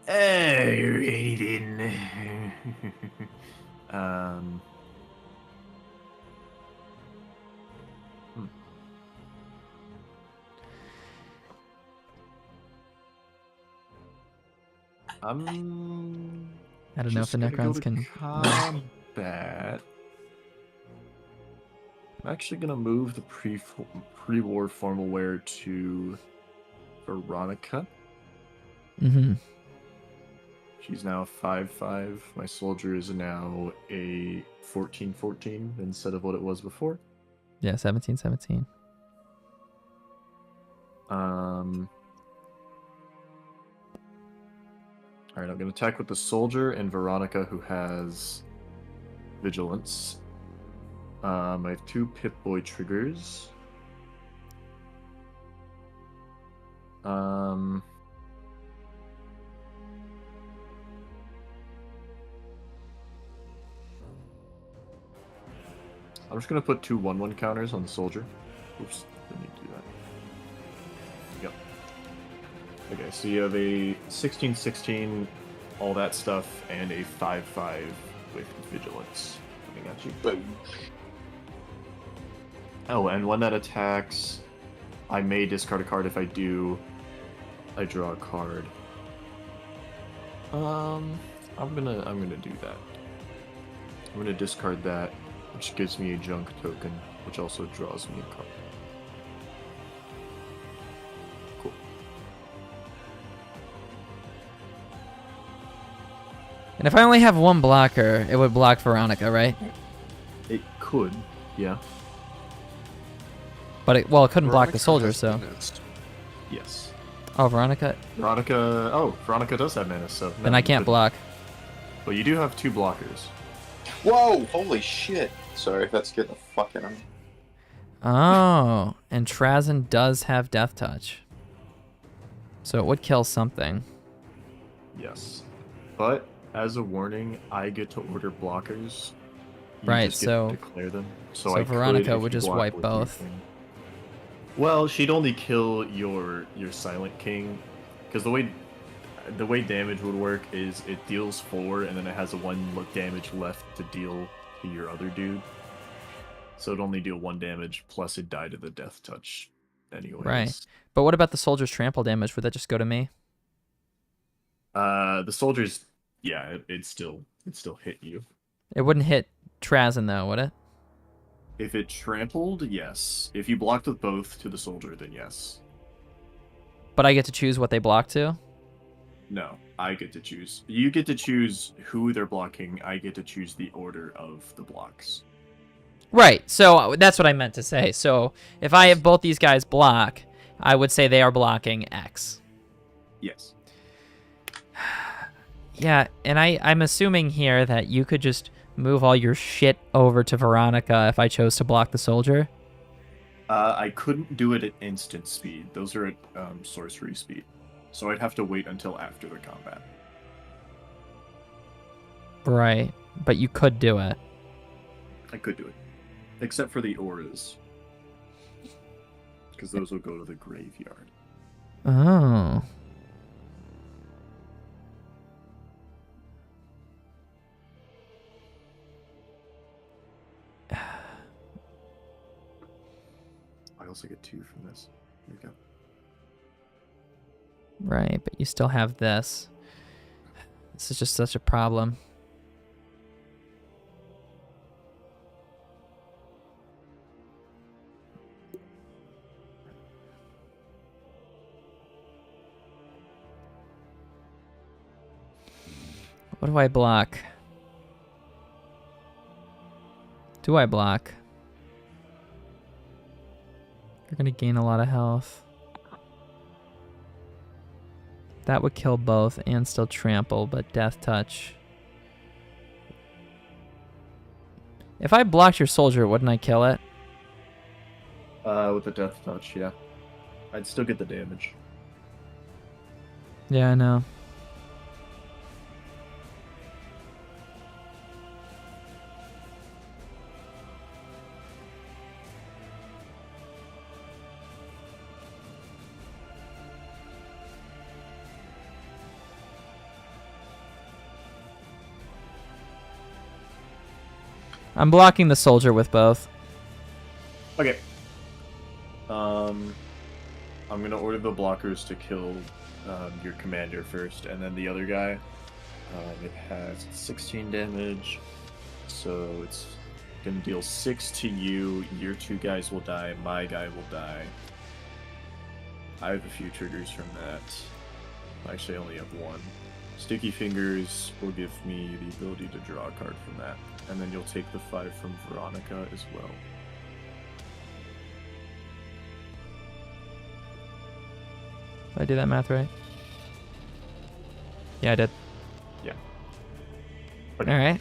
Alrighty then. I don't know if the Necrons can. Combat. I'm actually gonna move the pre-war formal wear to Veronica. Mm-hmm. She's now 5/5. My soldier is now a 14/14 instead of what it was before. Yeah, 17/17. Alright, I'm going to attack with the soldier and Veronica, who has vigilance. I have 2 Pip-Boy triggers. I'm just going to put 2 1/1 counters on the soldier. Oops, didn't need to do that. Okay, so you have a 16/16, all that stuff, and a 5/5 with vigilance coming at you. Boom. Oh, and when that attacks, I may discard a card. If I do, I draw a card. I'm gonna do that. I'm gonna discard that, which gives me a junk token, which also draws me a card. Cool. And if I only have one blocker, it would block Veronica, right? It could, yeah. But it couldn't block the Veronica soldier, has so. menace. Yes. Oh, Veronica. Veronica does have menace, so. Then I can't block. But you do have 2 blockers. Whoa! Holy shit! Sorry, that scared the fuck out of me. Oh, and Trazen does have Death Touch. So it would kill something. Yes. But, as a warning, I get to order blockers. You Right, just get so- to declare them. so I could, Veronica if would you just block wipe with both. your thing. Well, she'd only kill your Silent King, because the way damage would work is it deals 4, and then it has a 1 damage left to deal to your other dude. So it'd only deal 1 damage, plus it die to the Death Touch anyways. Right. But what about the soldier's trample damage? Would that just go to me? The soldiers, yeah, it'd still hit you. It wouldn't hit Trazen, though, would it? If it trampled, yes. If you blocked with both to the soldier, then yes. But I get to choose what they block to? No, I get to choose. You get to choose who they're blocking. I get to choose the order of the blocks. Right. So that's what I meant to say. So if I have both these guys block, I would say they are blocking X. Yes. Yeah, and I'm assuming here that you could just move all your shit over to Veronica if I chose to block the soldier. I couldn't do it at instant speed. Those are at sorcery speed. So I'd have to wait until after the combat. Right. But you could do it. I could do it. Except for the auras. Because those will go to the graveyard. Oh. I also get 2 from this. Here we go. Right, but you still have this. This is just such a problem. What do I block? Do I block? You're gonna gain a lot of health. That would kill both and still trample, but Death Touch. If I blocked your soldier, wouldn't I kill it? With the Death Touch, yeah. I'd still get the damage. Yeah, I know. I'm blocking the soldier with both. Okay. I'm gonna order the blockers to kill your commander first, and then the other guy. It has 16 damage, so it's gonna deal 6 to you. Your 2 guys will die. My guy will die. I have a few triggers from that. Actually, I only have 1. Sticky Fingers will give me the ability to draw a card from that, and then you'll take the 5 from Veronica as well. Did I do that math right? Yeah, I did. Yeah. Okay. All right.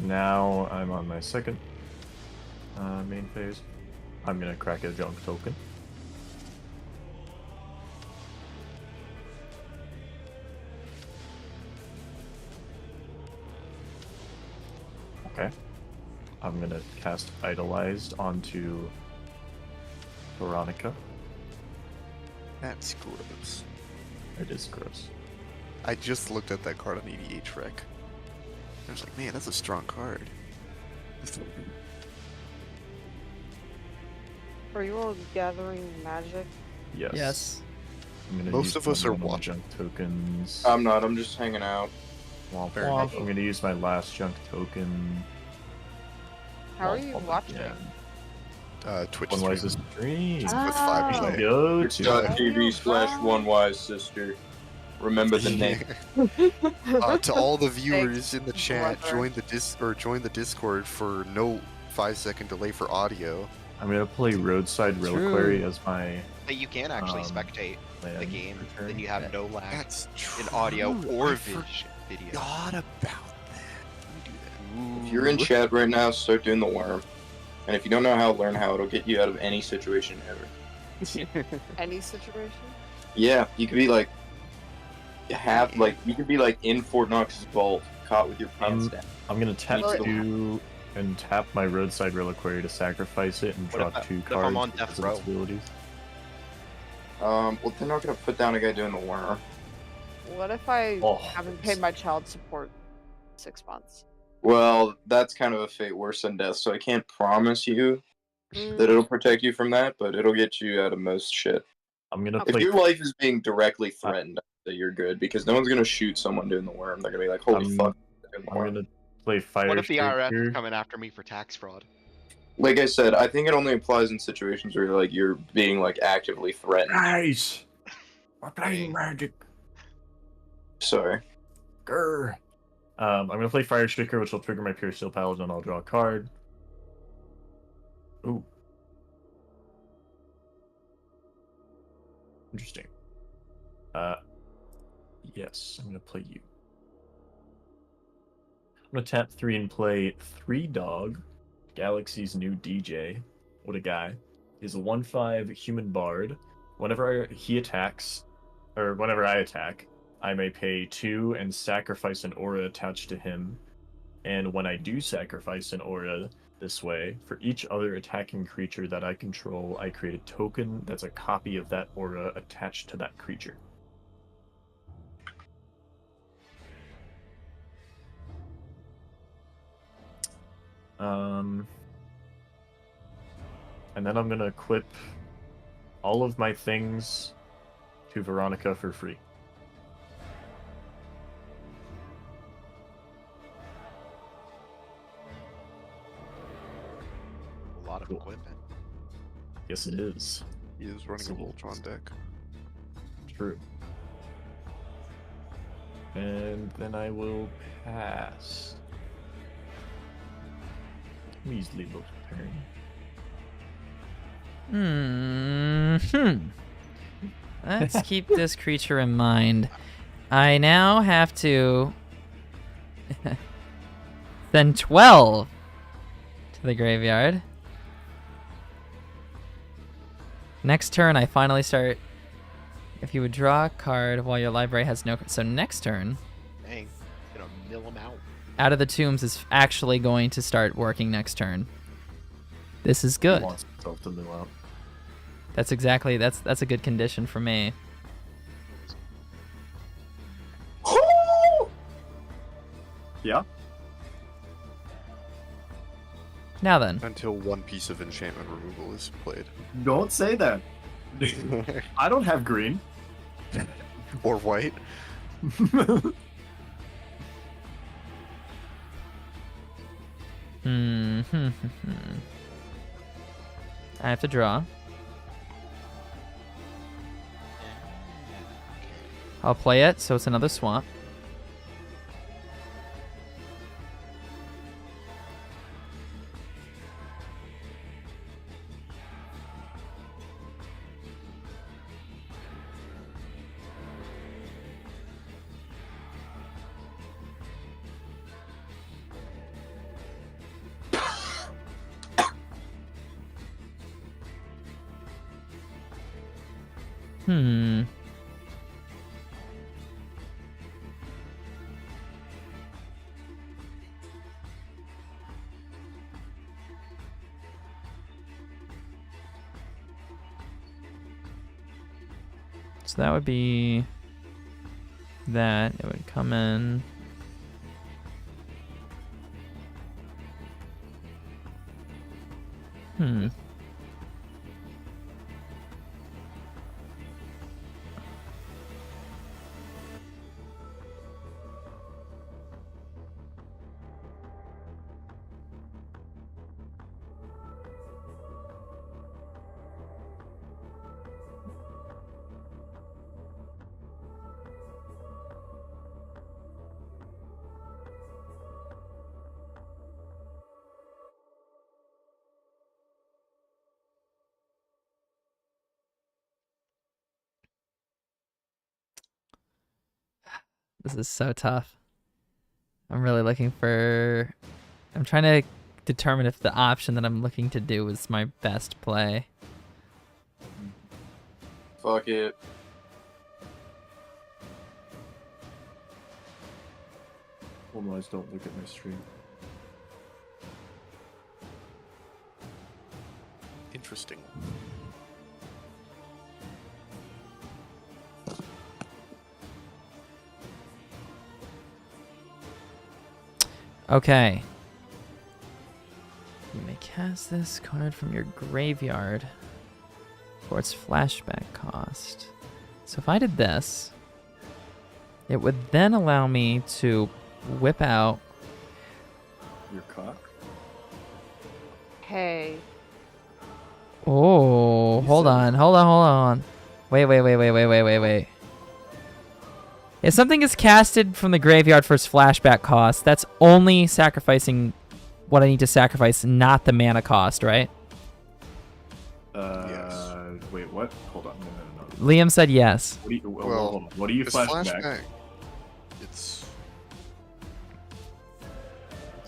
Now I'm on my second main phase. I'm gonna crack a junk token. Okay. I'm gonna cast Idolized onto Veronica. That's gross. It is gross. I just looked at that card on EDH Rec. I was like, man, that's a strong card. Are you all gathering magic? Yes. Yes. I'm gonna Most use of us one are of my watching. junk tokens. I'm not. I'm just hanging out. Womp Fair womp. enough. I'm gonna use my last junk token. How are Womp you womp watching? again. Twitch One wise stream. stream. With 5 Oh. play. Go to. Twitch.tv/onewise-sister. Remember the name. To all the viewers Thanks. in the chat, Whatever. join the Discord for no 5-second delay for audio. I'm gonna play Roadside Reliquary as my But you can actually spectate the land game, return. then you have no lag That's true. in audio or I video. forgot about that. Let me do that. If you're in chat right now, start doing the worm. And if you don't know how, learn how. It'll get you out of any situation ever. Any situation? Yeah, you could be like, you could be like in Fort Knox's vault, caught with your pants down. I'm gonna tap Well, 2 and tap my Roadside Reliquary to sacrifice it and What draw if- 2 what if cards. I'm on because death of its row? abilities. Well, they're not gonna put down a guy doing the worm. What if I Oh. haven't paid my child support 6 months? Well, that's kind of a fate worse than death, so I can't promise you that it'll protect you from that, but it'll get you out of most shit. I'm gonna If play. your life is being directly threatened, that you're good, because no one's gonna shoot someone doing the worm. They're gonna be like, holy fuck. Doing the I'm worm. gonna play Fire What if the IRS Striker. is coming after me for tax fraud? Like I said, I think it only applies in situations where like you're being like actively threatened. Nice. We're playing Magic. Sorry. Grr. I'm gonna play Fire Striker, which will trigger my Pure Steel Paladin. I'll draw a card. Ooh. Interesting. Yes, I'm gonna play you. I'm gonna tap 3 and play 3 Dog, Galaxy's new DJ. What a guy. He's a 1/5 human bard. Whenever he attacks, or whenever I attack, I may pay 2 and sacrifice an aura attached to him. And when I do sacrifice an aura this way, for each other attacking creature that I control, I create a token that's a copy of that aura attached to that creature. And then I'm gonna equip all of my things to Veronica for free. A lot of equipment. Yes, it is. He is running a Voltron deck. True. And then I will pass. Measly little turn. Let's keep this creature in mind. I now have to send 12 to the graveyard. Next turn, I finally start. If you would draw a card while your library has no. So next turn, Dang, gonna mill him out. Out of the Tombs is actually going to start working next turn. This is good. He wants himself to mill out. That's exactly that's a good condition for me. Yeah. Now then. Until one piece of enchantment removal is played. Don't say that. I don't have green. Or white. I have to draw. I'll play it, so it's another swamp. So that would be that, it would come in. Hmm. This is so tough. I'm really looking for... I'm trying to determine if the option that I'm looking to do is my best play. Fuck it. Otherwise, don't look at my stream. Interesting. Okay. You may cast this card from your graveyard for its flashback cost. So if I did this, it would then allow me to whip out Your cock? Hey. Oh, hold on. Wait. If something is casted from the graveyard for its flashback cost, that's only sacrificing what I need to sacrifice, not the mana cost, right? Yes. Wait, what? Hold on. No. Liam said yes. What do you, Well, hold on. What do you It's flashback? It's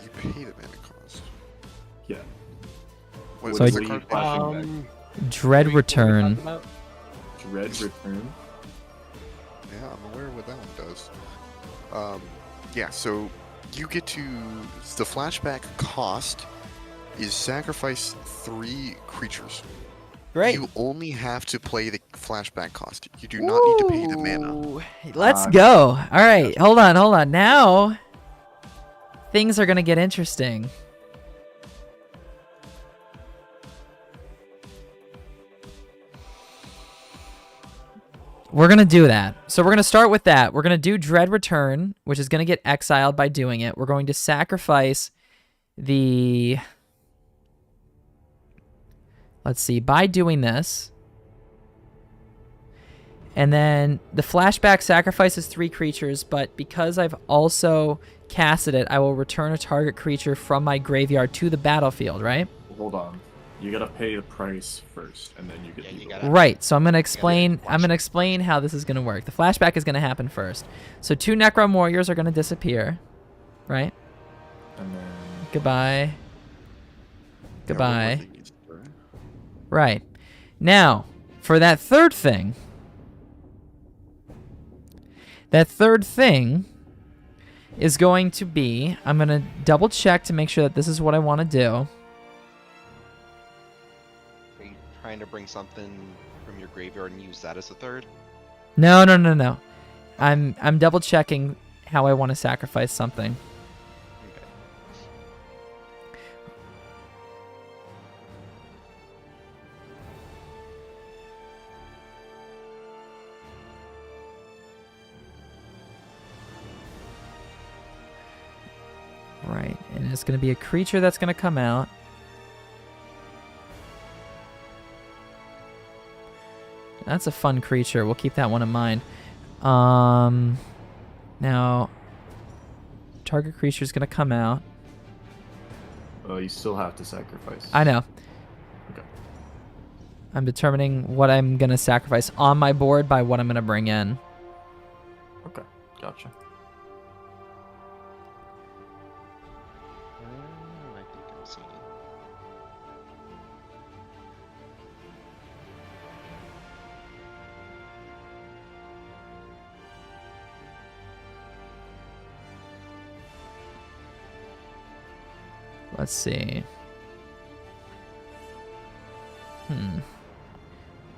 you pay the mana cost. Yeah. What So is I- the card? Dread Return. Dread Return? Yeah, I'm aware what that one does. Yeah, so you get to the flashback cost is sacrifice 3 creatures. Great. You only have to play the flashback cost. You do not need to pay the mana. Ooh, let's go. All right, hold on. Now, things are going to get interesting. We're going to do that. So we're going to start with that. We're going to do Dread Return, which is going to get exiled by doing it. We're going to sacrifice the... Let's see, by doing this. And then the flashback sacrifices 3 creatures, but because I've also casted it, I will return a target creature from my graveyard to the battlefield, right? Hold on. You gotta pay the price first, and then you get the Right, so I'm gonna explain how this is gonna work. The flashback is gonna happen first. So 2 Necron Warriors are gonna disappear. Right? And then Goodbye. Right. Now, for that third thing. That third thing is going to be, I'm going to double check to make sure that this is what I want to do. Are you trying to bring something from your graveyard and use that as a third? No. I'm double checking how I want to sacrifice something. Right, and it's going to be a creature that's going to come out. That's a fun creature. We'll keep that one in mind. Now, target creature is going to come out. Well, you still have to sacrifice. I know. Okay. I'm determining what I'm going to sacrifice on my board by what I'm going to bring in. Okay, gotcha. I think I'm seeing it. Let's see.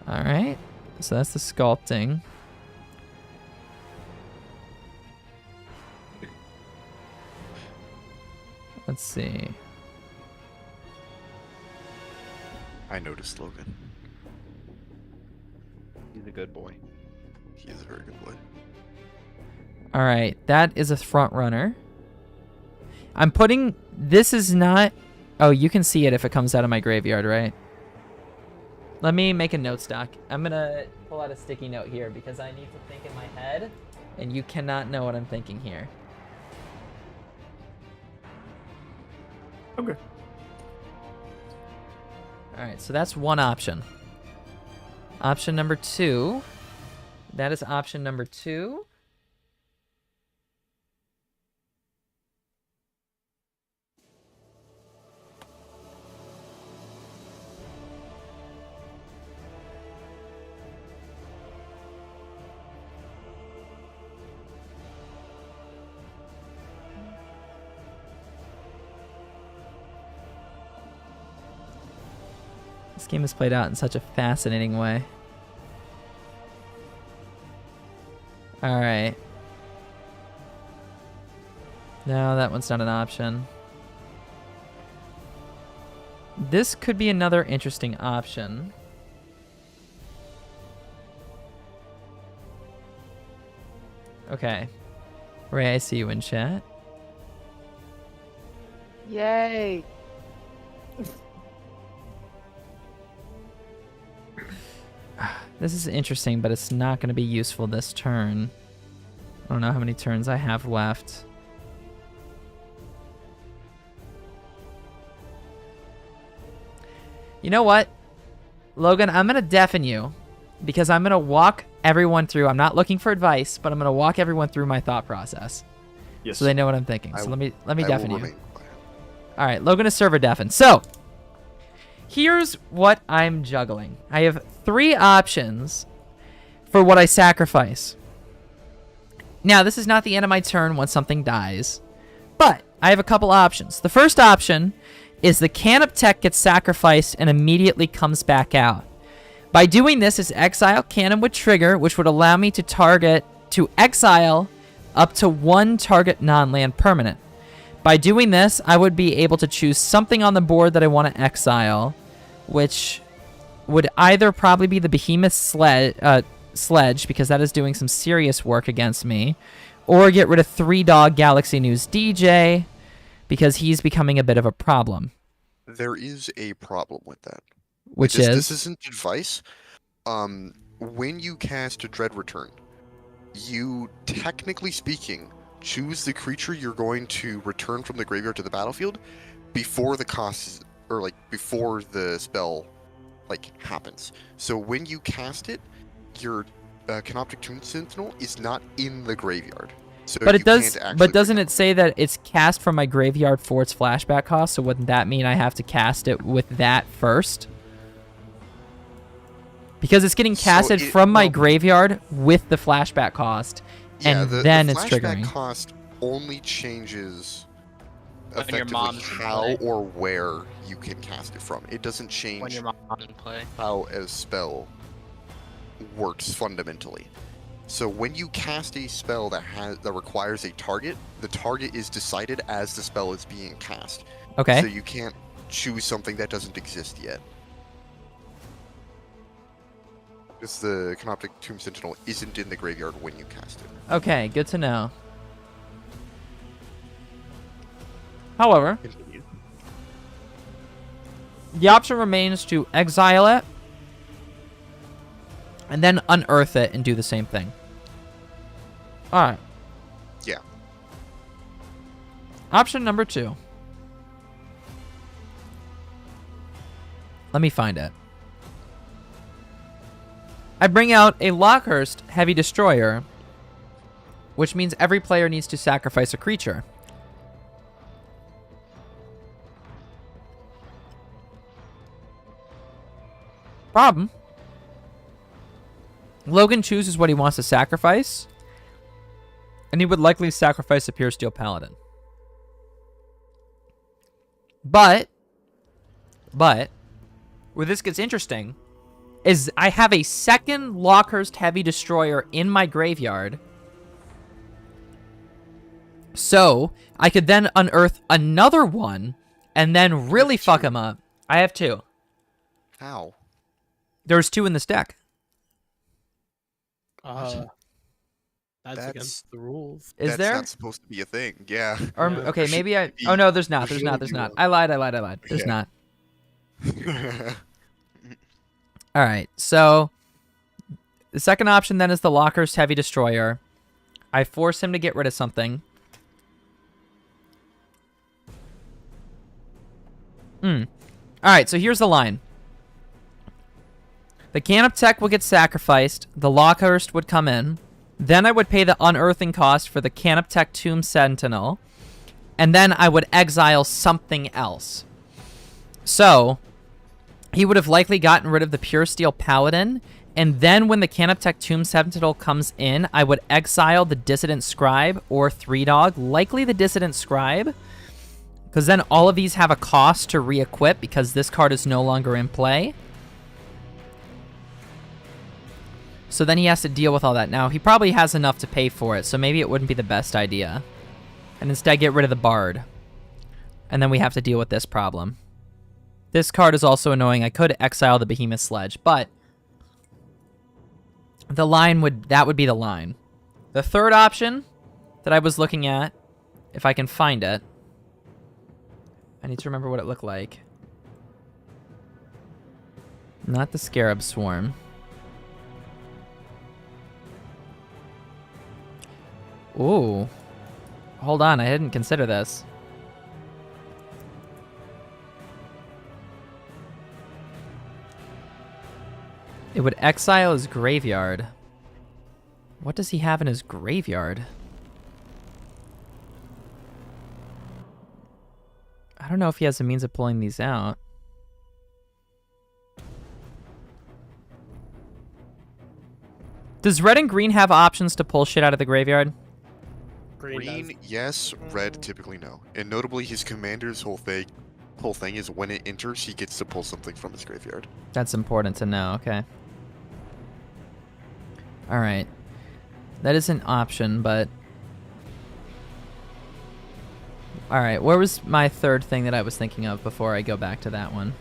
All right. So that's the sculpting. see. I noticed Logan. He's a good boy. He is a very good boy. All right, that is a front runner. I'm putting... This is not... Oh, you can see it if it comes out of my graveyard, right? Let me make a note stock. I'm going to pull out a sticky note here because I need to think in my head, and you cannot know what I'm thinking here. Okay. All right, so that's one option. Option number 2. That is option number 2. This game is played out in such a fascinating way. Alright. No, that one's not an option. This could be another interesting option. Okay. Ray, I see you in chat. Yay. This is interesting, but it's not going to be useful this turn. I don't know how many turns I have left. You know what? Logan, I'm going to deafen you because I'm going to walk everyone through. I'm not looking for advice, but I'm going to walk everyone through my thought process. Yes. So they know what I'm thinking. So let me deafen you. remain quiet. All right, Logan is server deafen. So here's what I'm juggling. I have 3 options for what I sacrifice. Now, this is not the end of my turn once something dies, but I have a couple options. The first option is the Canop Tech gets sacrificed and immediately comes back out. By doing this, as exile, Cannon would trigger, which would allow me to exile up to 1 target non-land permanent. By doing this, I would be able to choose something on the board that I want to exile, which would either probably be the Behemoth Sledge, because that is doing some serious work against me, or get rid of 3-Dog Galaxy News DJ, because he's becoming a bit of a problem. There is a problem with that. Which This isn't advice. When you cast a Dread Return, you, technically speaking, choose the creature you're going to return from the graveyard to the battlefield before the cost, or like before the spell, like happens. So when you cast it, your Canoptic Tomb Sentinel is not in the graveyard. So But you it does. can't actually But doesn't it say that it's cast from my graveyard for its flashback cost? So wouldn't that mean I have to cast it with that first? Because it's getting casted from my graveyard with the flashback cost, and then it's triggering. The flashback cost only changes When your effectively mom's in how play. or where you can cast it from. It doesn't change When your mom's in play. how a spell works fundamentally. So when you cast a spell that requires a target, the target is decided as the spell is being cast. Okay. So you can't choose something that doesn't exist yet. Because the Canoptic Tomb Sentinel isn't in the graveyard when you cast it. Okay, good to know. However, the option remains to exile it and then unearth it and do the same thing. Alright. Yeah. Option number 2. Let me find it. I bring out a Lockhurst Heavy Destroyer, which means every player needs to sacrifice a creature. Problem. Logan chooses what he wants to sacrifice, and he would likely sacrifice a Pure Steel Paladin. But, where this gets interesting is I have a second Lockhurst Heavy Destroyer in my graveyard. So I could then unearth another one and then really fuck him up. I have 2. How? There's 2 in this deck. That's against the rules. Is That's there? not supposed to be a thing. Yeah. Or Yeah. okay, maybe I. be- Oh no, there's not. there There's not. shouldn't There's be not. one. I lied. There's Yeah. not. All right. So the second option then is the Locker's Heavy Destroyer. I force him to get rid of something. All right. So here's the line. The Canop Tech would get sacrificed. The Lockhurst would come in. Then I would pay the unearthing cost for the Canop Tech Tomb Sentinel. And then I would exile something else. So he would have likely gotten rid of the Pure Steel Paladin. And then when the Canop Tech Tomb Sentinel comes in, I would exile the Dissident Scribe or 3-Dog. Likely the Dissident Scribe. Because then all of these have a cost to re-equip because this card is no longer in play. So then he has to deal with all that. Now, he probably has enough to pay for it, so maybe it wouldn't be the best idea. And instead get rid of the Bard. And then we have to deal with this problem. This card is also annoying. I could exile the Behemoth Sledge, but the line that would be the line. The third option that I was looking at, if I can find it, I need to remember what it looked like. Not the Scarab Swarm. Ooh. Hold on, I didn't consider this. It would exile his graveyard. What does he have in his graveyard? I don't know if he has a means of pulling these out. Does red and green have options to pull shit out of the graveyard? Green, yes. Red, typically no. And notably, his commander's whole thing is when it enters, he gets to pull something from his graveyard. That's important to know, okay. Alright. That is an option, but... Alright, where was my third thing that I was thinking of before I go back to that one?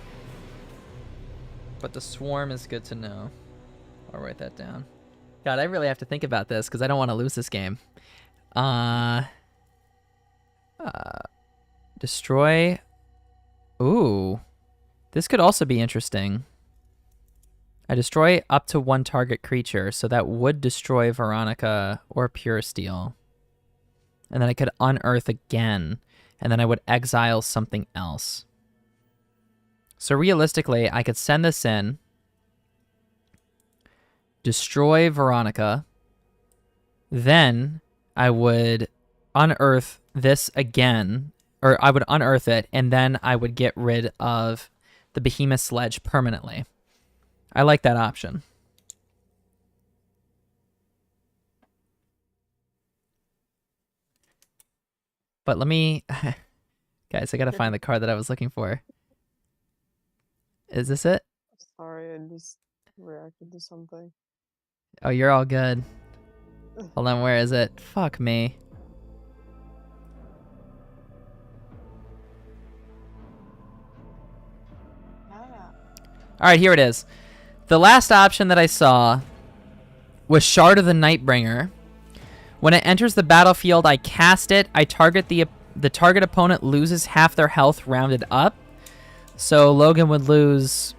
But the Swarm is good to know. I'll write that down. God, I really have to think about this because I don't want to lose this game. Destroy. Ooh. This could also be interesting. I destroy up to 1 target creature, so that would destroy Veronica or Pure Steel. And then I could unearth again, and then I would exile something else. So realistically, I could send this in, destroy Veronica, then I would unearth this again, or I would unearth it, and then I would get rid of the Behemoth Sledge permanently. I like that option. But let me... Guys, I gotta find the card that I was looking for. Is this it? Sorry, I just reacted to something. Oh, you're all good. Hold on, where is it? Fuck me. Alright, here it is. The last option that I saw was Shard of the Nightbringer. When it enters the battlefield, I cast it. I target the target opponent loses half their health rounded up. So Logan would lose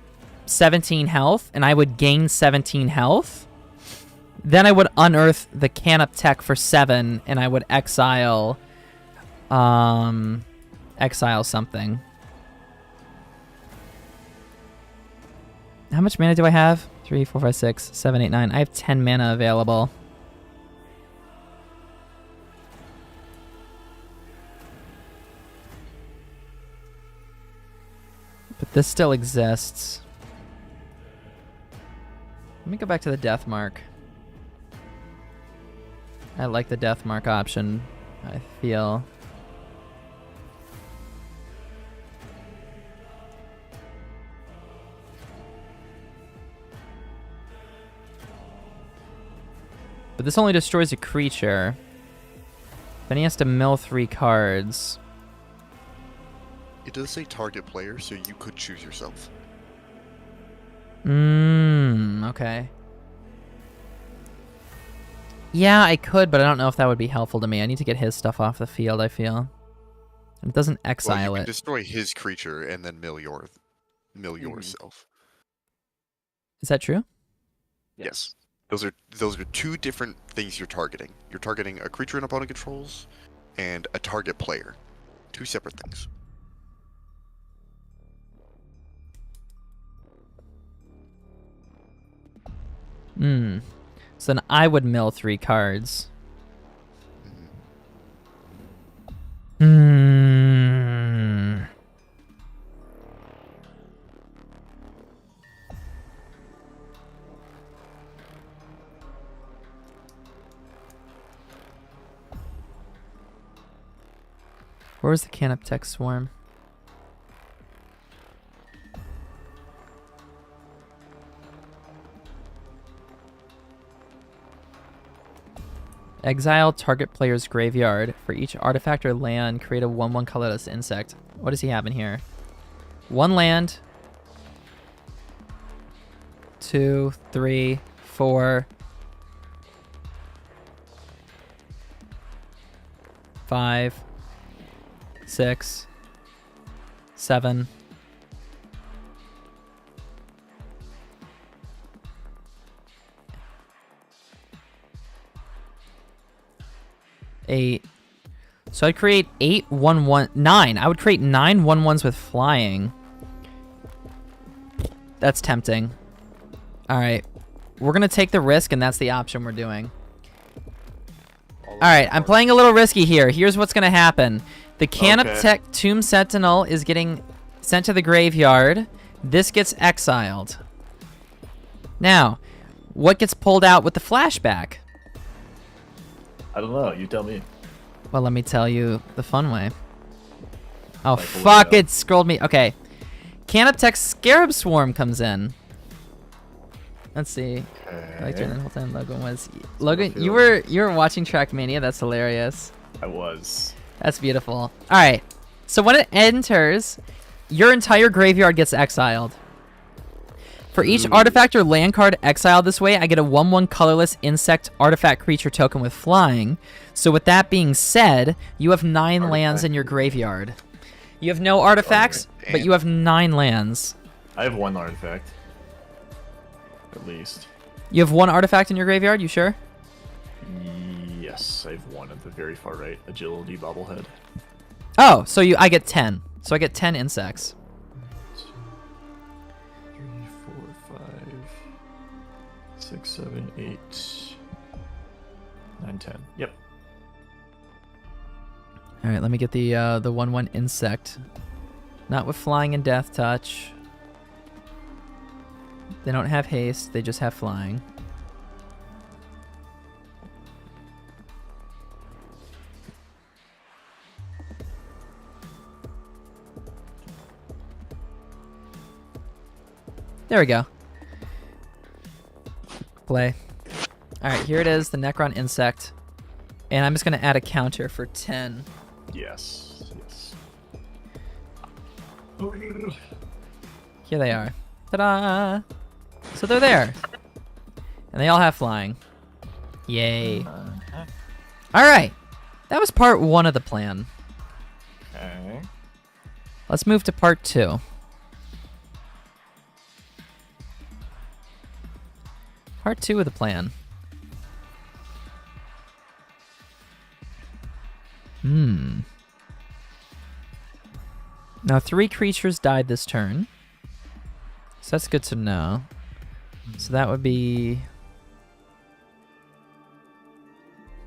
17 health, and I would gain 17 health. Then I would unearth the Canop Tech for 7, and I would exile something. How much mana do I have? 3, 4, 5, 6, 7, 8, 9. I have 10 mana available. But this still exists. Let me go back to the Death Mark. I like the Death Mark option, I feel. But this only destroys a creature. Then he has to mill 3 cards. It does say target player, so you could choose yourself. Okay. Yeah, I could, but I don't know if that would be helpful to me. I need to get his stuff off the field, I feel. It doesn't exile Well, you can it. destroy his creature and then mill yourself. Is that true? Yes. Those are 2 different things you're targeting. You're targeting a creature an opponent controls and a target player. 2 separate things. So then I would mill 3 cards. Where's the Canoptech Swarm? Exile target player's graveyard. For each artifact or land, create a 1/1 colorless insect. What does he have in here? 1 land. 2, 3, 4. 5. 6. 7. 8. So I'd create 8 1/1 9. I would create 9 1/1s with flying. That's tempting. All right, we're gonna take the risk, and that's the option we're doing. All right, I'm playing a little risky here. Here's what's gonna happen: the Canoptech Tomb Sentinel is getting sent to the graveyard. This gets exiled. Now, what gets pulled out with the flashback? I don't know. You tell me. Well, let me tell you the fun way. Oh, Like, fuck, it scrolled me. Okay. Canoptech Scarab Swarm comes in. Let's see. I liked it the whole time Logan was... Logan, you were watching Trackmania? That's hilarious. I was. That's beautiful. All right. So when it enters, your entire graveyard gets exiled. For each artifact or land card exiled this way, I get a 1/1 colorless insect artifact creature token with flying. So with that being said, you have 9 lands in your graveyard. You have no artifacts, but you have 9 lands. I have 1 artifact. At least. You have 1 artifact in your graveyard, you sure? Yes, I have 1 at the very far right. Agility bobblehead. Oh, so I get 10. So I get 10 insects. 3, 4, 5, 6, 7, 8, 9, 10. Yep. All right, let me get the 1/1 insect. Not with flying and death touch. They don't have haste, they just have flying. There we go. Play. Alright, here it is, the Necron insect. And I'm just going to add a counter for 10. Yes. Yes. Here they are. Ta-da! So they're there. And they all have flying. Yay. Alright. That was part 1 of the plan. Okay. Let's move to part 2. Part 2 of the plan. Now 3 creatures died this turn. So that's good to know. So that would be...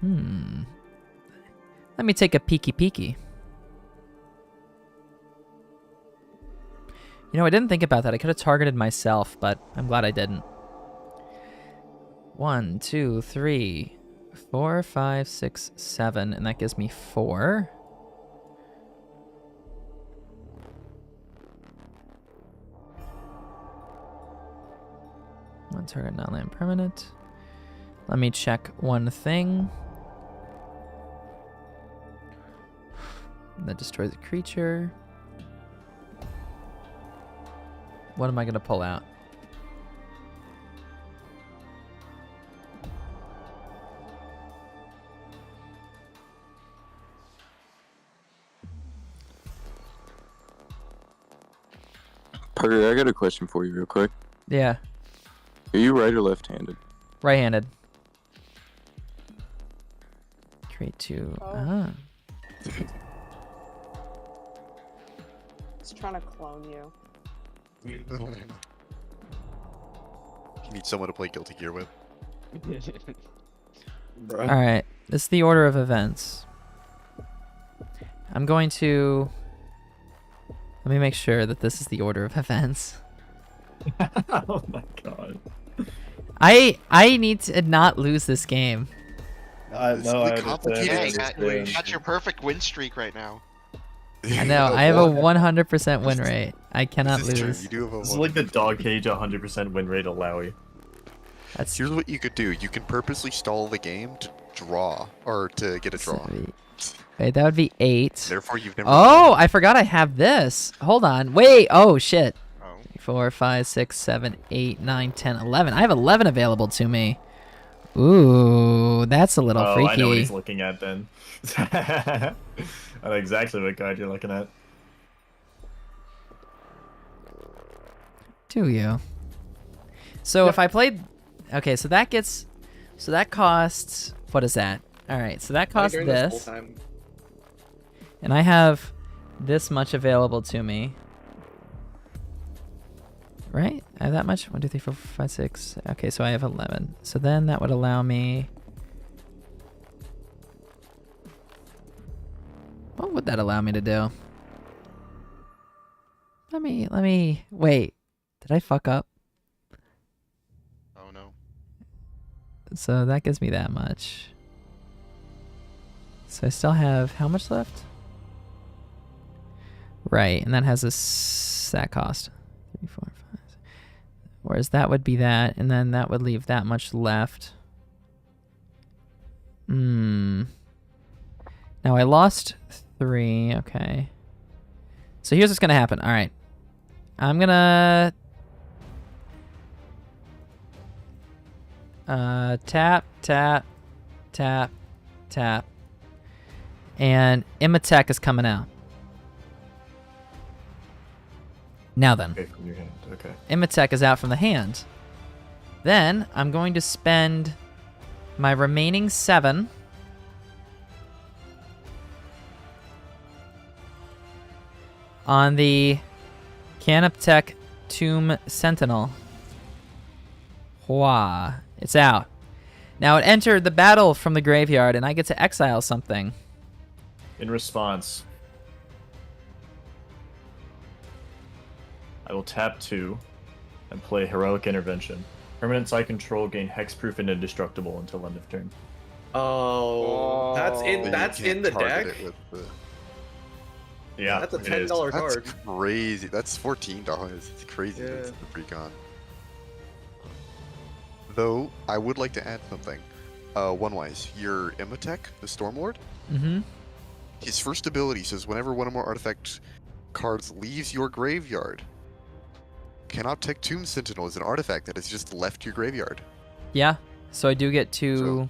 Let me take a peeky. You know, I didn't think about that. I could have targeted myself, but I'm glad I didn't. 1, 2, 3, 4, 5, 6, 7, and that gives me 4. One target non-land permanent. Let me check one thing. And that destroys a creature. What am I going to pull out? Parker, I got a question for you real quick. Yeah. Are you right or left-handed? Right-handed. Create 2. Oh. Ah. It's trying to clone you. You need someone to play Guilty Gear with. Alright, this is the order of events. I'm going to... Let me make sure that this is the order of events. Oh my god. I need to not lose this game. It's No, the I complicated understand. Hey, that's your perfect win streak right now. I know, I have a 100% win rate. I cannot This is true, lose. you do have a This is like the dog cage 100% win rate Alawi. That's Here's what you could do. You can purposely stall the game to draw, or to get a draw. Wait, that would be 8. Therefore, you've never. Oh, I forgot I have this. Hold on. Wait. Oh, shit. Oh. 4, 5, 6, 7, 8, 9, 10, 11. I have 11 available to me. Ooh, that's a little freaky. I know what he's looking at then. I know exactly what card you're looking at. Do you? So if I played... Okay, so that gets... So that costs... What is that? Alright, so that costs this. And I have this much available to me. Right? I have that much? 1, 2, 3, 4, 5, 6. Okay, so I have 11. So then that would allow me... What would that allow me to do? Let me... Wait. Did I fuck up? Oh no. So that gives me that much. So I still have how much left? Right, and that has that cost. 3, 4, 5. Whereas that would be that, and then that would leave that much left. Now I lost 3. Okay. So here's what's gonna happen. All right, I'm gonna tap, tap, tap, tap, and Imhotep is coming out. Now then, Okay, from your hand. Okay. Imhotep is out from the hand. Then I'm going to spend my remaining 7 on the Canoptech Tomb Sentinel. Hua. It's out. Now it entered the battle from the graveyard, and I get to exile something. In response, I will tap 2 and play Heroic Intervention. Permanents I control gain hexproof and indestructible until end of turn. Oh, that's in But that's you can't in the target deck. it with the... Yeah, That's a it $10 is. card. That's crazy. That's $14. It's crazy. Yeah. That's the pre-con. Though I would like to add something. One-wise, your Imhotep, the Stormlord. Mm-hmm. His first ability says whenever one or more artifact cards leaves your graveyard, Canoptech Tomb Sentinel is an artifact that has just left your graveyard. Yeah. So I do get to...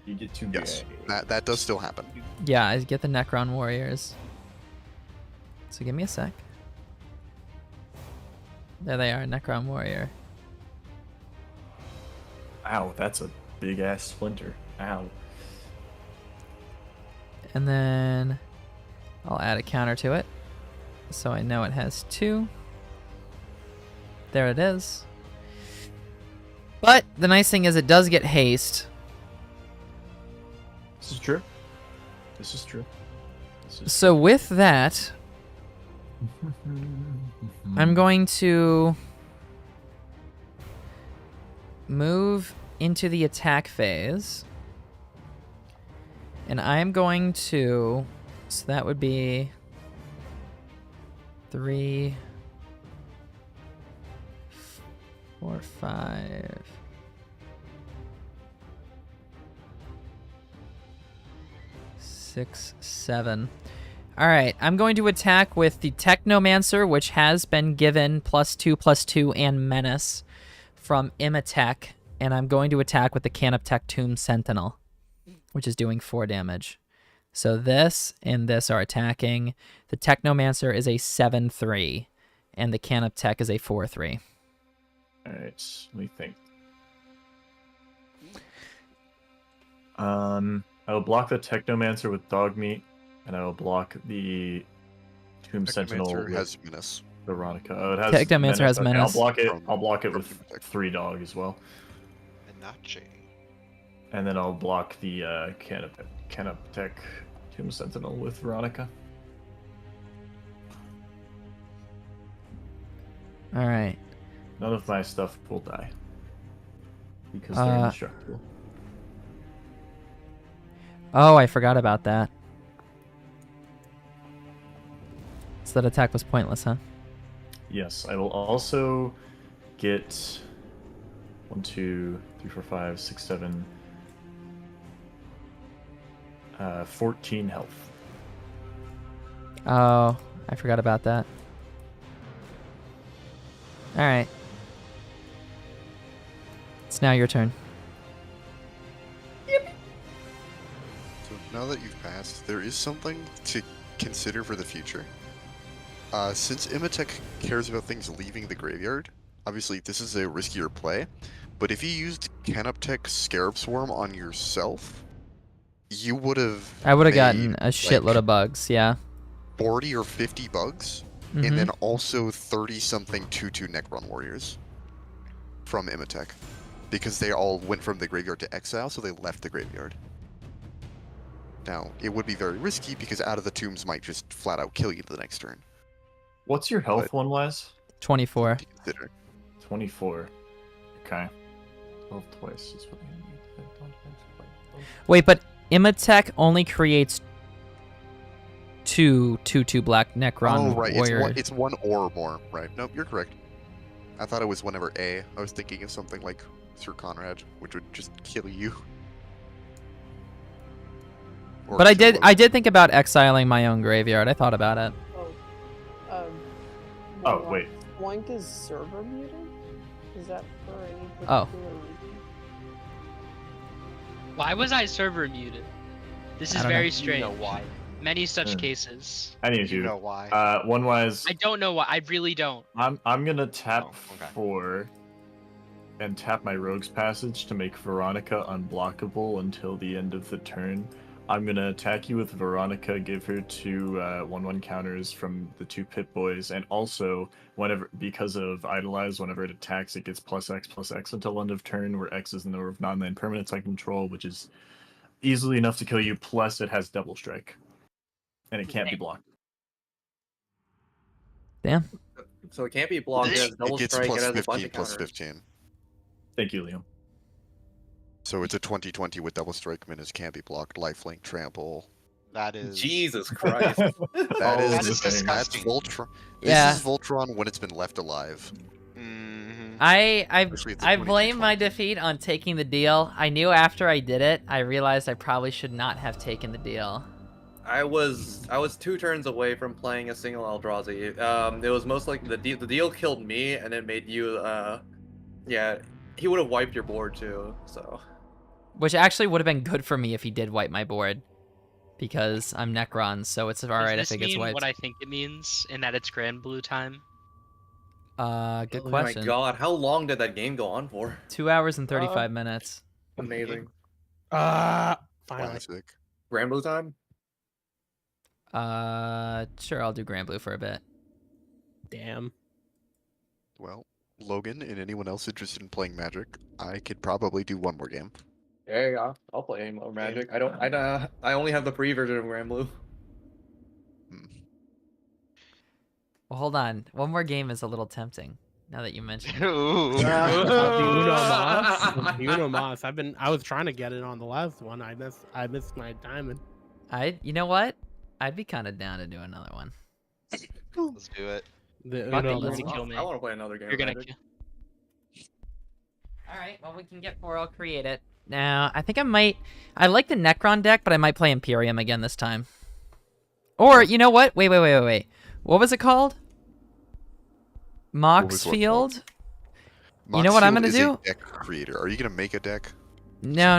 You get 2 Yes, that does still happen. Yeah, I get the Necron Warriors. So give me a sec. There they are, Necron Warrior. Ow, that's a big ass splinter. Ow. And then I'll add a counter to it. So I know it has 2. There it is. But the nice thing is it does get haste. This is true. This is true. So with that, I'm going to move into the attack phase. And I'm going to... So that would be 3, 4, 5. 6, 7. All right, I'm going to attack with the Technomancer, which has been given +2/+2 and Menace from Imatech, and I'm going to attack with the Canoptech Tomb Sentinel, which is doing 4 damage. So this and this are attacking. The Technomancer is a 7/3, and the Canoptech is a 4/3. All right, let me think. I will block the Technomancer with Dog Meat, and I will block the Tomb Sentinel Technomancer with has Menace. Veronica. Oh, it has Technomancer has Okay, Menace. I'll block it with 3 Dog as well. And not Jay. And then I'll block the Canoptech Tomb Sentinel with Veronica. All right. None of my stuff will die because they're indestructible. Oh, I forgot about that. So that attack was pointless, huh? Yes, I will also get 1, 2, 3, 4, 5, 6, 7, 14 health. Oh, I forgot about that. All right. It's now your turn. So now that you've passed, there is something to consider for the future. Since Imatech cares about things leaving the graveyard, obviously this is a riskier play, but if you used Canoptech Scarab Swarm on yourself, you would have I would have gotten a shitload of bugs, yeah. 40 or 50 bugs, and then also 30-something 2/2 Necron Warriors from Imatech, because they all went from the graveyard to exile, so they left the graveyard. Now, it would be very risky, because Out of the Tombs might just flat-out kill you the next turn. What's your health one-wise? 24. 24. Okay. 12 twice is what I need. Wait, but Imatech only creates 2/2 black Necron right. warrior. It's one or more, right? Nope, you're correct. I thought it was whenever A. I was thinking of something like Sir Conrad, which would just kill you. Or But I kill did think about exiling my own graveyard. I thought about it. Oh, wait. Blank is server muted? Is that for any Oh. particular reason? Why was I server muted? This I is don't know. very You strange. know why. Many such cases. I need You you. know why. One-wise, I don't know why. I really don't. I'm gonna tap okay. 4 and tap my Rogue's Passage to make Veronica unblockable until the end of the turn. I'm gonna attack you with Veronica, give her 2 1/1 counters from the 2 Pit Boys, and also because of Idolize, whenever it attacks, it gets +X until end of turn, where X is the number of non-land permanents I control, which is easily enough to kill you. Plus, it has Double Strike, and it can't be blocked. Damn. So it can't be blocked. It has double it gets strike. plus It has a 15, bunch of plus counters. 15. Thank you, Liam. So it's a 20/20 with double strike, Menace can't be blocked, lifelink, trample. That is Jesus Christ. That is disgusting. That's Voltron. Yeah. This is Voltron when it's been left alive. I Especially at the I blame my defeat on taking the deal. I knew after I did it, I realized I probably should not have taken the deal. I was 2 turns away from playing a single Eldrazi. It was most likely the deal killed me, and it made you. Yeah, he would have wiped your board too. So. Which actually would have been good for me if he did wipe my board. Because I'm Necron, so it's alright if Does it this gets mean wiped. what I think it means, in that it's Granblue time? Good Oh question. my god, how long did that game go on for? 2 hours and 35 minutes. Amazing. Finally. Classic. Granblue time? Sure, I'll do Granblue for a bit. Damn. Well, Logan and anyone else interested in playing Magic, I could probably do one more game. Yeah, I'll play any more Magic. I only have the free version of Granblue. Well, hold on. One more game is a little tempting. Now that you mention it. The Uno Mas. The Uno Mas. I was trying to get it on the last one. I missed my timing. You know what? I'd be kind of down to do another one. Let's do it. The Fuck Uno it, let's Mas. kill me. I want to play another game. You're of gonna Magic. Alright, well, we can get 4. I'll create it. Now, I think I like the Necron deck, but I might play Imperium again this time. Or you know what? Wait. What was it called? What was what called? Moxfield. You know what I'm gonna Moxfield is do? a deck creator. Are you gonna make a deck? No.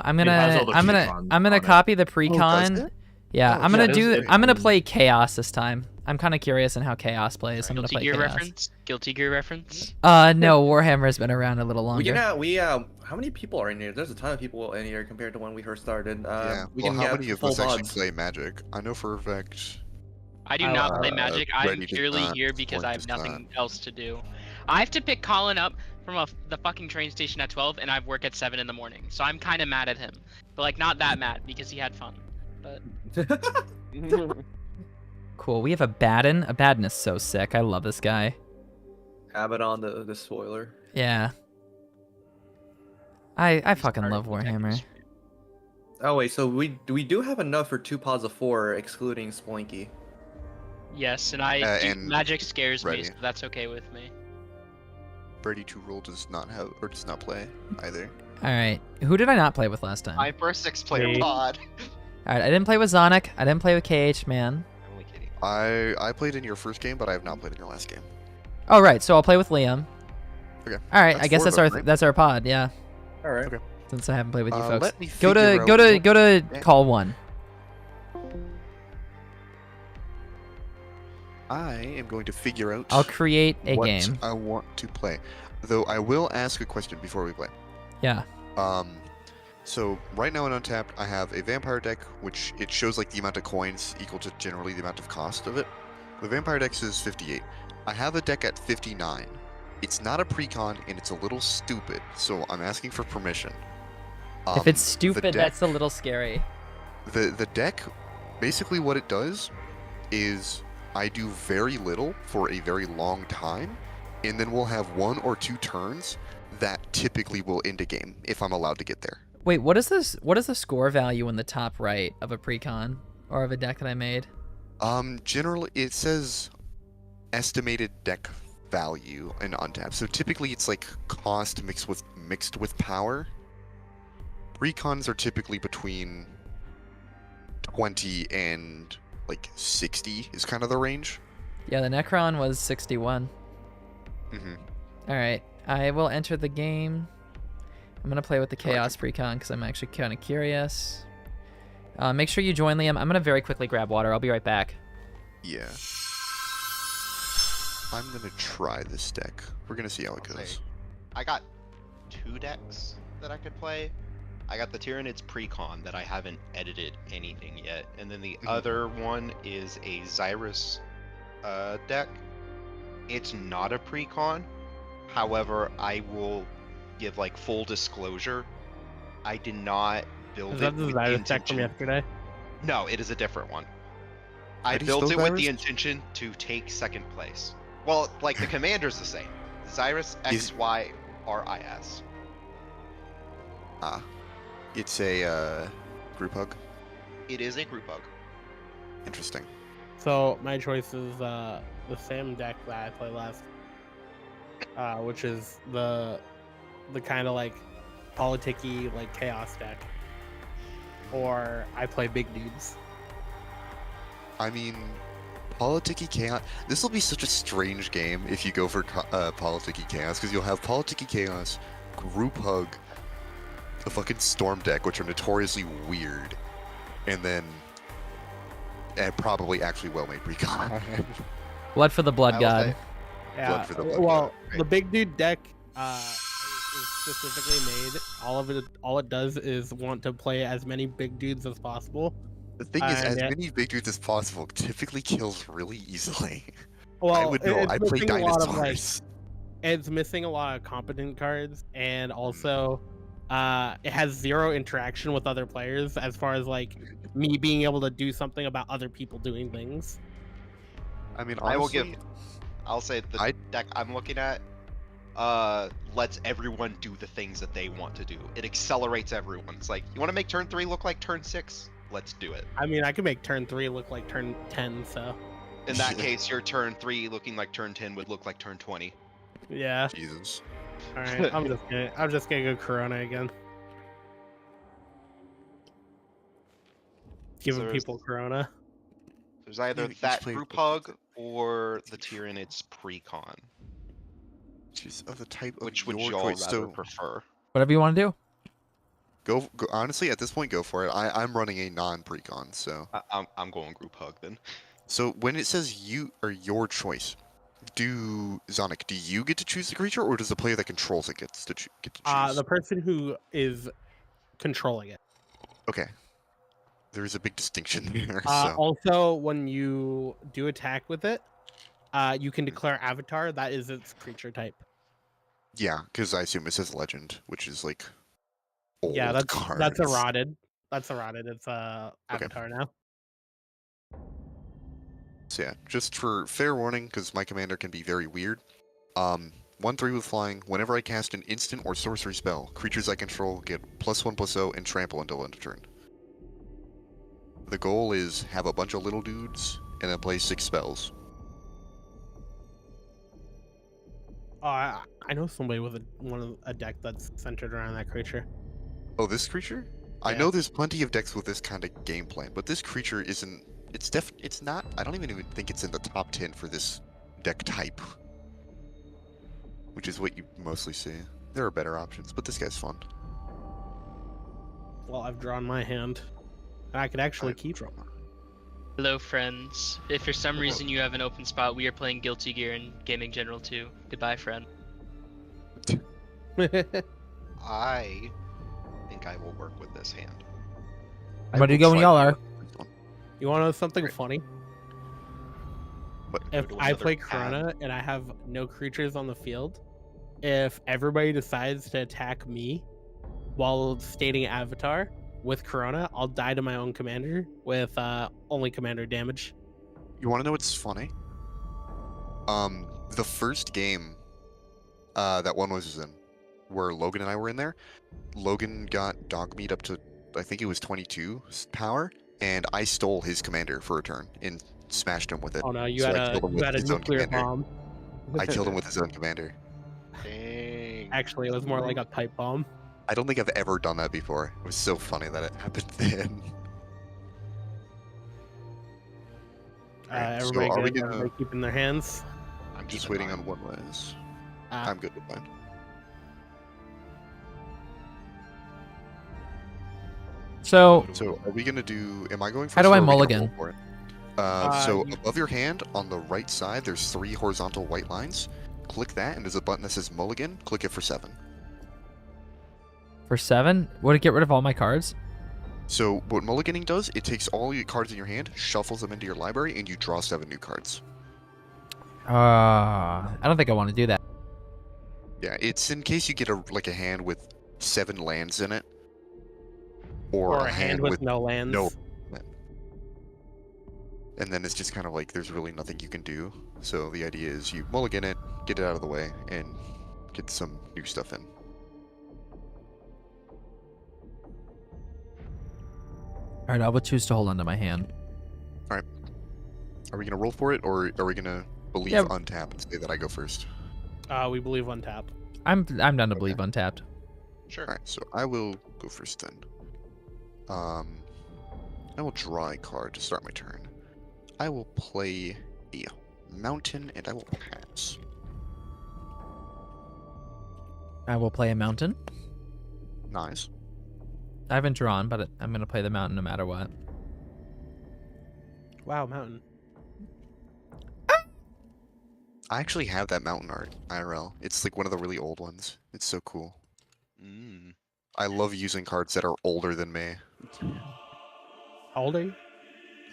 I'm It has gonna all the I'm gonna precons I'm gonna on it. copy the does precon. it? Yeah, Oh, I'm yeah, gonna it is- do. it- I'm gonna play Chaos this time. I'm kind of curious in how Chaos plays. I'm gonna Guilty play Gear Chaos. reference? Guilty Gear reference? No, Warhammer's been around a little longer. How many people are in here? There's a ton of people in here compared to when we first started. Yeah. We Well, can how have many of full us actually pods. play Magic? I know for a fact. I do not play Uh, Magic. I'm Ready does purely not, here because I Point have does nothing else to do. I have to pick Colin up from the fucking train station at 12, and I work at 7 in the morning. So I'm kind of mad at him, but like not that mad because he had fun. But Cool. We have a Baden. A Baden is so sick. I love this guy. Abaddon, the spoiler. Yeah. I He fucking started love the second Warhammer. stream. Oh wait, so we do have enough for 2 pods of 4, excluding Splinky. Yes, and and Magic scares Ready. me, so that's okay with me. Brady 2 Roll does not have or does not play either. All right. Who did I not play with last time? I'm for a 6-player Me. pod. All right. I didn't play with Zonic. I didn't play with KH Man. I'm only kidding. I played in your first game, but I have not played in your last game. Oh right. So I'll play with Liam. Okay. All right. That's I guess 4 that's of our us, right? that's our pod. Yeah. All right. Okay. Since I haven't played with you folks. Let me Go to figure go out to what go to deck- call 1. I am going to figure out I'll create a what game. I want to play. Though I will ask a question before we play. Yeah. So right now in Untapped, I have a vampire deck, which it shows like the amount of coins equal to generally the amount of cost of it. The vampire deck says 58. I have a deck at 59. It's not a precon and it's a little stupid, so I'm asking for permission. If it's The stupid, deck- that's a little scary. The deck, basically what it does is I do very little for a very long time, and then we'll have 1 or 2 turns that typically will end a game if I'm allowed to get there. Wait, what is this? What is the score value in the top right of a precon or of a deck that I made? Generally it says estimated deck value in Untapped. So typically it's like cost mixed with power. Precons are typically between 20 and like 60 is kind of the range. Yeah, the Necron was 61. Mm-hmm. All right, I will enter the game. I'm gonna play with the Chaos Precon because I'm actually kind of curious. Make sure you join, Liam. I'm gonna very quickly grab water. I'll be right back. Yeah. I'm gonna try this deck. We're gonna see how it I'll goes. say, I got 2 decks that I could play. I got the Tyranids Precon that I haven't edited anything yet, and then the other one is a Xyrus deck. It's not a Precon. However, I will give like full disclosure. I did not build Is it that the with the Xyrus deck intention. from yesterday? No, it is a different one. I How do you built it spell with the Xyrus? intention to take 2nd place. Well, like the commander's the same. Xyrus Is- XYRIS. Ah. It's a group hug. It is a group hug. Interesting. So my choice is the same deck that I played last, which is the kind of like politicky like chaos deck, or I play big dudes. I mean, Politicky Chaos. This will be such a strange game if you go for Politicky Chaos, because you'll have Politicky Chaos, Group Hug, the fucking Storm deck, which are notoriously weird, and then probably actually well-made recon. Blood for the Blood I will God. say- Yeah. Blood for the Blood well, God. the big dude deck is specifically made. All it does is want to play as many big dudes as possible. The thing is, as yeah. many big dudes as possible typically kills really easily. Well, I would know. it's I play missing a lot of, like, dinosaurs. it's missing a lot of competent cards, and also it has 0 interaction with other players as far as like me being able to do something about other people doing things. I mean, I will honestly, give. I'll say the deck I'm looking at lets everyone do the things that they want to do. It accelerates everyone. It's like, you want to make turn 3 look like turn 6? Let's do it. I mean, I can make turn 3 look like turn 10, so In that case, your turn 3 looking like turn 10 would look like turn 20. yeah. Jesus. All right, I'm just gonna go Corona again. Giving So is- people Corona. There's either Each that player group selects hug or the Tyranids pre-con. Which is of the type of Which would your y'all choice. rather So prefer? Whatever you want to do. go. Honestly, at this point, go for it. I'm running a non-precon, so. I'm going group hug then. So when it says you or your choice, do you get to choose the creature, or does the player that controls it get to choose? The person who is controlling it. Okay. There is a big distinction there. So Also, when you do attack with it, you can declare avatar. That is its creature type. yeah, because I assume it says legend, which is like old Yeah, that's cards. eroded. That's eroded. It's Okay. avatar now. So yeah, just for fair warning, because my commander can be very weird. 1/3 with flying. Whenever I cast an instant or sorcery spell, creatures I control get +1/+0 and trample until end of turn. The goal is have a bunch of little dudes and then play 6 spells. Oh, I know somebody with a deck that's centered around that creature. Oh, this creature? I Yeah. know there's plenty of decks with this kind of game plan, but this creature isn't. It's not. I don't even think it's in the top 10 for this deck type, which is what you mostly see. There are better options, but this guy's fun. Well, I've drawn my hand. I could actually keep it. Hello, friends. If for some reason you have an open spot, we are playing Guilty Gear and Gaming General 2. Goodbye, friend. I think I will work with this hand. I'm ready to go when y'all are. You want to know something funny? If Do I another play ad. Corona and I have no creatures on the field, if everybody decides to attack me while stating avatar with Corona, I'll die to my own commander with only commander damage. You want to know what's funny? The first game that one was in, where Logan and I were in there, Logan got dog meat up to, I think it was 22 power, and I stole his commander for a turn and smashed him with it. Oh no, you So had I killed him with a his own nuclear commander. bomb. I killed him with his own commander. Dang. Actually, it was more like a pipe bomb. I don't think I've ever done that before. It was so funny that it happened then. Alright, so Everybody are we good? gonna- Everybody keeping their hands. I'm Just keeping waiting mine. on one last. Ah. I'm good with mine. So So are we gonna do? Am I going first? How do or I are we gonna mulligan? roll for it? So You- above your hand on the right side, there's 3 horizontal white lines. Click that, and there's a button that says mulligan. Click it for 7. for 7, would it get rid of all my cards? So what mulliganing does, it takes all your cards in your hand, shuffles them into your library, and you draw 7 new cards. I don't think I want to do that. Yeah, it's in case you get a hand with 7 lands in it, or, Or a hand with no lands. no land. And then it's just kind of like there's really nothing you can do. So the idea is you mulligan it, get it out of the way, and get some new stuff in. All right, I will choose to hold onto my hand. All right. Are we gonna roll for it, or are we gonna believe Yeah. untap and say that I go first? We believe on tap. I'm down to believe untapped. Sure. All right, so I will go first then. I will draw a card to start my turn. I will play a mountain, and I will pass. I will play a mountain. Nice. I haven't drawn, but I'm gonna play the mountain no matter what. Wow, mountain. I actually have that mountain art IRL. It's like one of the really old ones. It's so cool. Mm. I love using cards that are older than me. How old are you?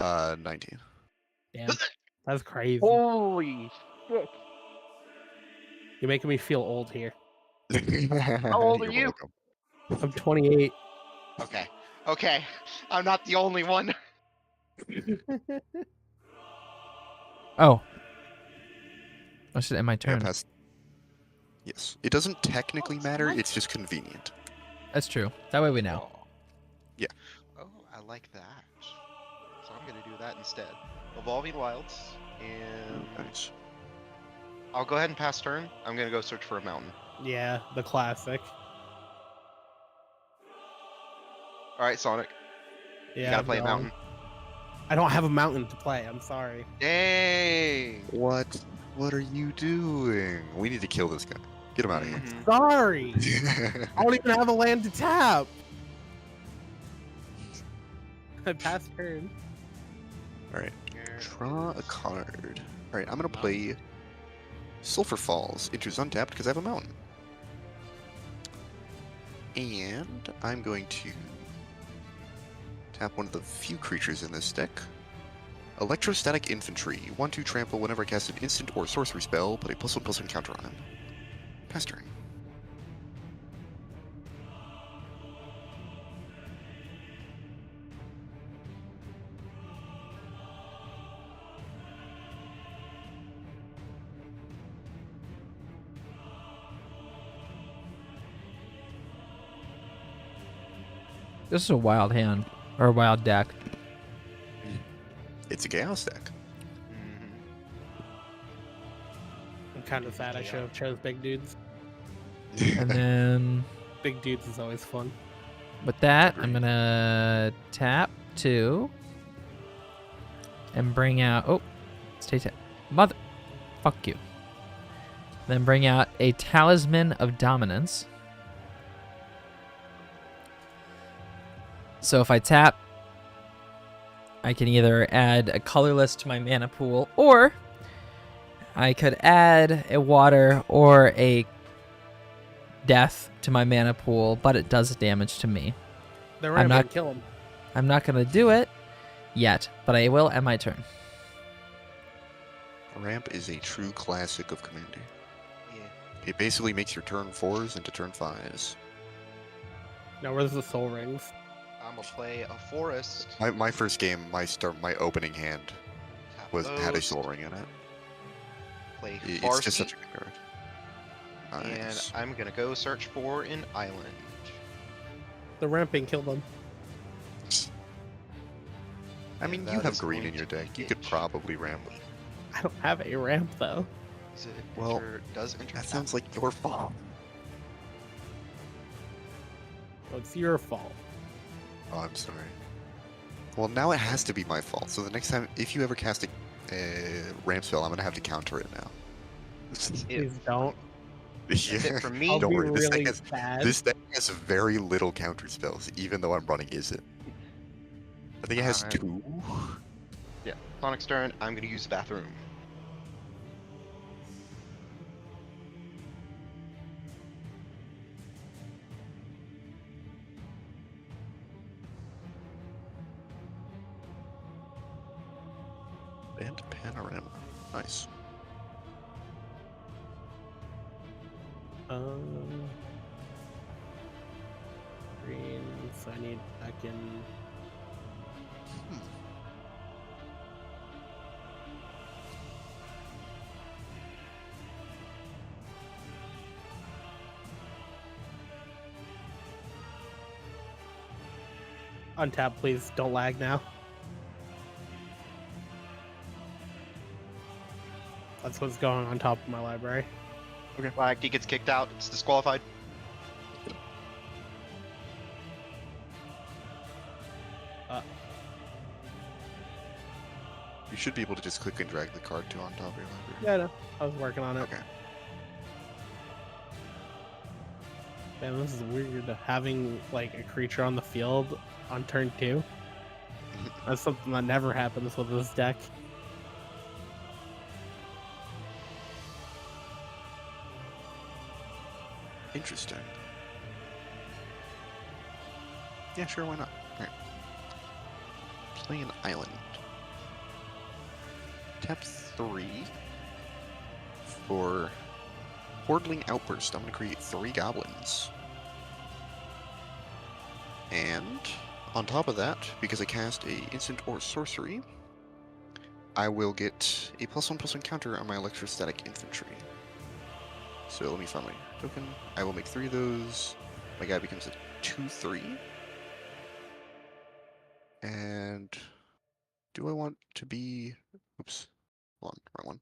19. Damn, that's crazy. Holy shit. You're making me feel old here. How old are You're you? welcome. I'm 28. Okay. Okay. I'm not the only one. Oh. I should end my Yeah, turn. pass. Yes. It doesn't technically matter, it's just convenient. That's true. That way we know. Yeah. Oh, I like that. So I'm gonna do that instead. Evolving Wilds, and Nice. I'll go ahead and pass turn. I'm gonna go search for a mountain. Yeah, the classic. All right, Sonic. Yeah, You gotta I'm play a going. mountain. I don't have a mountain to play. I'm sorry. Dang. What? What are you doing? We need to kill this guy. Get him out of here. Sorry. I don't even have a land to tap. I passed turn. Alright. Draw a card. Alright, I'm gonna play Sulphur Falls. Enters untapped because I have a mountain. And I'm going to tap one of the few creatures in this deck. Electrostatic Infantry. 1/2 trample whenever I cast an instant or sorcery spell, put a +1/+1 counter on him. Pass turn. This is a wild hand. Or a wild deck. It's a chaos deck. I'm kind of sad I should have chose big dudes. And then Big dudes is always fun. with that, I'm gonna tap 2 and bring out. Oh, stay tap. Mother. Fuck you. Then bring out a Talisman of Dominance. So if I tap, I can either add a colorless to my mana pool, or I could add a water or a death to my mana pool, but it does damage to me. The ramp would kill him. I'm not going to do it yet, but I will at my turn. Ramp is a true classic of Commander. It basically makes your turn 4s into turn 5s. Now where's the soul rings? I'm gonna play a forest. My first game, my opening hand had a those. soul ring in it. Play It's just Farseek, such a good card. Nice. and I'm gonna go search for an island. The ramping killed him. I mean, that you have is green going in your to deck. You could probably ramp. I don't have a ramp though. Well, does enter that sounds like your fault. Well, it's your fault. Oh, I'm sorry. Well, now it has to be my fault. So the next time, if you ever cast a ramp spell, I'm gonna have to counter it now. Please don't. Yeah, for me. don't worry. This, really thing has, sad. this deck has very little counter spells, even though I'm running Izzet. I think it has Alright. 2. Yeah, Sonic's turn. I'm gonna use the bathroom. And panorama. Nice. Green, so I need back in. Untap, please. Don't lag now. That's what's going on top of my library. Okay. Flag, he gets kicked out. It's disqualified. You should be able to just click and drag the card to on top of your library. Yeah, I know. I was working on it. Okay. Man, this is weird. Having like a creature on the field on turn 2. That's something that never happens with this deck. Interesting. Yeah, sure, why not? Alright. Play an island. Tap 3 for Hordling Outburst. I'm going to create 3 goblins. And on top of that, because I cast a instant or sorcery, I will get a +1/+1 counter on my electrostatic infantry. So let me find my token. I will make 3 of those. My guy becomes a 2/3. And do I want to be... Oops. Hold on, wrong one.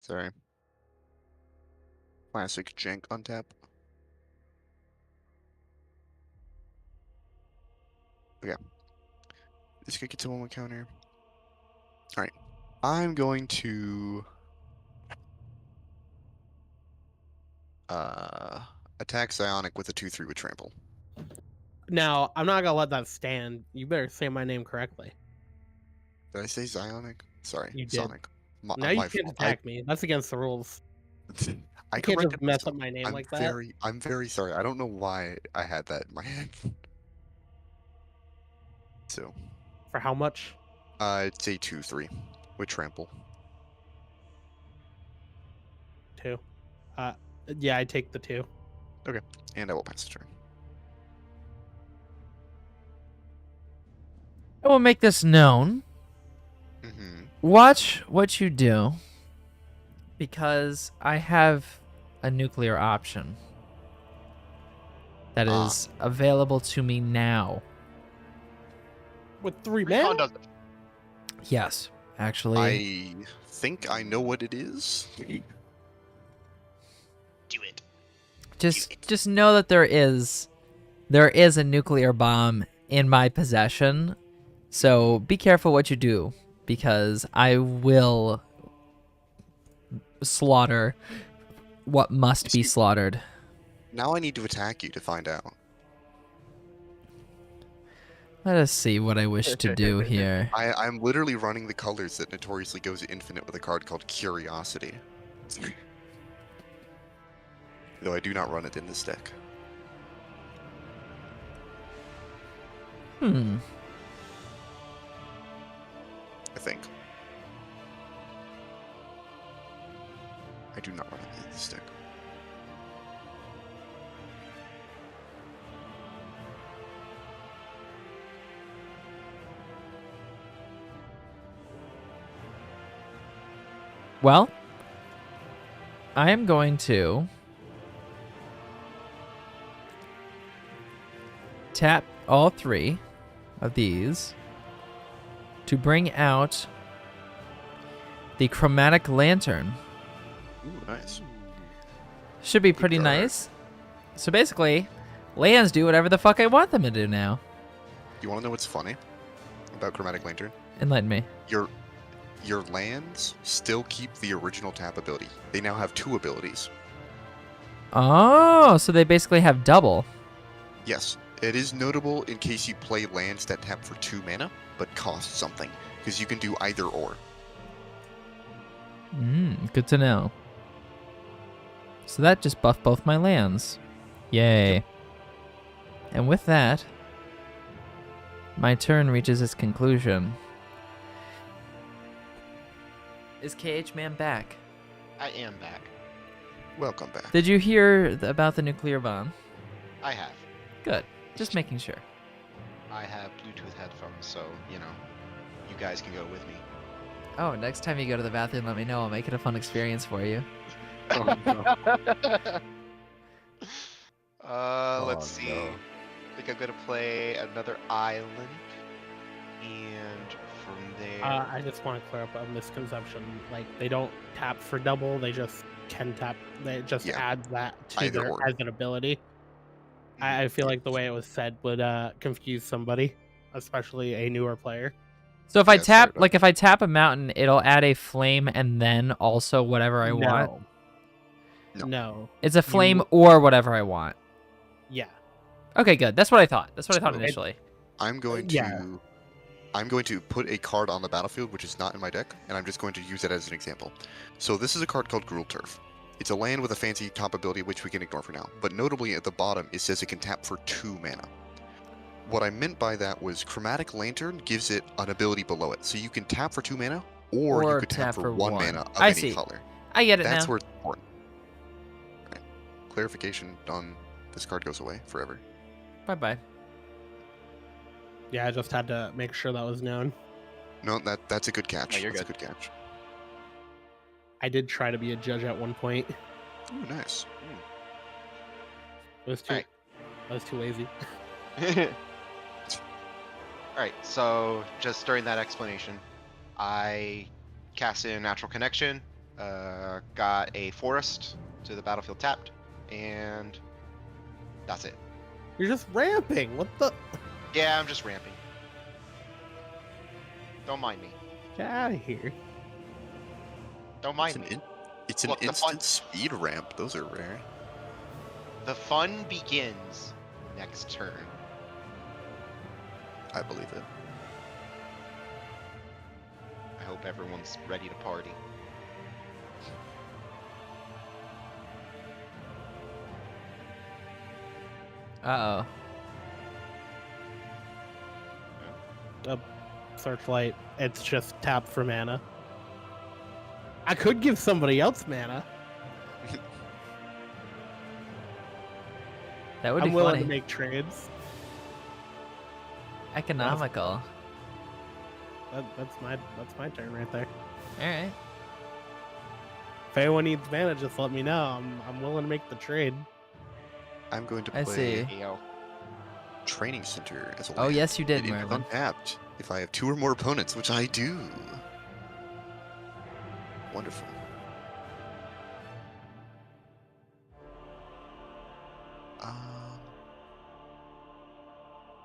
Sorry. Classic jank untap. Okay. This could get to 1/1 counter. Alright. I'm going to attack Psionic with a 2/3 with trample. Now, I'm not gonna let that stand. You better say my name correctly. Did I say Psionic? Sorry, You did. Sonic. Now you My can't fault. attack me. That's against the rules. I You can't corrected just mess myself. up my name I'm like that. I'm very sorry. I don't know why I had that in my head. So, For how much? it's a 2/3 with trample. 2. Yeah, I take the 2. Okay, and I will pass the turn. I will make this known. Mm-hmm. Watch what you do, because I have a nuclear option that is available to me now. With 3 Recon mana? does it. Yes, actually. I think I know what it is. Do it. Just know that there is a nuclear bomb in my possession. So be careful what you do, because I will slaughter what must be slaughtered. Now I need to attack you to find out. Let us see what I wish to do here. I'm literally running the colors that notoriously goes infinite with a card called Curiosity. Though I do not run it in this deck. Hmm. I think. I do not run it in this deck. Well, I am going to tap all 3 of these to bring out the Chromatic Lantern. Ooh, nice. Should be pretty card. nice. So basically, lands do whatever the fuck I want them to do now. You want to know what's funny about Chromatic Lantern? Enlighten me. Your lands still keep the original tap ability. They now have 2 abilities. Oh, so they basically have double. Yes, it is notable in case you play lands that tap for 2 mana, but cost something, because you can do either or. Good to know. So that just buffed both my lands. Yay. Yep. And with that, my turn reaches its conclusion. Is KH Man back? I am back. Welcome back. Did you hear about the nuclear bomb? I have. Good. Just making sure. I have Bluetooth headphones, so, you know, you guys can go with me. Oh, next time you go to the bathroom, let me know. I'll make it a fun experience for you. Oh, no. Let's see. No. I think I'm gonna play another island, and from there. I just want to clear up a misconception. Like, they don't tap for double, they just can tap. They just add that to Either their or. as an ability. I feel like the way it was said would confuse somebody, especially a newer player. So if I Yeah, tap, sorry, if I tap a mountain, it'll add a flame and then also whatever I want. No. It's a flame or whatever I want. Yeah. Okay, good. That's what I thought. That's what I thought So- initially. I'm going to Yeah. I'm going to put a card on the battlefield which is not in my deck, and I'm just going to use it as an example. So this is a card called Gruul Turf. It's a land with a fancy top ability which we can ignore for now, but notably at the bottom it says it can tap for 2 mana. What I meant by that was Chromatic Lantern gives it an ability below it, so you can tap for 2 mana, or you could tap for 1 mana of I any see. color. I get it That's now. where it's important. Right. Clarification on this card goes away forever. Bye-bye. Yeah, I just had to make sure that was known. No, that's a good catch. No, you're That's good. a good catch. I did try to be a judge at one point. Ooh, nice. It was too, Alright. I was too lazy. Alright, so just during that explanation, I cast in Natural Connection, got a forest to the battlefield tapped, and that's it. You're just ramping. What the? Yeah, I'm just ramping. Don't mind me. Get out of here. Don't mind me. It's an Look, the instant speed ramp. Those are rare. The fun begins next turn. I believe it. I hope everyone's ready to party. Uh-oh. Searchlight. It's just tap for mana. I could give somebody else mana. That would I'm be willing funny. to make trades. Economical. That's my turn right there. Alright. If anyone needs mana, just let me know. I'm willing to make the trade. I'm going to I play see. Training Center as a Oh, land. yes, you did, It is Merlin. untapped if I have 2 or more opponents, which I do. Wonderful.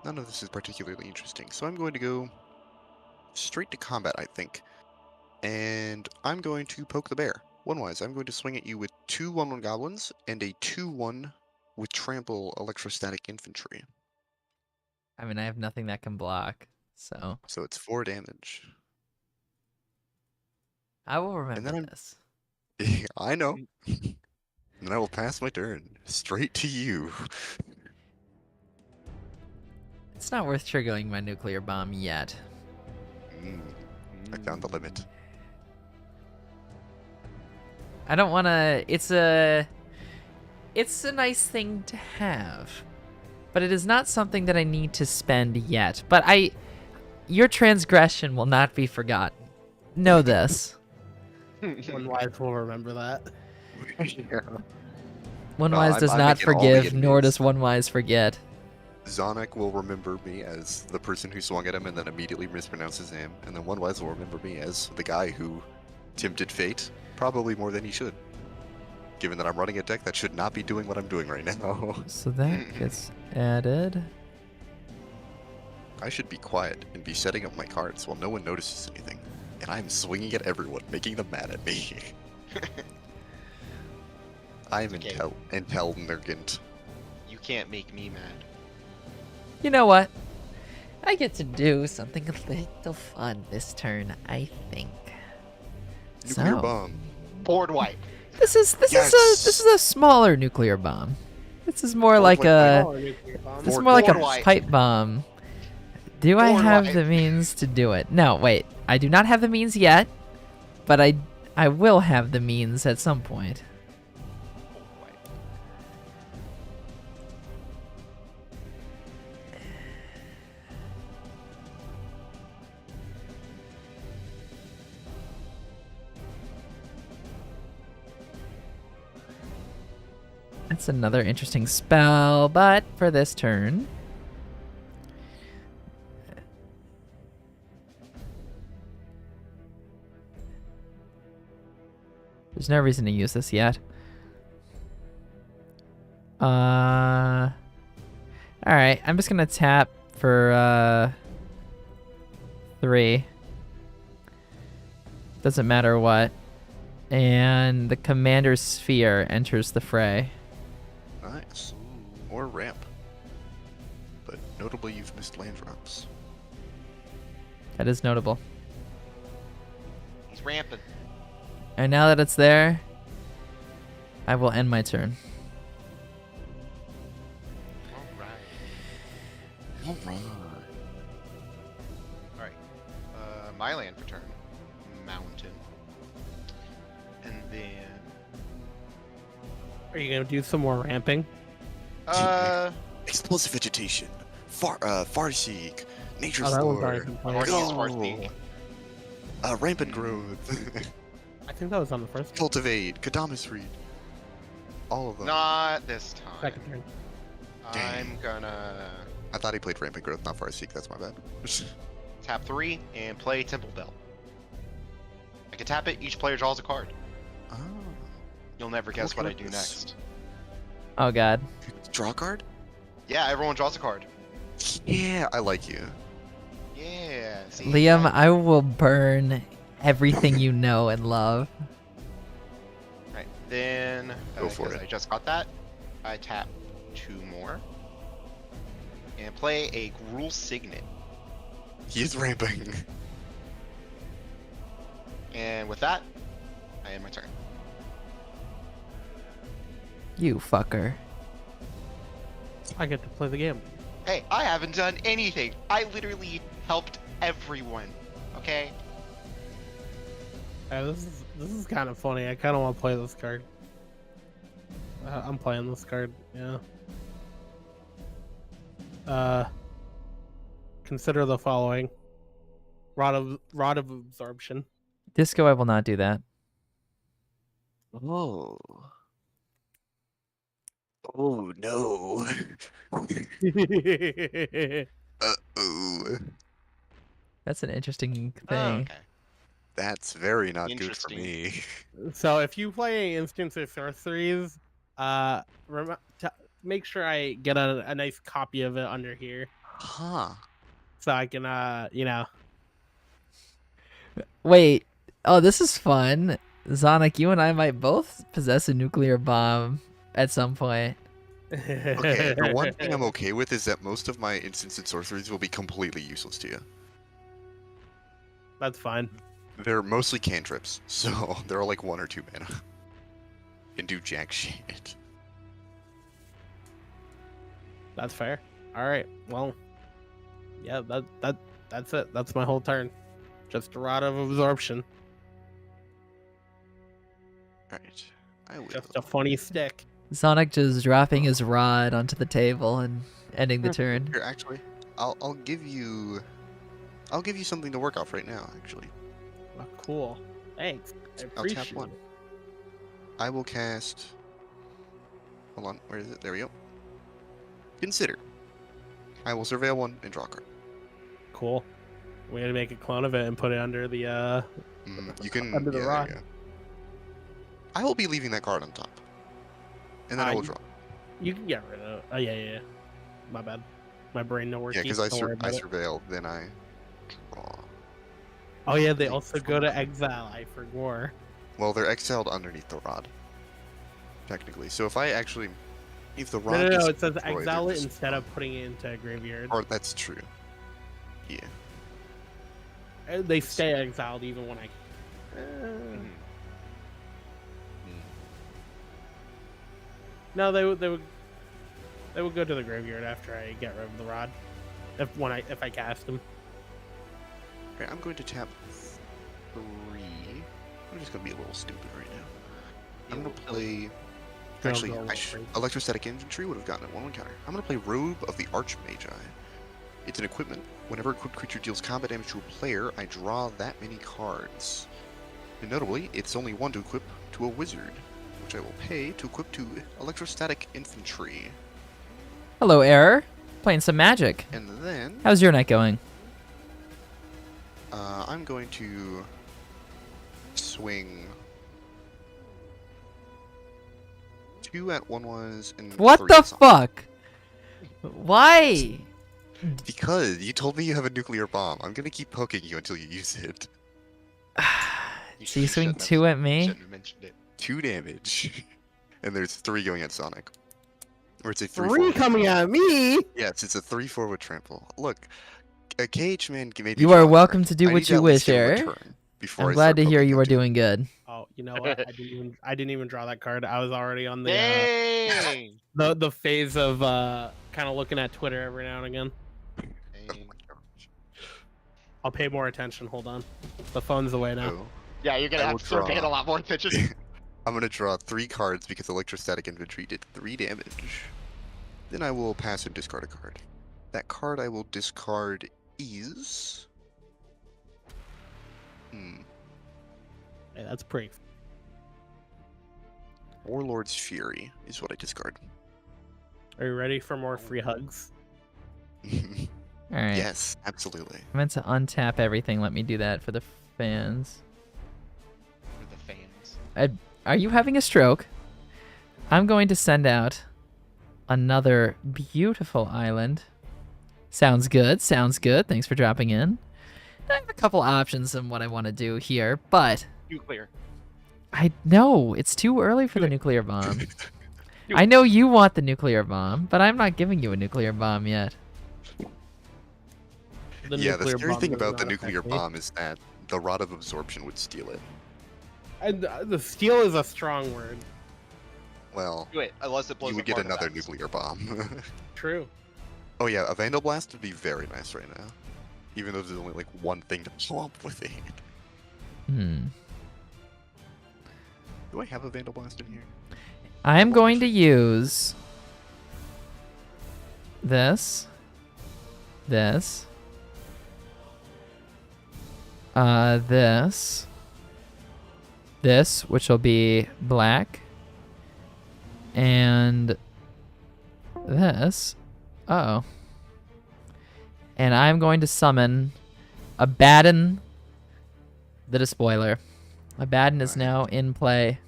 None of this is particularly interesting, so I'm going to go straight to combat, I think. And I'm going to poke the bear. One-wise, I'm going to swing at you with 2 1/1 goblins and a 2/1 with trample electrostatic infantry. I mean, I have nothing that can block, so So it's 4 damage. I will remember then this. I know. And then I will pass my turn straight to you. It's not worth triggering my nuclear bomb yet. I found the limit. I don't want to. It's a nice thing to have, but it is not something that I need to spend yet. But your transgression will not be forgotten. Know this. One Wise will remember that. One Well, Wise does I'm not making all the forgive, nor enemies. does One Wise forget. Zonik will remember me as the person who swung at him and then immediately mispronounced his name, and then One Wise will remember me as the guy who tempted fate, probably more than he should. Given that I'm running a deck that should not be doing what I'm doing right now. So that gets added. I should be quiet and be setting up my cards while no one notices anything. And I'm swinging at everyone, making them mad at me. I'm Okay. intelligent. You can't make me mad. You know what? I get to do something a little fun this turn, I think. Nuclear bomb. Board wipe. This is a smaller nuclear bomb. This is more like a this is more like a Board wipe. pipe bomb. Do I Board have wipe. the means to do it? No, wait. I do not have the means yet, but I will have the means at some point. That's another interesting spell, but for this turn. There's no reason to use this yet. Alright, I'm just gonna tap for 3. Doesn't matter what. And the commander's sphere enters the fray. Nice. Or ramp. But notably, you've missed land drops. That is notable. He's ramping. And now that it's there, I will end my turn. Alright. My land for turn. Mountain. And then... Are you gonna do some more ramping? Explosive vegetation. Farseek. Nature's Oh, that one's already Lore. been played. Farseek. Rampant growth. I think that was on the first turn. Cultivate. Kadamas Reed. All of them. Not this time. Second turn. I'm gonna I thought he played Rampant Growth, not Farseek. That's my bad. tap 3 and play Temple Bell. I can tap it, each player draws a card. Oh. You'll never guess Look what I at do this. next. Oh god. Draw a card? Yeah, everyone draws a card. Yeah, I like you. Yeah. See, Liam, I will burn everything you know and love. Right. Then, Go for 'cause it. I just got that, I tap 2 more. And play a Gruul Signet. He's ramping. And with that, I end my turn. You fucker. I get to play the game. Hey, I haven't done anything. I literally helped everyone. Okay? This is kind of funny. I kind of want to play this card. I'm playing this card. Yeah. Consider the following: Rod of Absorption. Disco, I will not do that. Oh. Oh no. Uh-oh. That's an interesting thing. Oh, okay. That's very not good for Interesting. me. So if you play instance of sorceries, make sure I get a nice copy of it under here, Huh. so I can Wait. Oh, this is fun. Zonic, you and I might both possess a nuclear bomb at some point. Okay, the one thing I'm okay with is that most of my instance sorceries will be completely useless to you. That's fine. They're mostly cantrips, so they're all like 1 or 2 mana. And do jack shit. That's fair. All right. Well, yeah. That's it. That's my whole turn. Just a Rod of Absorption. Alright. I will. Just a funny stick. Sonic just dropping his rod onto the table and ending the turn. Here, actually, I'll give you something to work off right now, actually. Oh, cool. Thanks. I I'll appreciate tap 1. it. I will cast. Hold on, where is it? There we go. Consider. I will surveil 1 and draw a card. Cool. We had to make a clone of it and put it under the You can under the yeah, rod. there you go. I will be leaving that card on top, and then I will draw. You can get rid of it. Oh yeah. My bad. My brain no working. Yeah, because I Don't worry about it. surveil, then I draw. Oh yeah, they also go to exile. I forgot. Well, they're exiled underneath the rod, technically. So if the rod No. gets It says destroyed, exile they're it just- instead of putting it into a graveyard. Or that's true. Yeah. They stay exiled even when I. No, they would go to the graveyard after I get rid of the rod. If I cast them. Okay, I'm going to tap 3. I'm just gonna be a little stupid right now. I'm gonna play. Actually, Electrostatic Infantry would have gotten a 1/1 counter. I'm gonna play Robe of the Archmagi. It's an equipment. Whenever a equipped creature deals combat damage to a player, I draw that many cards. And notably, it's only 1 to equip to a wizard, which I will pay to equip to Electrostatic Infantry. Hello, Error. Playing some Magic. And then How's your night going? I'm going to swing 2 at 1/1s and What 3 the at something. fuck? Why? Because you told me you have a nuclear bomb. I'm gonna keep poking you until you use it. So you swing 2 at me? Shouldn't have mentioned it. 2 damage. And there's 3 going at Sonic. Or it's a 3 coming at me. Yes, it's a 3/4 with trample. Look, a KH man can maybe. You are welcome to do I what need you at least wish, get a Error. return before I'm I glad start to hear poking you you are too. doing good. Oh, you know what? I didn't even draw that card. I was already on the Dang! the phase of kind of looking at Twitter every now and again. Dang. I'll pay more attention. Hold on. The phone's away now. Oh. Yeah, you're gonna I have will to start paying a draw. lot more attention. I'm gonna draw 3 cards because Electrostatic Infantry did 3 damage. Then I will pass and discard a card. That card I will discard is. Hey, that's pretty. Warlord's Fury is what I discard. Are you ready for more free hugs? Alright. Yes, absolutely. I meant to untap everything. Let me do that for the fans. For the fans. Are you having a stroke? I'm going to send out another beautiful island. Sounds good. Sounds good. Thanks for dropping in. I have a couple options on what I want to do here, but Nuclear. I know it's too early for the nuclear bomb. I know you want the nuclear bomb, but I'm not giving you a nuclear bomb yet. Yeah, the scary thing about the nuclear bomb is that the Rod of Absorption would steal it. And the steal is a strong word. Well, Wait, unless it blows you would up get artifacts. another nuclear bomb. True. Oh yeah, a Vandal Blast would be very nice right now. Even though there's only like one thing to blow up with it. Do I have a Vandal Blast in here? I'm going to use this, this, this, which will be black, and this. Uh-oh. And I'm going to summon Abaddon the Despoiler. Abaddon is now in play.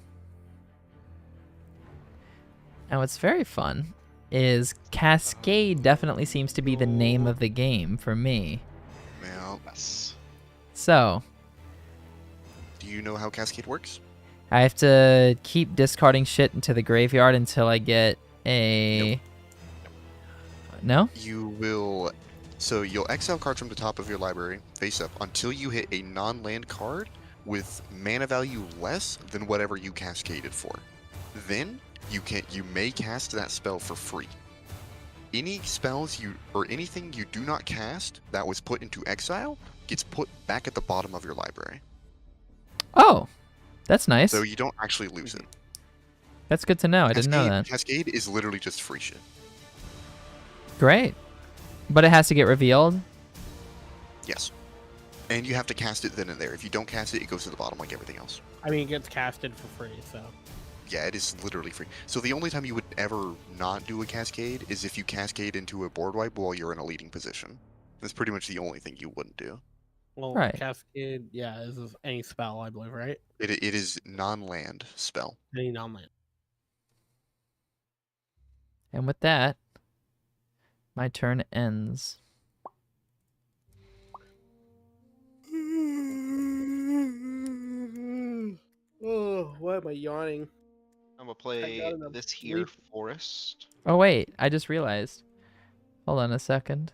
And what's very fun is Cascade definitely seems to be the name of the game for me. Yes. So, do you know how Cascade works? I have to keep discarding shit into the graveyard until I get a... No? You will... So you'll exile cards from the top of your library, face up, until you hit a non-land card with mana value less than whatever you cascaded for. Then you may cast that spell for free. Any spells or anything you do not cast that was put into exile gets put back at the bottom of your library. Oh, that's nice. So you don't actually lose it. That's good to know. I didn't know that. Cascade is literally just free shit. Great. But it has to get revealed? Yes. And you have to cast it then and there. If you don't cast it, it goes to the bottom like everything else. I mean, it gets casted for free, so. Yeah, it is literally free. So the only time you would ever not do a cascade is if you cascade into a board wipe while you're in a leading position. That's pretty much the only thing you wouldn't do. Well, Right. Cascade, yeah, is any spell, I believe, right? It is non-land spell. Any non-land. And with that, my turn ends. Oh, why am I yawning? I'm gonna play this here forest. Oh, wait. I just realized. Hold on a second.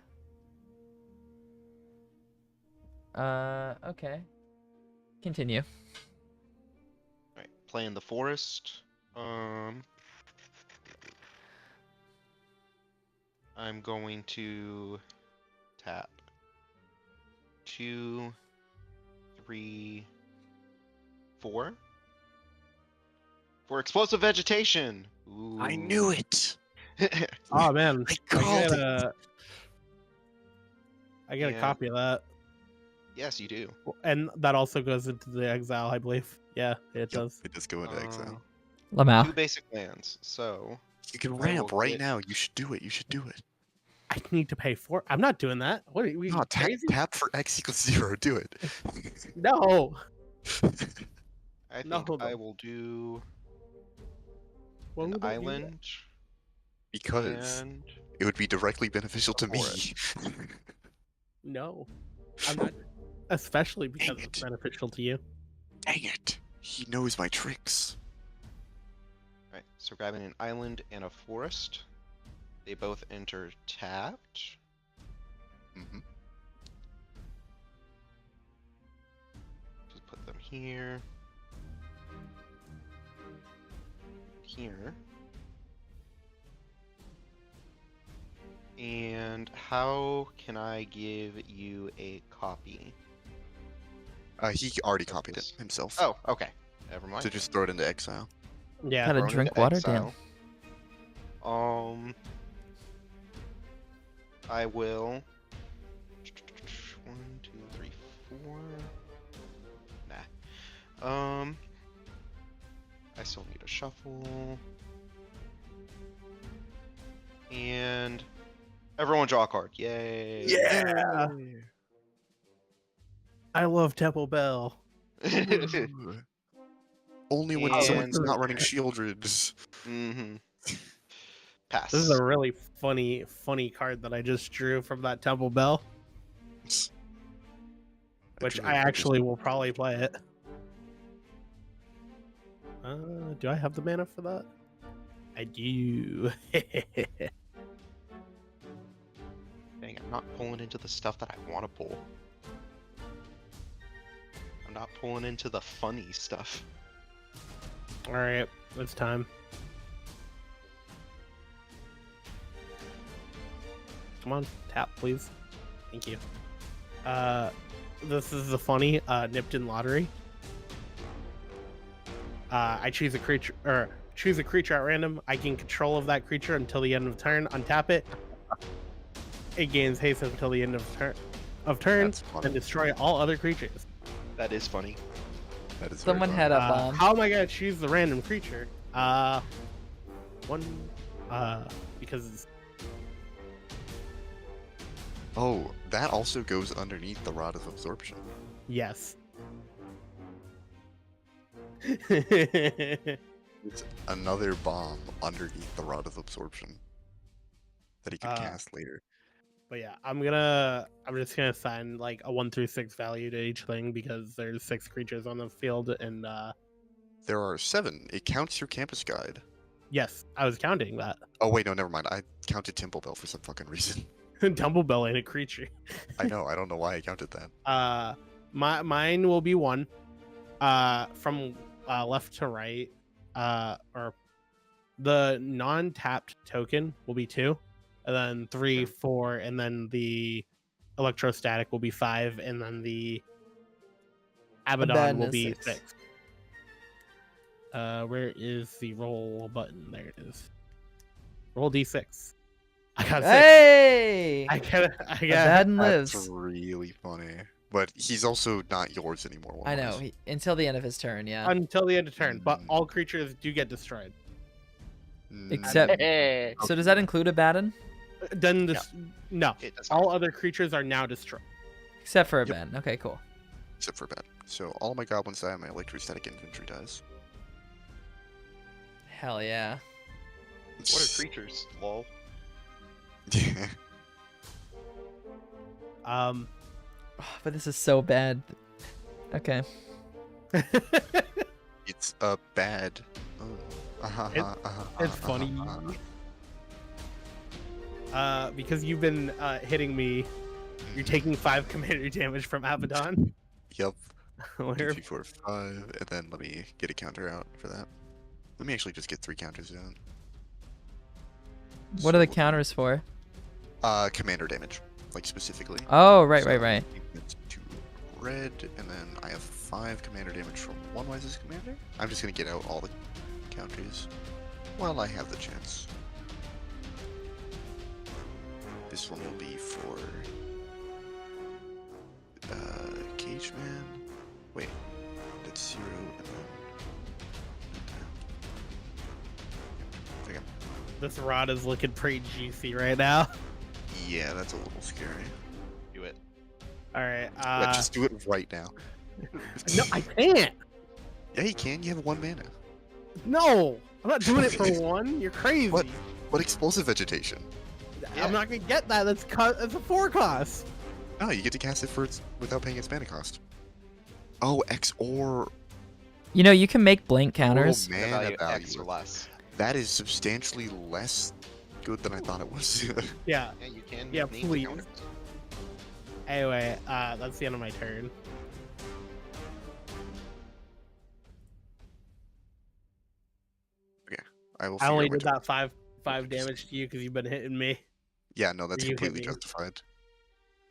Okay. Continue. Alright, playing the forest. I'm going to tap 2, 3, 4 for explosive vegetation. Ooh. I knew it. Oh man, I called it. I get a copy of that. Yes, you do. And that also goes into the exile, I believe. Yeah, it does. It does go into exile. Lamau. 2 basic lands, so You can ramp right now. You should do it. You should do it. I need to pay for. I'm not doing that. What are we No, crazy? tap for X equals 0. Do it. No. I think No, I will do When an would I do that? island. Because And it would be directly beneficial to me. No, I'm not. Especially because it's beneficial to you. Dang it. He knows my tricks. Alright, so grabbing an island and a forest. They both enter tapped. Mm-hmm. Just put them here. Here. And how can I give you a copy? He already copied it himself. Oh, okay. Never mind. So just throw it into exile. Yeah. Gotta Thrown drink into water, exile. I will. 1, 2, 3, 4. Nah. I still need a shuffle. And everyone draw a card. Yay! Yeah. I love Temple Bell. Only when And- someone's not running Shieldred. Mm-hmm. Pass. This is a really funny card that I just drew from that Temple Bell, which I actually will probably play it. Do I have the mana for that? I do. Dang, I'm not pulling into the stuff that I want to pull. I'm not pulling into the funny stuff. Alright, it's time. Come on, tap, please. Thank you. This is the funny Nipton lottery. I choose a creature at random. I gain control of that creature until the end of turn. Untap it. It gains haste until the end of turn, and destroy all other creatures. That is funny. That is Someone had a bomb. How am I gonna choose the random creature? Because Oh, that also goes underneath the Rod of Absorption. yes. It's another bomb underneath the Rod of Absorption that he could cast later. But yeah, I'm just gonna assign like a 1 through 6 value to each thing because there's 6 creatures on the field, and There are 7. It counts your campus guide. yes, I was counting that. Oh wait, no, never mind. I counted Timblebell for some fucking reason. Tumblebell ain't a creature. I know. I don't know why I counted that. Mine will be 1. From left to right, or the non-tapped token will be 2, and then 3, 4, and then the electrostatic will be 5, and then the Abaddon will be 6. Where is the roll button? There it is. Roll d6. I got 6. Hey! I got. Abaddon lives. That's really funny. But he's also not yours anymore. I know. Until the end of his turn, yeah. Until the end of turn, but all creatures do get destroyed. Except. So does that include Abaddon? Then this no. All other creatures are now destroyed. Except for Abaddon. Okay, cool. Except for Abaddon. So all of my goblins die, and my electrostatic infantry dies. Hell yeah. What are creatures? Lol. Yeah. But this is so bad. Okay. It's a bad. It's funny. Because you've been hitting me. You're taking 5 commander damage from Abaddon. Yep. 2, Where- 3, 4, 5, and then let me get a counter out for that. Let me actually just get 3 counters down. What are the counters for? Commander damage, like specifically. Oh, right. It's 2 red, and then I have 5 commander damage from One Wisest Commander. I'm just gonna get out all the counters while I have the chance. This one will be for Cage Man. Wait, that's 0, and then there you go. This rod is looking pretty juicy right now. Yeah, that's a little scary. Do it. All right. Yeah, just do it right now. No, I can't. Yeah, you can. You have 1 mana. No, I'm not doing it for 1. You're crazy. What explosive vegetation? I'm not gonna get that. That's a 4 cost. No, you get to cast it without paying its mana cost. Oh, X or You know, you can make blank counters. mana Value value. X or less. That is substantially less good than I thought it was. Yeah. Yeah, you can. Yeah, name the please. counters. Anyway, that's the end of my turn. I will. I only figure did out that 5 damage to you because you've been hitting me. Yeah, no, that's You hit completely me. justified.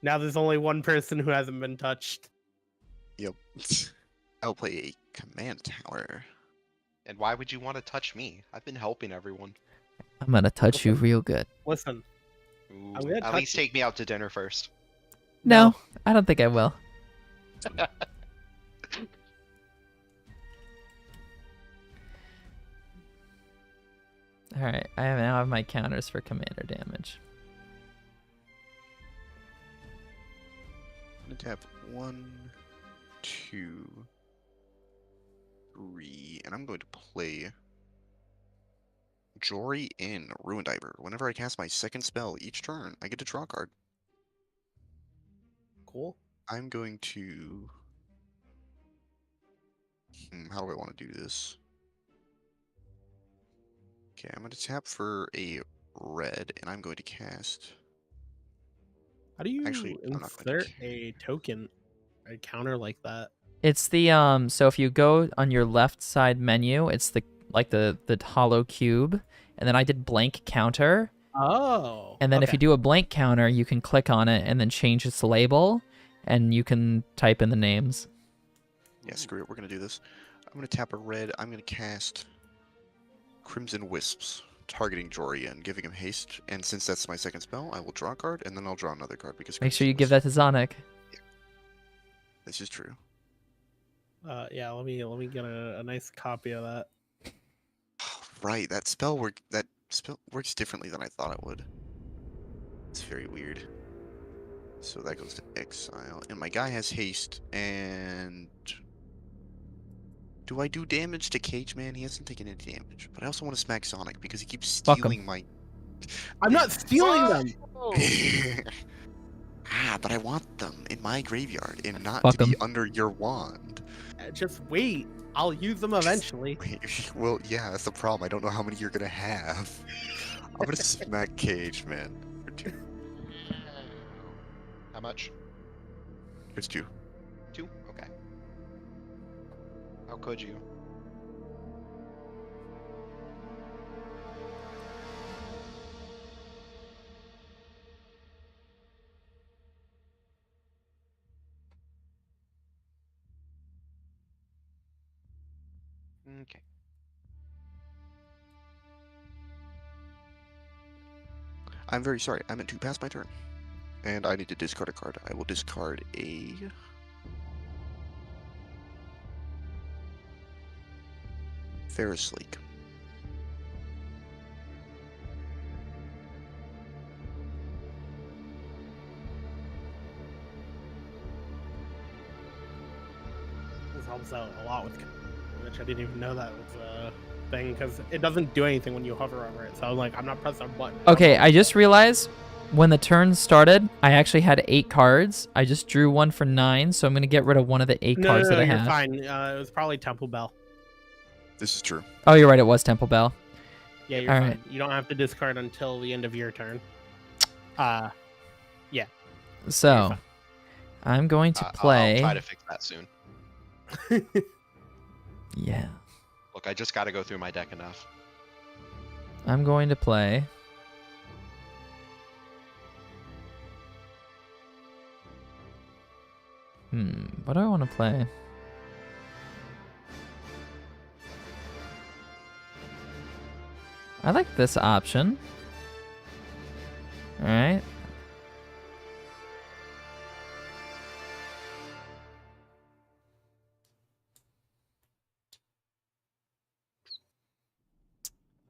Now there's only 1 person who hasn't been touched. Yep. I'll play a command tower. And why would you want to touch me? I've been helping everyone. I'm gonna touch you real good. Listen, Ooh, I'm gonna at touch least you. take me out to dinner first. No, I don't think I will. Alright, I now have my counters for commander damage. I'm gonna tap 1, 2, 3, and I'm going to play Jory in Ruin Diver. Whenever I cast my second spell each turn, I get to draw a card. Cool. I'm going to... how do I want to do this? Okay, I'm going to tap for a red, and I'm going to cast... How do you Actually, I'm not going insert a token, a counter like that? It's the so if you go on your left side menu, it's the hollow cube, and then I did blank counter. Oh. And then if you do a blank counter, you can click on it and then change its label, and you can type in the names. Yeah, screw it. We're going to do this. I'm going to tap a red. I'm going to cast Crimson Wisps, targeting Jory and giving him haste. And since that's my second spell, I will draw a card, and then I'll draw another card because Make sure Crimson you give that to Zonic. Yeah. This is true. Yeah, let me get a nice copy of that. Right, that spell works differently than I thought it would. It's very weird. So that goes to exile, and my guy has haste. And do I do damage to Cage Man? He hasn't taken any damage, but I also want to smack Sonic because he keeps stealing my. I'm not stealing them. But I want them in my graveyard and not Fuck to be 'em. under your wand. Just wait. I'll use them eventually. Well, yeah, that's the problem. I don't know how many you're gonna have. I'm gonna smack Cage Man for 2. How much? It's 2. 2? Okay. How could you? Okay. I'm very sorry. I meant to pass my turn. And I need to discard a card. I will discard a... Ferris Lake. This helps out a lot with which I didn't even know that was a thing because it doesn't do anything when you hover over it. So I'm like, I'm not pressing a button. Okay, I just realized when the turn started, I actually had 8 cards. I just drew one for 9, so I'm gonna get rid of one of the 8 cards that I you're have. fine. It was probably Temple Bell. This is true. Oh, you're right. It was Temple Bell. Yeah, you're All fine. right. You don't have to discard until the end of your turn. Yeah. So, I'm going to play. I'll try to fix that soon. Yeah. Look, I just got to go through my deck enough. I'm going to play. What do I want to play? I like this option. All right.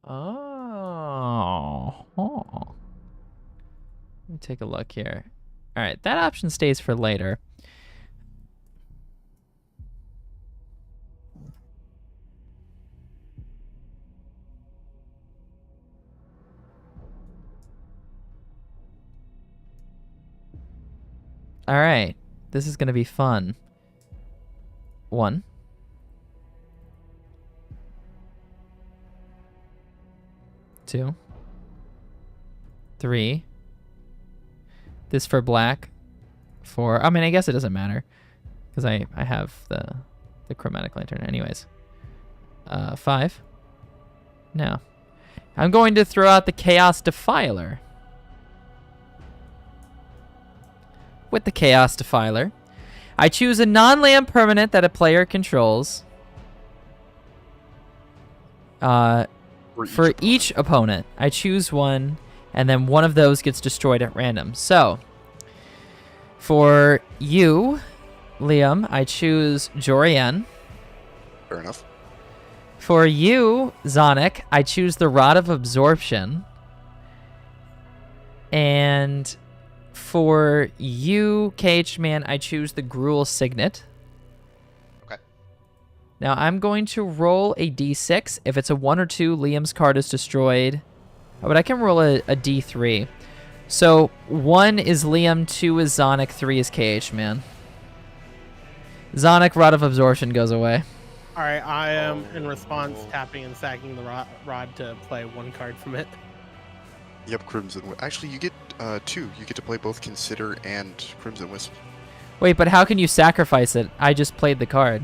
Oh. Let me take a look here. All right, that option stays for later. All right, this is going to be fun. 1. 2. 3. This for black. 4. I mean, I guess it doesn't matter because I have the chromatic lantern anyways. 5. No. I'm going to throw out the Chaos Defiler. With the Chaos Defiler, I choose a non-land permanent that a player controls. For each opponent, I choose one, and then one of those gets destroyed at random. So, for you, Liam, I choose Jorian. Fair enough. For you, Zonic, I choose the Rod of Absorption. And for you, Caged Man, I choose the Gruul Signet. Okay. Now I'm going to roll a d6. If it's a 1 or 2, Liam's card is destroyed. Oh, but I can roll a d3. So 1 is Liam, 2 is Zonic, 3 is KH, man. Zonic, Rod of Absorption goes away. Alright, I am, in response, tapping and sacking the rod to play 1 card from it. Yep, Crimson. Actually, you get 2. You get to play both Consider and Crimson Wisp. Wait, but how can you sacrifice it? I just played the card.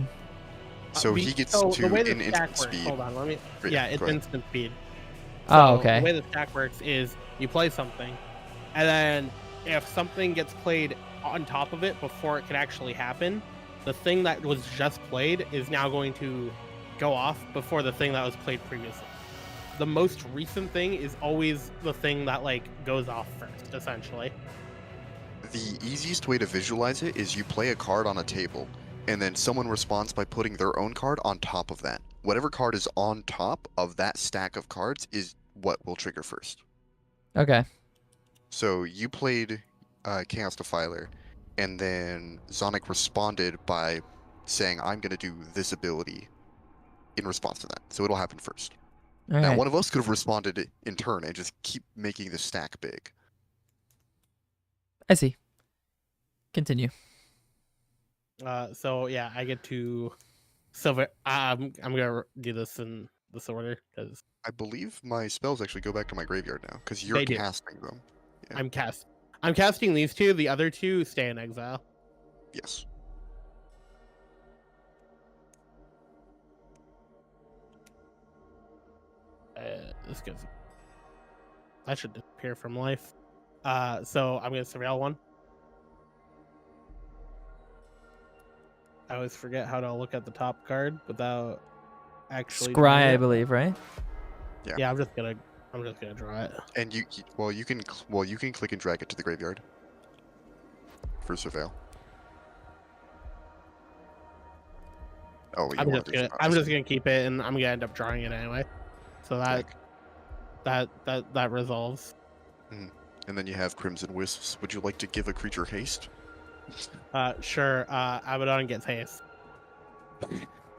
So he gets so 2 the way the in stack instant works, speed. hold on, let me. Great, Yeah, it's go ahead. instant speed. Oh, okay. The way the stack works is you play something, and then if something gets played on top of it before it can actually happen, the thing that was just played is now going to go off before the thing that was played previously. The most recent thing is always the thing that like goes off first, essentially. The easiest way to visualize it is you play a card on a table, and then someone responds by putting their own card on top of that. Whatever card is on top of that stack of cards is what will trigger first. Okay. So you played Chaos Defiler, and then Zonic responded by saying, I'm going to do this ability in response to that. So it'll happen first. All Now, right. one of us could have responded in turn and just keep making the stack big. I see. Continue. So yeah, I get to silver. I'm gonna do this in this order because I believe my spells actually go back to my graveyard now, because you're They do. casting them. Yeah. I'm casting these 2. The other 2 stay in exile. Yes. This goes. That should disappear from life. So I'm gonna surveil 1. I always forget how to look at the top card without actually. Scry, drawing I it. believe, right? Yeah. Yeah, I'm just gonna draw it. And you can click and drag it to the graveyard for surveil. Oh, you I'm want just to gonna I'm just gonna keep it, and I'm gonna end up drawing it anyway. So that resolves. And then you have Crimson Wisps. Would you like to give a creature haste? Sure. Abaddon gets haste.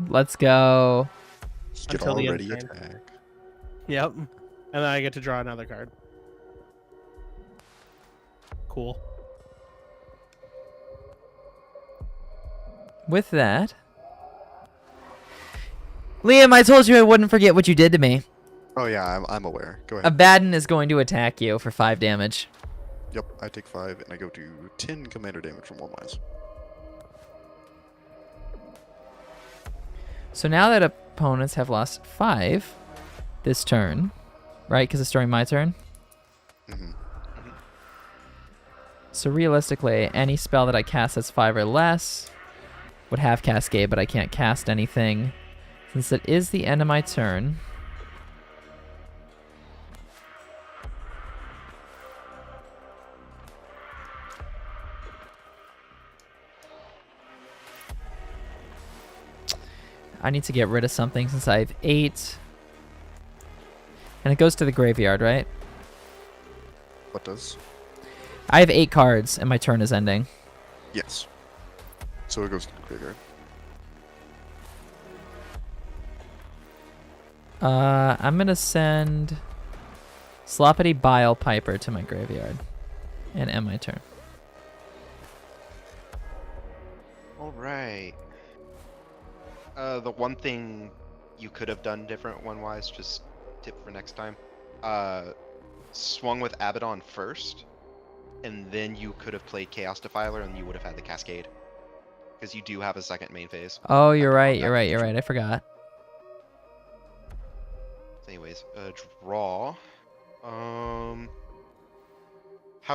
Let's go. Get Until the end already turn. attack. Yep. And then I get to draw another card. Cool. With that, Liam, I told you I wouldn't forget what you did to me. Oh yeah, I'm aware. Go ahead. Abaddon is going to attack you for 5 damage. Yep, I take 5 and I go to 10 commander damage from 1 wise. So now that opponents have lost 5 this turn, right? Because it's during my turn. Mm-hmm. So realistically, any spell that I cast that's 5 or less would have Cascade, but I can't cast anything. Since it is the end of my turn, I need to get rid of something since I have 8. And it goes to the graveyard, right? What does? I have 8 cards and my turn is ending. Yes. So it goes to the graveyard. I'm going to send Sloppity Bile Piper to my graveyard and end my turn. All right. The one thing you could have done different one-wise, just tip for next time, swung with Abaddon first, and then you could have played Chaos Defiler and you would have had the Cascade. Because you do have a second main phase. Oh, you're right. I forgot. Anyways, draw. How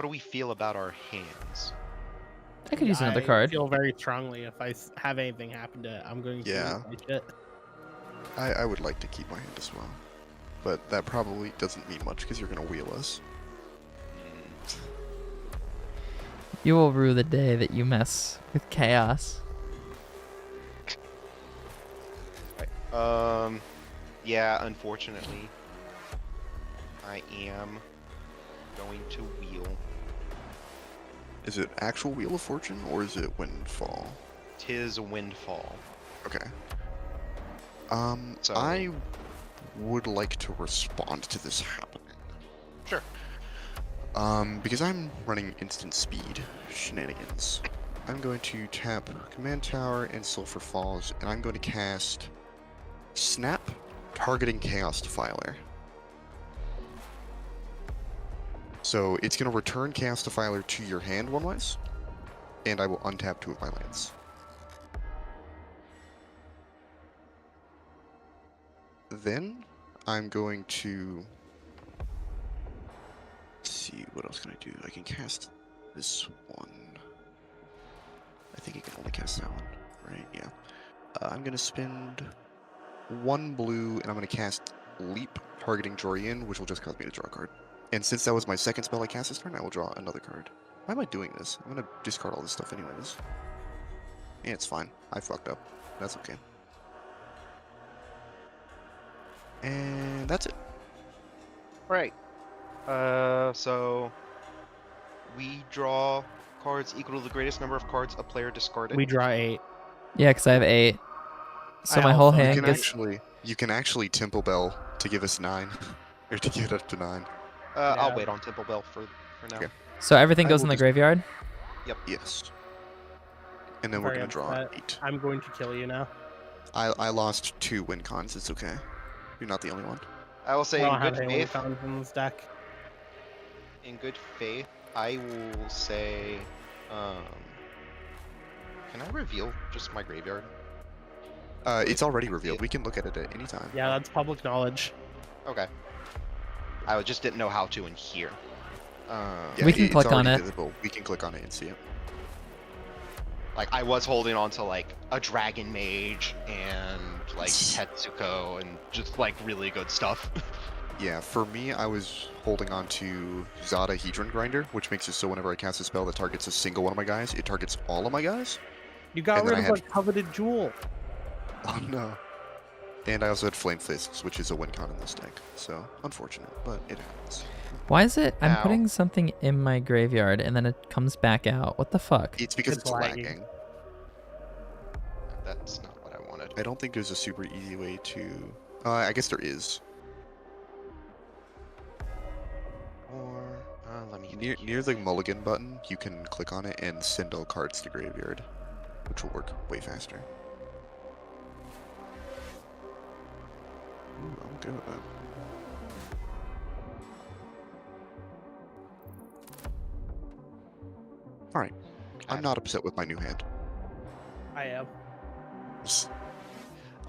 do we feel about our hands? I could use another card. I feel very strongly if I have anything happen to it, I'm going to Yeah. lose my shit. I would like to keep my hand as well. But that probably doesn't mean much because you're going to wheel us. You will rue the day that you mess with chaos. Yeah, unfortunately, I am going to wheel. Is it actual Wheel of Fortune or is it Windfall? Tis a windfall. Okay. So- I would like to respond to this happening. Sure. Because I'm running instant speed shenanigans. I'm going to tap Command Tower and Sulphur Falls, and I'm going to cast Snap, targeting Chaos Defiler. So it's going to return Chaos Defiler to your hand one-wise, and I will untap 2 of my lands. Then I'm going to see what else can I do. I can cast this one. I think you can only cast that one, right? Yeah. I'm gonna spend 1 blue, and I'm gonna cast Leap, targeting Jorian, which will just cause me to draw a card. And since that was my second spell I cast this turn, I will draw another card. Why am I doing this? I'm gonna discard all this stuff anyways. Yeah, it's fine. I fucked up. That's okay. And that's it. Right. So we draw cards equal to the greatest number of cards a player discarded. We draw 8. Yeah, because I have 8. So I my whole also have hand You gets. can actually Temple Bell to give us 9, or to get up to 9. I'll Yeah. wait on Temple Bell for now. Okay. So everything I goes will in the just- graveyard? Yes. And then we're Very gonna draw upset. 8. I'm going to kill you now. I lost 2 win cons. It's okay. You're not the only one. I will I say don't in have good any faith. cons in this deck. In good faith, I will say. Can I reveal just my graveyard? It's already revealed. We can look at it at any time. Yeah, that's public knowledge. Okay. I just didn't know how to in here. Yeah, We can it's click on already it. visible. We can click on it and see it. Like I was holding on to like a Dragon Mage and like Tetsuko and just like really good stuff. Yeah, for me, I was holding on to Zada Hedron Grinder, which makes it so whenever I cast a spell that targets a single one of my guys, it targets all of my guys. You got And then rid I of had- a coveted jewel. Oh no. And I also had Flame Fists, which is a win con in this deck. So, unfortunate, but it happens. Why is it I'm Ow. putting something in my graveyard and then it comes back out? What the fuck? It's because It's it's lagging. lagging. That's not what I wanted. I don't think there's a super easy way to... I guess there is. Or let me Near the mulligan button, you can click on it and send all cards to graveyard, which will work way faster. Ooh, I'm okay with that. Alright, I'm not upset with my new hand. I am.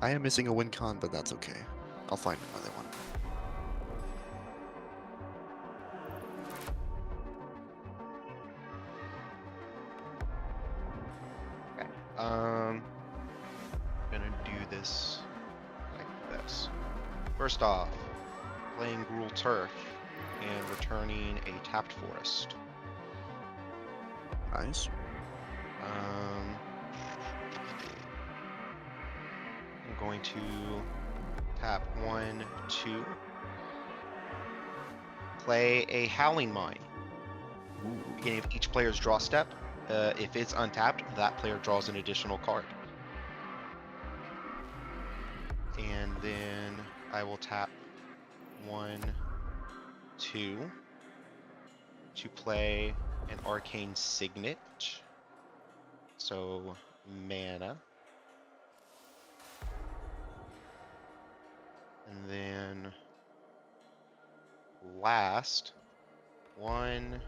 I am missing a win con, but that's okay. I'll find another one. Gonna do this like this. First off, playing Gruul Turf and returning a tapped forest. Nice. I'm going to tap 1, 2. Play a Howling Mine. Beginning of each player's draw step. If it's untapped, that player draws an additional card. And then I will tap 1, 2 to play an Arcane Signet. So, mana. And then last, 1,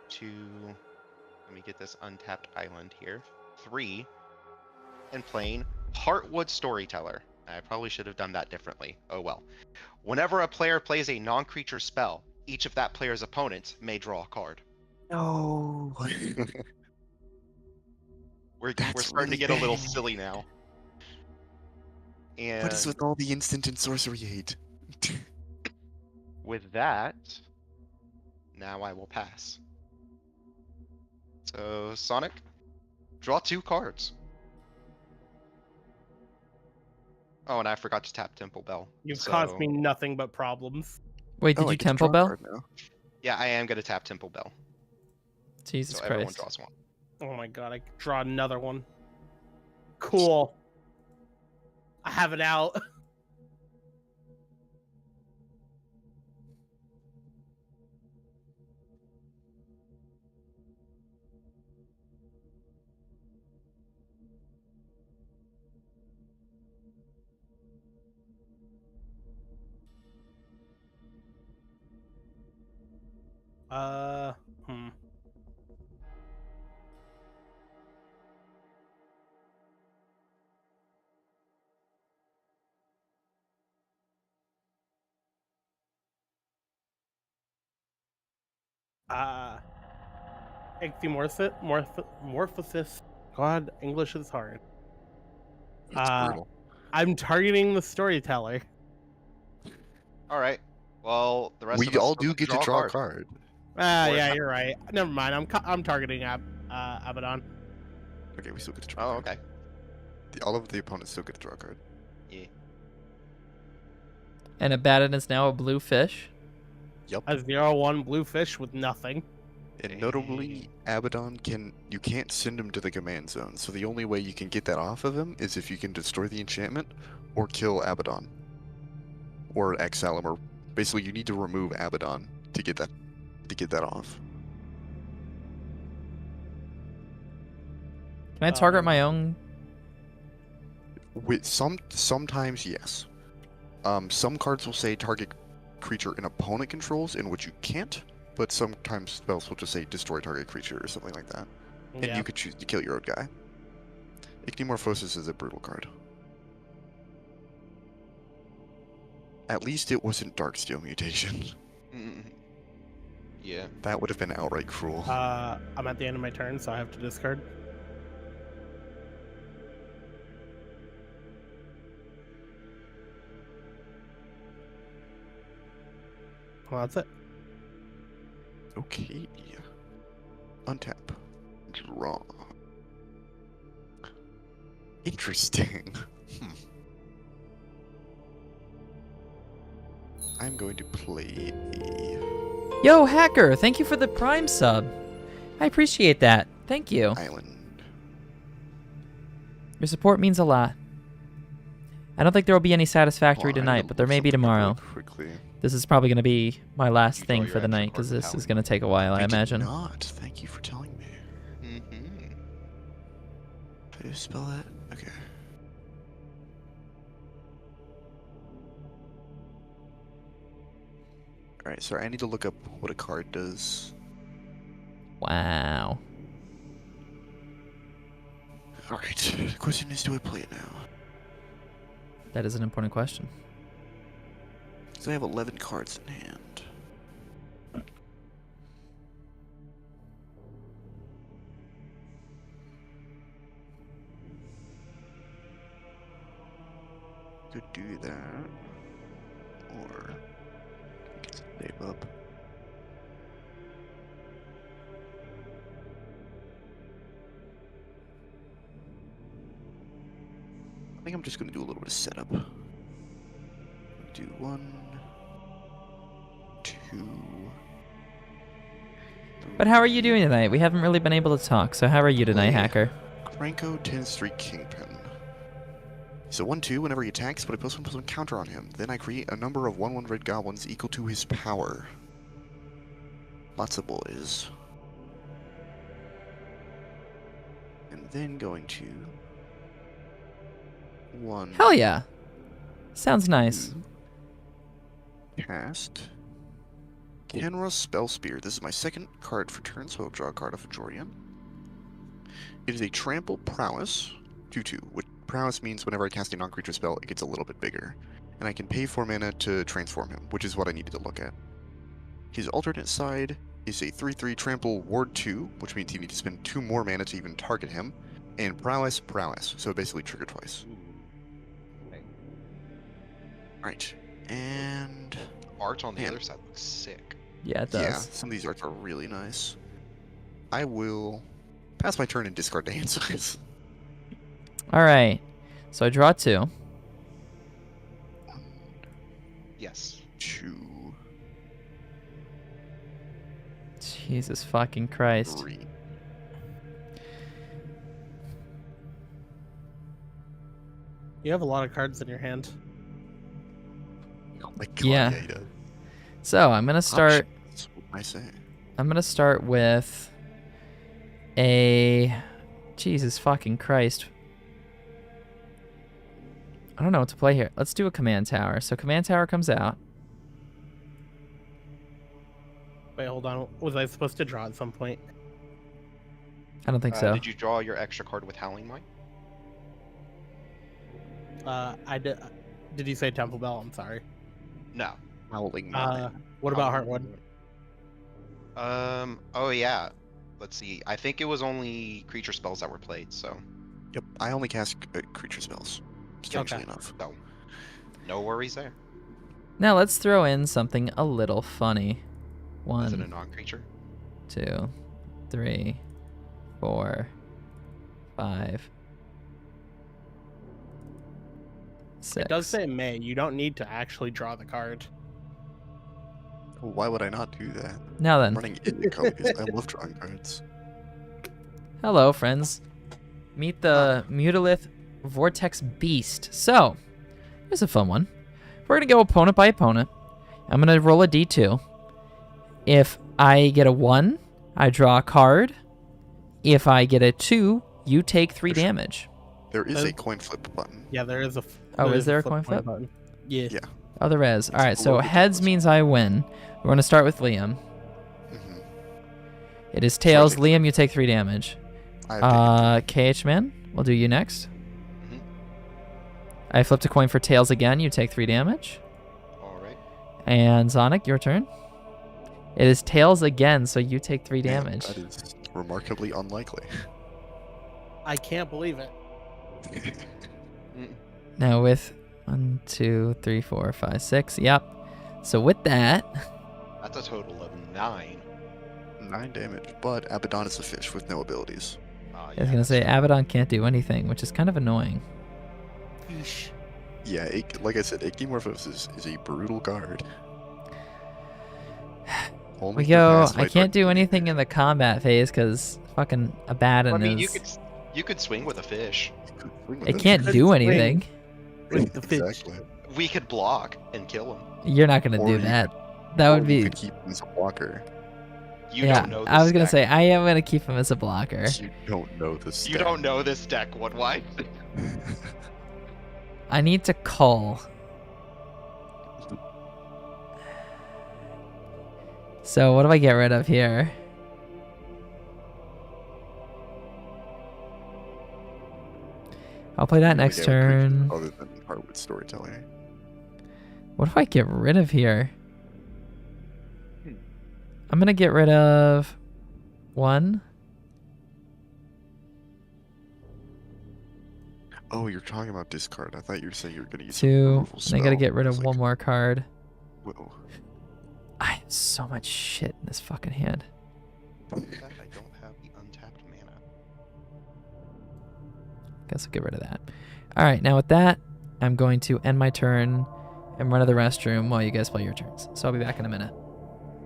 2, let me get this untapped island here. 3, and playing Heartwood Storyteller. I probably should have done that differently. Oh well. Whenever a player plays a non-creature spell, each of that player's opponents may draw a card. No. We're That's starting to really get a little bad. silly now. And What is with all the instant and sorcery hate? with that, now I will pass. So, Sonic, draw 2 cards. Oh, and I forgot to tap Temple Bell. You've so... caused me nothing but problems. Wait, did I you get to Temple draw a Bell? card now. Yeah, I am going to tap Temple Bell. Jesus So everyone Christ. draws one. Oh my god, I draw another one. Cool. I have it out. Hmm. Morphosis. God, English is hard. It's brutal. I'm targeting the storyteller. All right. Well, the rest of We us all still do get to a draw a card. Ah, Or yeah, have- you're right. Never mind. I'm targeting Abaddon. Okay, we still get to draw. Oh, a card. okay. All of the opponents still get to draw a card. Yeah. And Abaddon is now a blue fish. Yep. A 0/1 blue fish with nothing. And notably, Abaddon you can't send him to the command zone, so the only way you can get that off of him is if you can destroy the enchantment or kill Abaddon. Or exile him, or basically you need to remove Abaddon to get that off. Can I target my own? With sometimes yes. Some cards will say target creature an opponent controls, in which you can't, but sometimes spells will just say destroy target creature or something like that. And Yeah. you could choose to kill your own guy. Ichneumorphosis is a brutal card. At least it wasn't Darksteel Mutation. Yeah. That would have been outright cruel. I'm at the end of my turn, so I have to discard. Well, that's it. Okay. Untap. Draw. Interesting. I'm going to play a Yo, Hacker, thank you for the Prime sub. I appreciate that. Thank you. island. Your support means a lot. I don't think there will be any Satisfactory Hold on, I tonight, gotta but there look may be something up really tomorrow. quickly. This is probably going to be my last thing your for the extra night, because card this from is going to take a while, I imagine. Did not. Thank you for telling me. Mm-hmm. How do you spell that? Okay. Alright, sorry, I need to look up what a card does. Wow. Alright, the question is, do I play it now? That is an important question. So I have 11 cards in hand. Could do that. Or get some save up. I think I'm just gonna do a little bit of setup. Do 1, 2. But how are you doing tonight? We haven't really been able to talk, so how are you tonight, Hacker? Cranko 10-3 Kingpin. So 1/2, whenever he attacks, put a +1/+1 counter on him. Then I create a number of 1/1 red goblins equal to his power. Lots of boys. And then going to 1. Hell yeah. Sounds nice. Cast Kenra Spell Spear. This is my second card for turn, so I'll draw a card off of Jorian. It is a Trample Prowess, 2/2, which Prowess means whenever I cast a non-creature spell, it gets a little bit bigger. And I can pay 4 mana to transform him, which is what I needed to look at. His alternate side is a 3/3 Trample Ward 2, which means you need to spend 2 more mana to even target him. And Prowess, so basically trigger twice. Alright, and... Art on the Man. other side looks sick. Yeah, it Yeah, does. some of these arts are really nice. I will pass my turn and discard the hand size. Alright. So I draw 2. Yes. 2, Jesus fucking Christ. 3. You have a lot of cards in your hand. Oh my god, Yeah. he does. So I'm gonna start. That's what I say. I'm gonna start with a. Jesus fucking Christ. I don't know what to play here. Let's do a command tower. So command tower comes out. Wait, hold on. Was I supposed to draw at some point? I don't think so. Did you draw your extra card with Howling Might? I did. Did you say Temple Bell? I'm sorry. No. Howling Might. What about Heartwood? Oh yeah. Let's see. I think it was only creature spells that were played, so. Yep, I only cast creature spells. Strangely enough. So, no worries there. Now let's throw in something a little funny. Is it a 1, non-creature? 2, 3, 4, 5, 6. It does say May. You don't need to actually draw the card. Why would I not do that? Now then. I'm running Indigo because I love drawing cards. Hello, friends. Meet the Mutalith Vortex Beast. So, here's a fun one. We're going to go opponent by opponent. I'm going to roll a d2. If I get a 1, I draw a card. If I get a 2, you take 3 damage. There is a coin flip button. Yeah, there is a. Oh, is there a coin flip? button? Yeah. Yeah. Oh, there is. All right, It's so below the heads means I win. We're going to start with Liam. Mhm. It is tails. Liam, you take 3 damage. I have KH Man, we'll do you next. Mhm. I flipped a coin for tails again. You take 3 damage. Alright. And Sonic, your turn. It is tails again, so you take 3 Man, damage. that is remarkably unlikely. I can't believe it. Now with 1, 2, 3, 4, 5, 6. Yep. So with that, That's a total of 9. 9 damage, but Abaddon is a fish with no abilities. I was gonna say Abaddon can't do anything, which is kind of annoying. Yeah, like I said, Ectomorphos is a brutal card. Only We the go. Mass I Might can't do Arcane. anything in the combat phase because fucking Abaddon I mean, is. you could swing with a fish. It can't do anything. With the fish. Exactly. We could block and kill him. You're not gonna Or do you that. could- That or would you be. could keep him as a blocker. You Yeah, don't know this I was gonna deck. say I am gonna keep him as a blocker. You don't know this. You don't know this deck, what why? I need to call. So what do I get rid of here? I'll play that next turn. Other than Heartwood Storyteller. What do I get rid of here? I'm gonna get rid of 1. Oh, you're talking about discard. I thought you were saying you were going to use 2. a removal And I gotta spell. get rid I of was one like, more card. whoa. I have so much shit in this fucking hand. I don't have the untapped mana. Guess I'll get rid of that. Alright, now with that, I'm going to end my turn and run to the restroom while you guys play your turns. So I'll be back in a minute.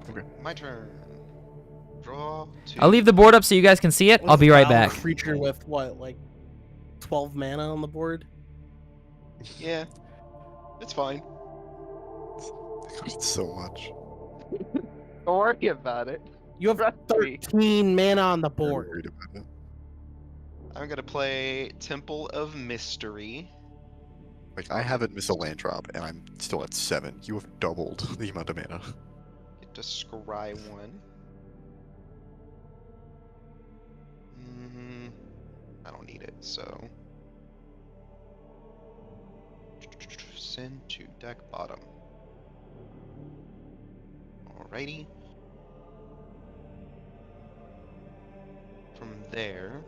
Okay. My turn. Draw 2. I'll leave the board up so you guys can see it. I'll be right back. Creature with what, like 12 mana on the board? Yeah. It's fine. It's so much. Don't worry about it. You have 13 mana on the I'm board. worried about it. I'm gonna play Temple of Mystery. Like, I haven't missed a land drop, and I'm still at 7. You have doubled the amount of mana. Get to scry 1. I don't need it, so send to deck bottom. Alrighty. From there,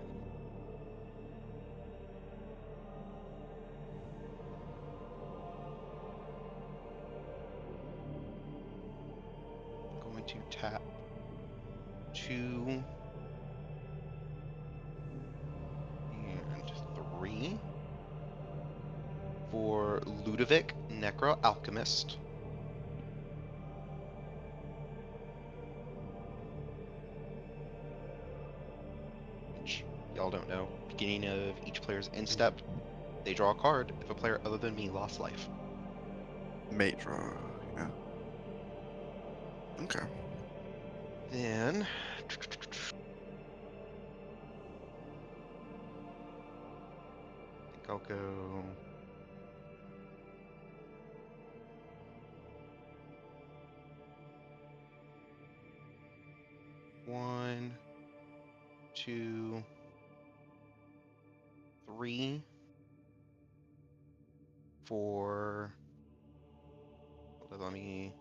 I'm going to tap 2 and 3 for Ludovic Necro Alchemist. Which y'all don't know. Beginning of each player's end step, They draw a card if a player other than me lost life. May draw. Yeah. Okay. Then I think I'll go. One, two, three, four. Let me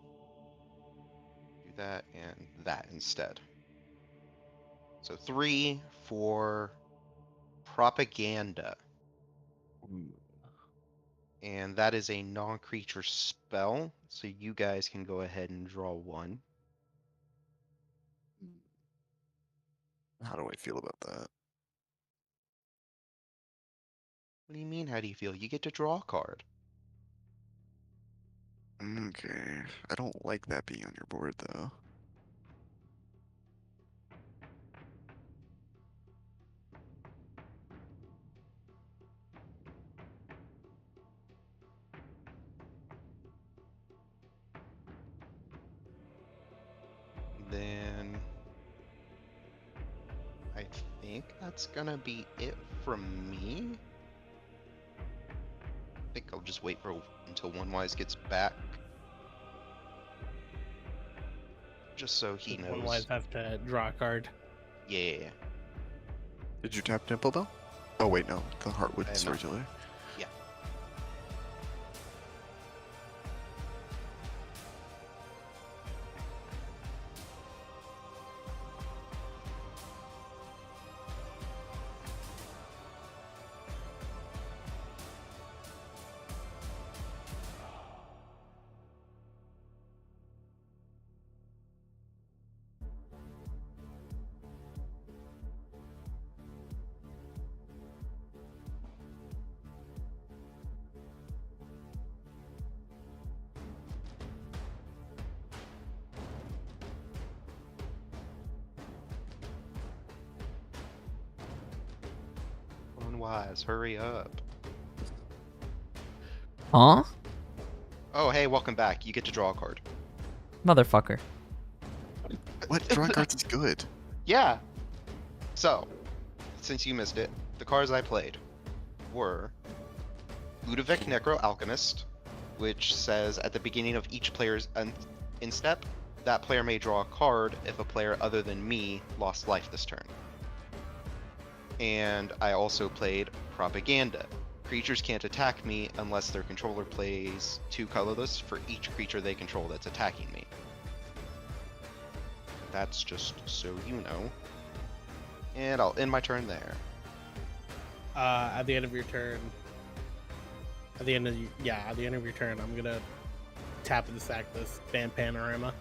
do that and that instead. So 3 for propaganda. And that is a non-creature spell, so you guys can go ahead and draw one. How do I feel about that? What do you mean, how do you feel? You get to draw a card. Okay. I don't like that being on your board, though. Then I think that's gonna be it from me. I think I'll just wait for until One Wise gets back. Just so he knows. One Wise have to draw a card. Yeah. Did you tap Temple Bell? Oh wait, no. The Heartwood I have not. Circular. Yeah. One Wise, hurry up. Huh? Oh, hey, welcome back. You get to draw a card. Motherfucker. What? Drawing cards is good. Yeah. So, since you missed it, the cards I played were Ludovic Necro Alchemist, which says at the beginning of each player's in step, that player may draw a card if a player other than me lost life this turn. And I also played Propaganda. Creatures can't attack me unless their controller plays 2 colorless for each creature they control that's attacking me. That's just so you know. And I'll end my turn there. At the end of your turn, at the end of your turn, I'm gonna tap and sack this Band Panorama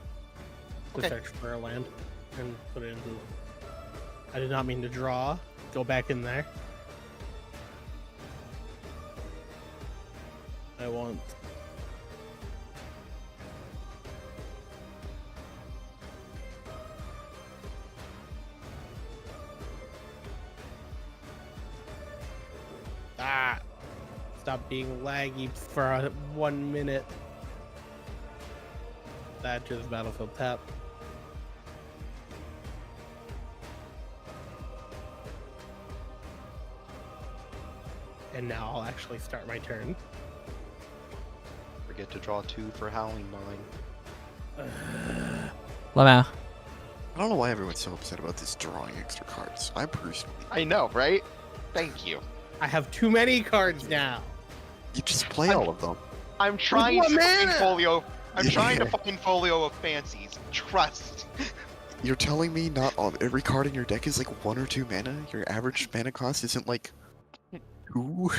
to Okay. search for a land and put it into. I did not mean to draw. Go back in there. I want. Stop being laggy for 1 minute. Thatcher's Battlefield tap. And now I'll actually start my turn. Forget to draw 2 for Howling Mine. Lamau. I don't know why everyone's so upset about this drawing extra cards. I personally. I know, right? Thank you. I have too many cards now. You just play all of them. I'm trying one to find mana! folio. I'm trying to Yeah. find folio of fancies. Trust. You're telling me not all every card in your deck is like 1 or 2 mana? Your average mana cost isn't like 2?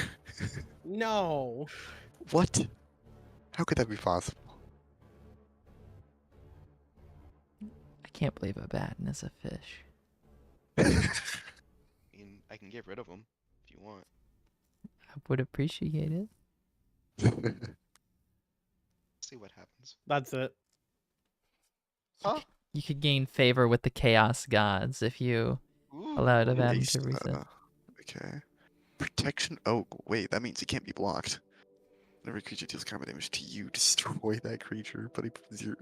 No. What? How could that be possible? I can't believe Abaddon is a fish. I can get rid of them if you want. I would appreciate it. See what happens. That's it. Huh? You could gain favor with the Chaos Gods if you allowed Abaddon to reset. Okay. Protection. Oh, wait, that means it can't be blocked. Whenever a creature deals combat damage to you, destroy that creature. But a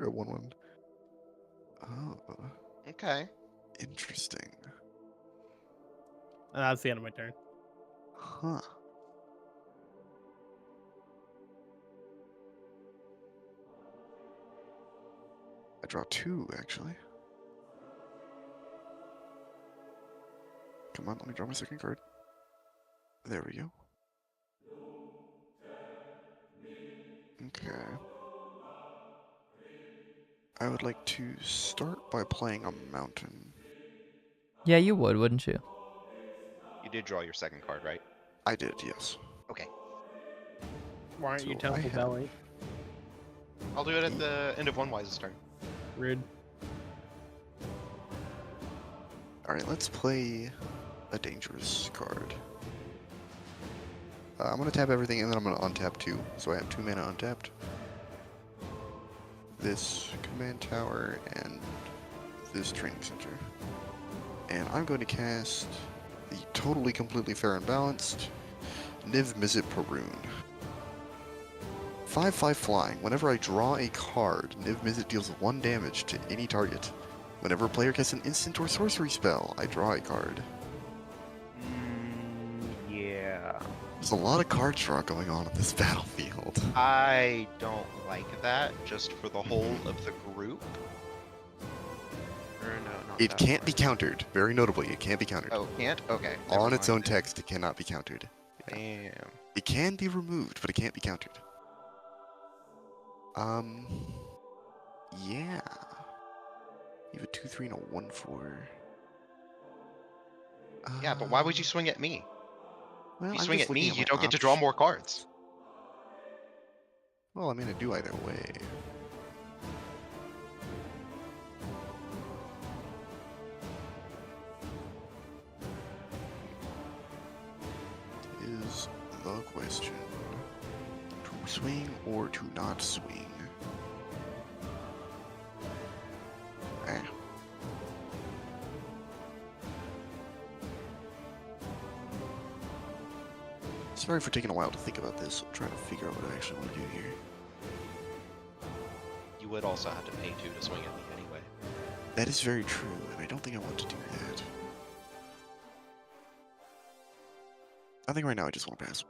1/1. Oh, Okay. interesting. That's the end of my turn. Huh. I draw 2, actually. Come on, let me draw my second card. There we go. Okay. I would like to start by playing a mountain. Yeah, you would, wouldn't you? You did draw your second card, right? I did, yes. Okay. Why aren't you So I Temple have- Belly? I'll do it at the end of one Wise's turn. Rude. Alright, let's play a dangerous card. I'm going to tap everything and then I'm going to untap 2. So I have 2 mana untapped. This command tower and this training center. And I'm going to cast the totally, completely fair and balanced Niv Mizzet Perun. 5/5 flying. Whenever I draw a card, Niv Mizzet deals 1 damage to any target. Whenever a player casts an instant or sorcery spell, I draw a card. Yeah. There's a lot of card draw going on in this battlefield. I don't like that, just for the whole of the group. Or no, not It that can't one. be countered. Very notably, it can't be countered. Oh, can't? Okay. On its own text, it cannot be countered. Damn. It can be removed, but it can't be countered. Yeah. You have a 2/3 and a 1/4. Yeah, but why would you swing at me? Well, If you I'm swing just at me, looking at you my don't get to draw options. more cards. Well, I mean, I do either way. Is the question. To swing or to not swing? Eh. Sorry for taking a while to think about this. I'm trying to figure out what I actually want to do here. You would also have to pay 2 to swing at me anyway. That is very true, and I don't think I want to do that. I think right now I just want to pass.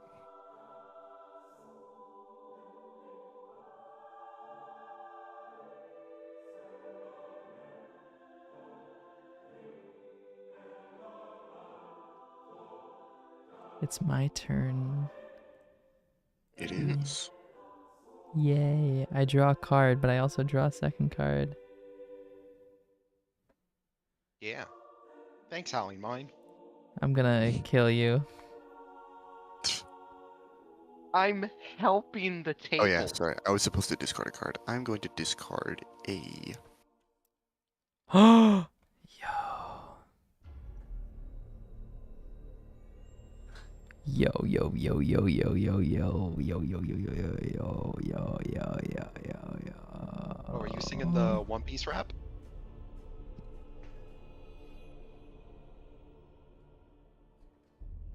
It's my turn. It is. Yay. I draw a card, but I also draw a second card. Yeah. Thanks, Howling Mine. I'm gonna kill you. I'm helping the table. Oh yeah, sorry. I was supposed to discard a card. I'm going to discard a... Yo. Yo, yo, yo, yo, yo, yo, yo, yo, yo, yo, yo, yo, yo, yo, yo, yo, yo. Oh, are you singing the One Piece rap?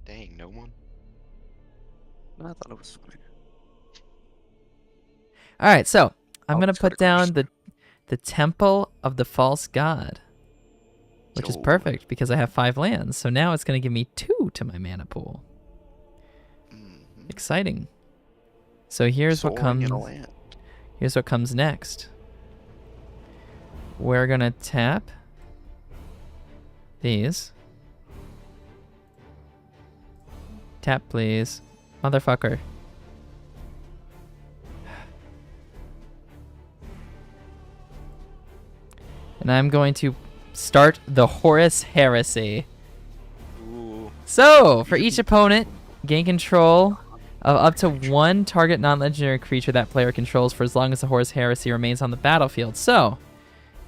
Dang, no one? I thought it was funny. All right, so I'm I'll gonna discard put a card. down the Temple of the False God, which is Yo. perfect because I have 5 lands. So now it's gonna give me 2 to my mana pool. Mhm. Exciting. So here's what Soaring in comes. a land. Here's what comes next. We're gonna tap these. Tap, please, motherfucker. And I'm going to start the Horus Heresy. Ooh. So, for each opponent, gain control of up to 1 target non-legendary creature that player controls for as long as the Horus Heresy remains on the battlefield. So,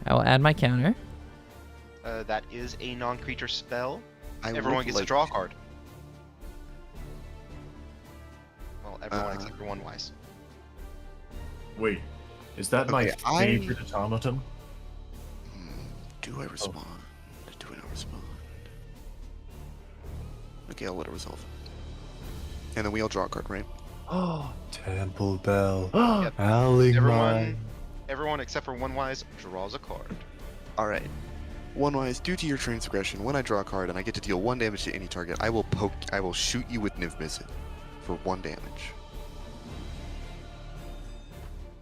I will add my counter. That is a non-creature spell. I Everyone would gets like to draw a card. Well, everyone Uh, except for one Wise. Wait, is that my Okay, I- favorite automaton? Do I respond? Do I not respond? Okay, I'll let it resolve. And then we all draw a card, right? Oh, Temple Bell. Yep. Howling Mine. Everyone except for One Wise draws a card. Alright. One Wise, due to your transgression, when I draw a card and I get to deal 1 damage to any target, I will shoot you with Niv Mizzet for 1 damage.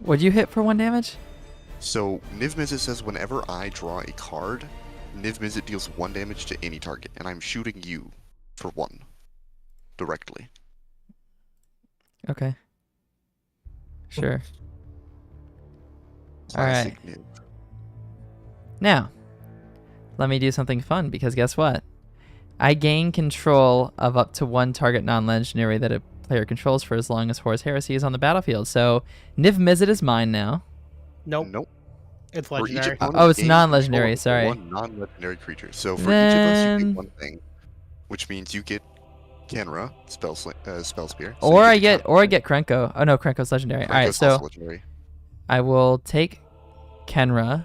Would you hit for 1 damage? So, Niv Mizzet says whenever I draw a card, Niv Mizzet deals 1 damage to any target, and I'm shooting you for 1. Directly. Okay. Sure. Alright. Classic Niv. Now, let me do something fun, because guess what? I gain control of up to 1 target non-legendary that a player controls for as long as Horus Heresy is on the battlefield. So, Niv Mizzet is mine now. Nope. Nope. It's For each legendary. opponent, Oh, it's gain non-legendary, control over sorry. 1 non-legendary creature. So for each of us, you Then- get 1 thing, which means you get Kenra, Spell Spear. So Or you I get get Krenko. Oh no, Krenko's legendary. Alright, Krenko's also so legendary. I will take Kenra.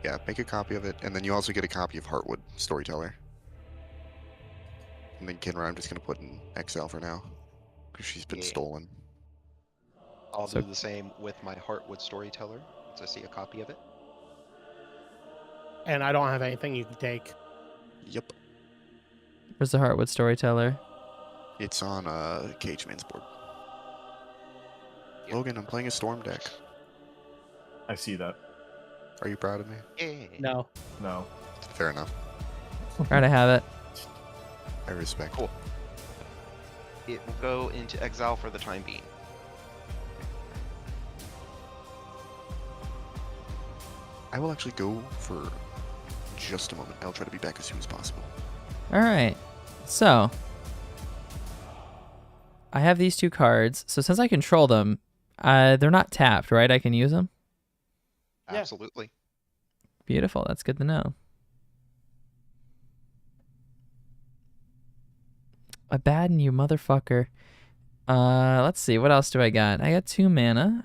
Yeah, make a copy of it, and then you also get a copy of Heartwood Storyteller. And then Kenra, I'm just gonna put in exile for now, because she's been Yeah. stolen. I'll So- do the same with my Heartwood Storyteller, once I see a copy of it. And I don't have anything you can take. Yep, Where's the Heartwood Storyteller? it's on Cageman's board. Yep. Logan, I'm playing a Storm deck. I see that. Are you proud of me? Yeah. No. No. Fair enough. Alright, I have it. I respect. Cool. It will go into exile for the time being. I will actually go for just a moment. I'll try to be back as soon as possible. Alright. So I have these 2 cards. So since I control them, they're not tapped, right? I can use them? Yeah. Absolutely. Beautiful. That's good to know. Abaddon, you motherfucker. Let's see. What else do I got? I got 2 mana.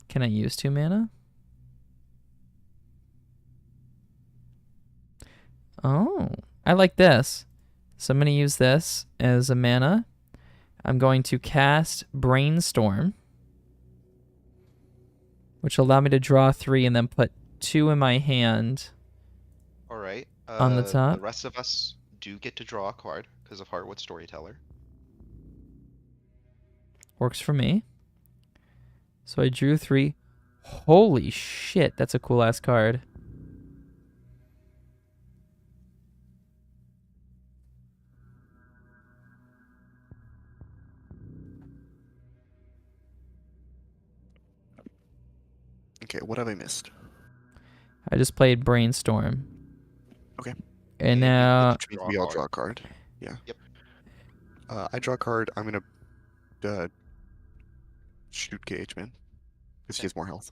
Can I use 2 mana? Oh, I like this. So I'm going to use this as a mana. I'm going to cast Brainstorm, which will allow me to draw 3 and then put 2 in my hand. All right. On the top. The rest of us do get to draw a card because of Heartwood Storyteller. Works for me. So I drew 3. Holy shit, that's a cool ass card. Okay, what have I missed? I just played Brainstorm. Okay. And now Which means we all draw a card. Yeah. Yep. I draw a card. I'm gonna shoot Cage Man because he has more health.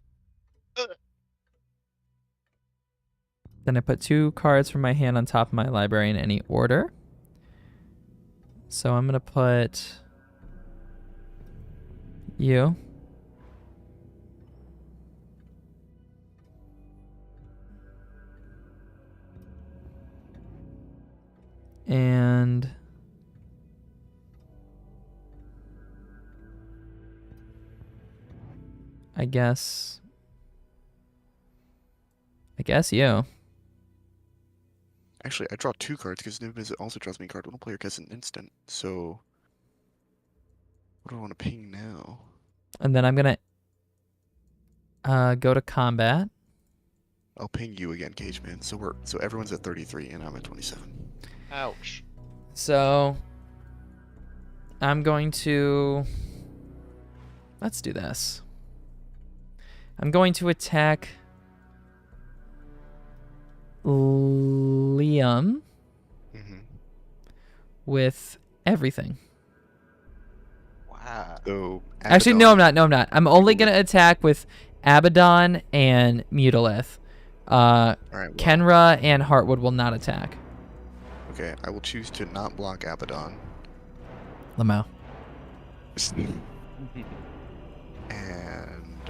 then I put 2 cards from my hand on top of my library in any order. So I'm gonna put you. And I guess you. Actually, I draw 2 cards because Niv Mizzet also draws me a card when a player casts an instant. So, what do I want to ping now? And then I'm gonna go to combat. I'll ping you again, Cage Man. So everyone's at 33 and I'm at 27. Ouch. So I'm going to, let's do this. I'm going to attack Liam with everything. Wow. So Actually, no, I'm not. I'm only going to attack with Abaddon and Mutalith. Kenra and Heartwood will not attack. Okay, I will choose to not block Abaddon. Lamau. And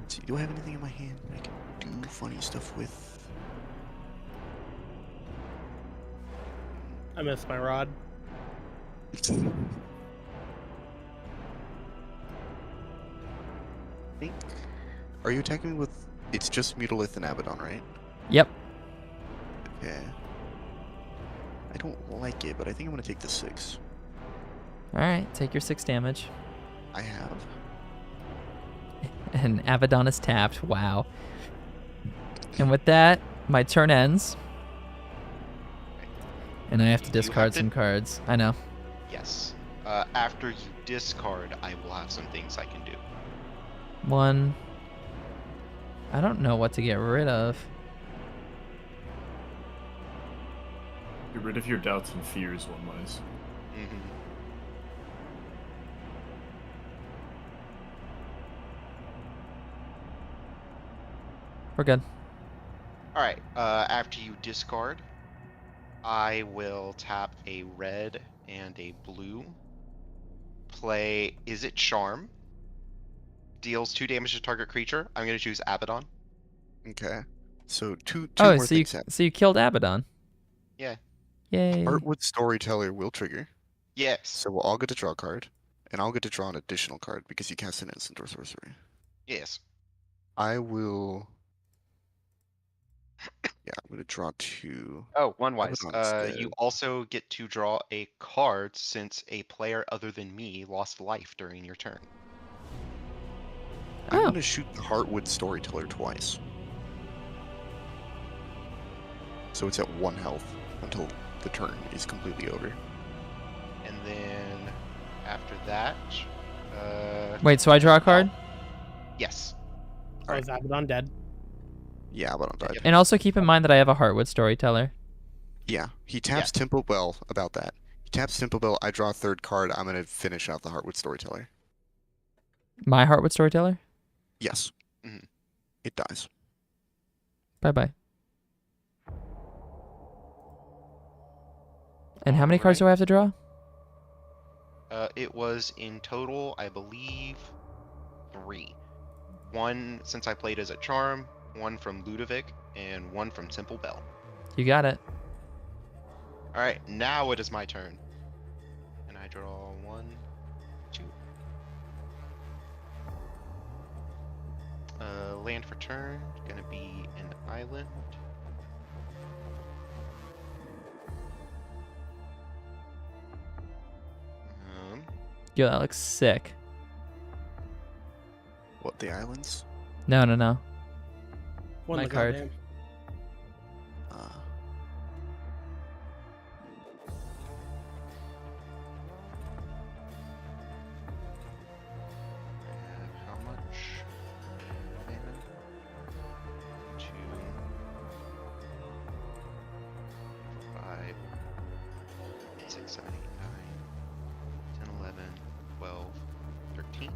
let's see, do I have anything in my hand I can do funny stuff with? I missed my rod. Are you attacking me with? It's just Mutalith and Abaddon, right? Yep. Okay. I don't like it, but I think I'm gonna take the 6. All right, take your 6 damage. I have. And Abaddon is tapped. Wow. And with that, my turn ends. And I have to discard some cards. I know. Yes. After you discard, I will have some things I can do. 1. I don't know what to get rid of. Get rid of your doubts and fears, one wise. Mm-hmm. We're good. Alright, after you discard, I will tap a red and a blue. Play, is it Charm? Deals 2 damage to target creature. I'm going to choose Abaddon. Okay. So two Oh, more things happen. so you killed Abaddon. Yeah. Yay. Heartwood Storyteller will trigger. Yes. So we'll all get to draw a card, and I'll get to draw an additional card because you cast an instant or sorcery. Yes. I will. Yeah, I'm gonna draw 2. Oh, one wise. Abaddon instead. You also get to draw a card since a player other than me lost life during your turn. I'm gonna shoot the Heartwood Storyteller twice. So it's at 1 health until the turn is completely over. And then after that, Wait, so I draw a card? yes. Oh, is Abaddon dead? Yeah, Abaddon died. And also keep in mind that I have a Heartwood Storyteller. Yeah, he taps Temple Bell about that. He taps Temple Bell, I draw a 3rd card, I'm gonna finish out the Heartwood Storyteller. My Heartwood Storyteller? Yes. It dies. Bye-bye. And how many cards do I have to draw? It was in total, I believe, 3. 1 since I played as a Charm, 1 from Ludovic, and 1 from Temple Bell. You got it. Alright, now it is my turn. And I draw 1, 2. Land for turn, gonna be an island. Yo, that looks sick. What, the islands? No, no, no. One My look card. goddamn. How much? 2, 5, 6, 7, 8, 9, 10, 11, 12, 13,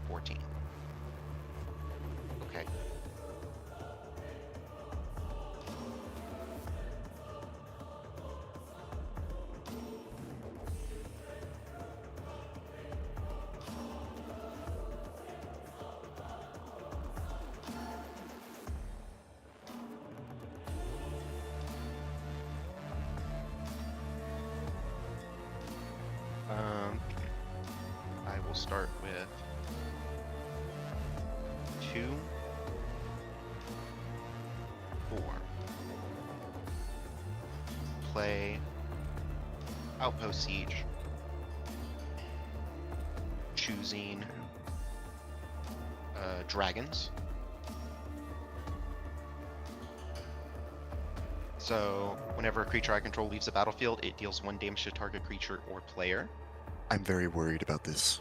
14. Okay. I will start with 2, 4. Play Outpost Siege. Choosing dragons. So, whenever a creature I control leaves the battlefield, it deals 1 damage to target creature or player. I'm very worried about this.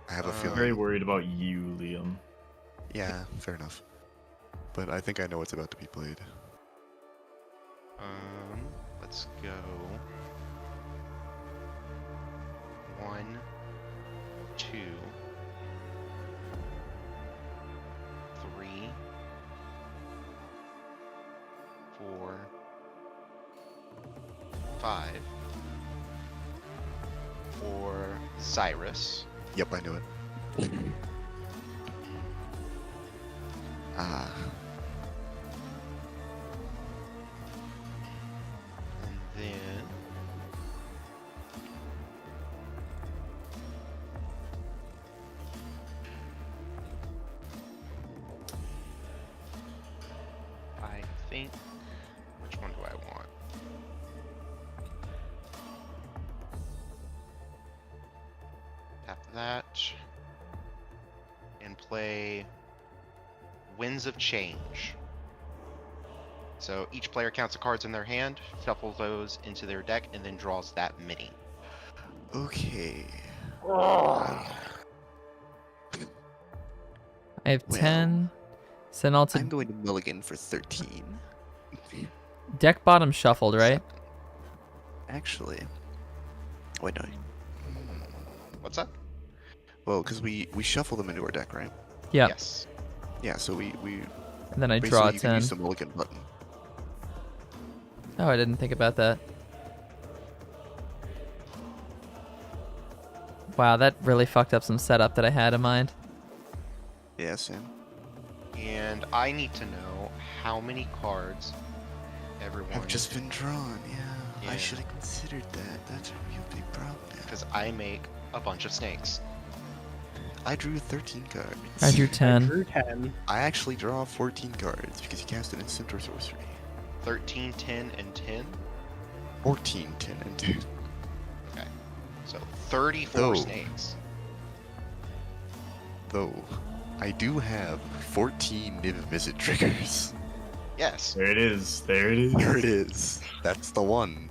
I have a feeling. Very worried about you, Liam. Yeah, fair enough. But I think I know what's about to be played. Let's go. 1, 2, 3, 4, 5 for Cyrus. Yep, I knew it. Tap that. And play Winds of Change. So each player counts the cards in their hand, shuffles those into their deck, and then draws that many. Okay. I have Well, 10. Send all to I'm going to mulligan for 13. deck bottom shuffled, right? Actually. Wait, no. What's that? Well, because we shuffle them into our deck, right? Yeah. Yes. Yeah, so we And then I basically draw a you can 10. use the mulligan button. Oh, I didn't think about that. Wow, that really fucked up some setup that I had in mind. Yeah, Sam. And I need to know how many cards everyone. Have just been drawn, yeah. I Yeah. should have considered that. That's a real big problem now. Because I make a bunch of snakes. I drew 13 cards. I drew 10. Drew 10. I actually draw 14 cards because you cast an instant or sorcery. 13, 10, and 10. 14, 10, and 2. Okay. So 34 Oh. snakes. Though, I do have 14 Niv Mizzet triggers. Yes. There it is. There it is. There it is. That's the one.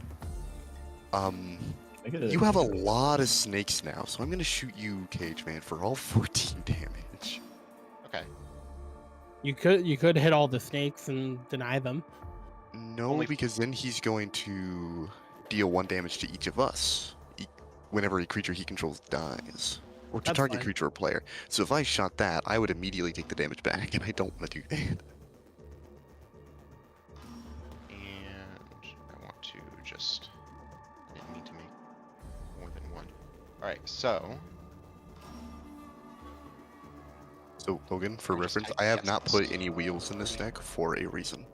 You have a lot of snakes now, so I'm gonna shoot you, Cage Man, for all 14 damage. Okay. You could hit all the snakes and deny them. No, because then he's going to deal 1 damage to each of us whenever a creature he controls dies. Or to That's target fine. creature or player. So if I shot that, I would immediately take the damage back, and I don't want to do that. And I want to just. I didn't mean to make more than one. Alright, so. So, Logan, for I'm just reference, typing I have yes not this. put any wheels in this deck for a reason.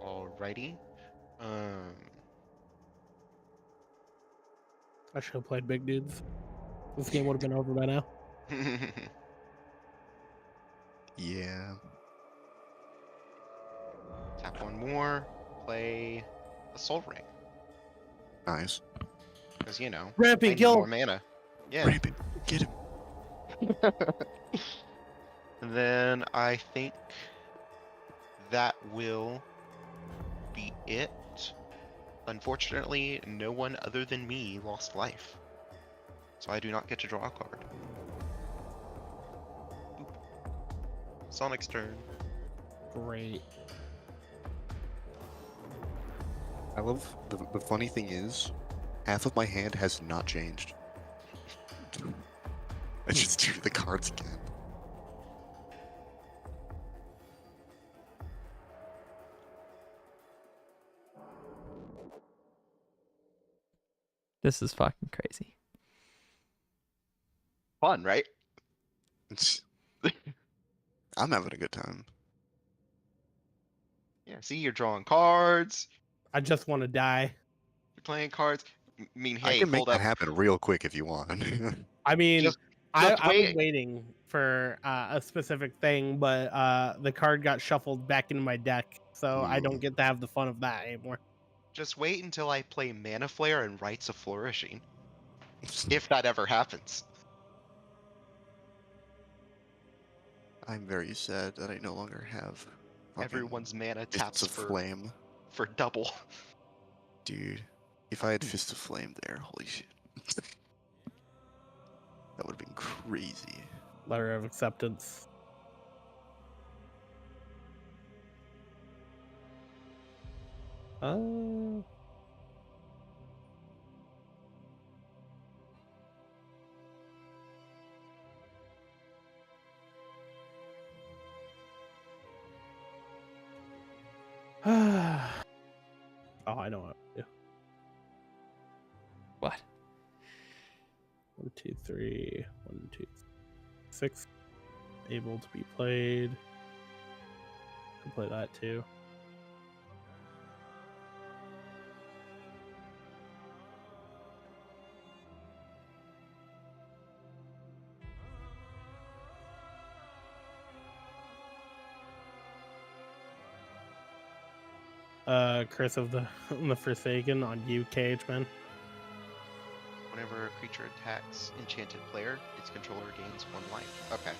Alrighty. I should have played big dudes. This game would have been over by now. Yeah. Tap one more. Play a Soul Ring. Nice. Because, you know, Ramping, I need kill more mana. Yeah. Rampant, get him. And then I think that will be it. Unfortunately, no one other than me lost life. So I do not get to draw a card. Boop. Sonic's turn. Great. I love the funny thing is, half of my hand has not changed. I just drew the cards again. This is fucking crazy. Fun, right? I'm having a good time. Yeah, see, you're drawing cards. I just want to die. You're playing cards. I mean, I hey, can make hold that up. happen real quick if you want. I mean, Just I was wait. waiting for a specific thing, but the card got shuffled back into my deck, so I don't get to have the fun of that anymore. Just wait until I play Mana Flare and Rites of Flourishing. If that ever happens. I'm very sad that I no longer have fucking Everyone's mana Fists taps of for Flame. double. Dude, if I had Fist of Flame there, holy shit. That would have been crazy. Letter of acceptance. Oh, I know what. Yeah. What? 1, 2, 3. 1, 2, 6. Able to be played. Can play that too. Curse of the the Forsaken on you, KH man. Whenever a creature attacks enchanted player, its controller gains 1 life. Okay.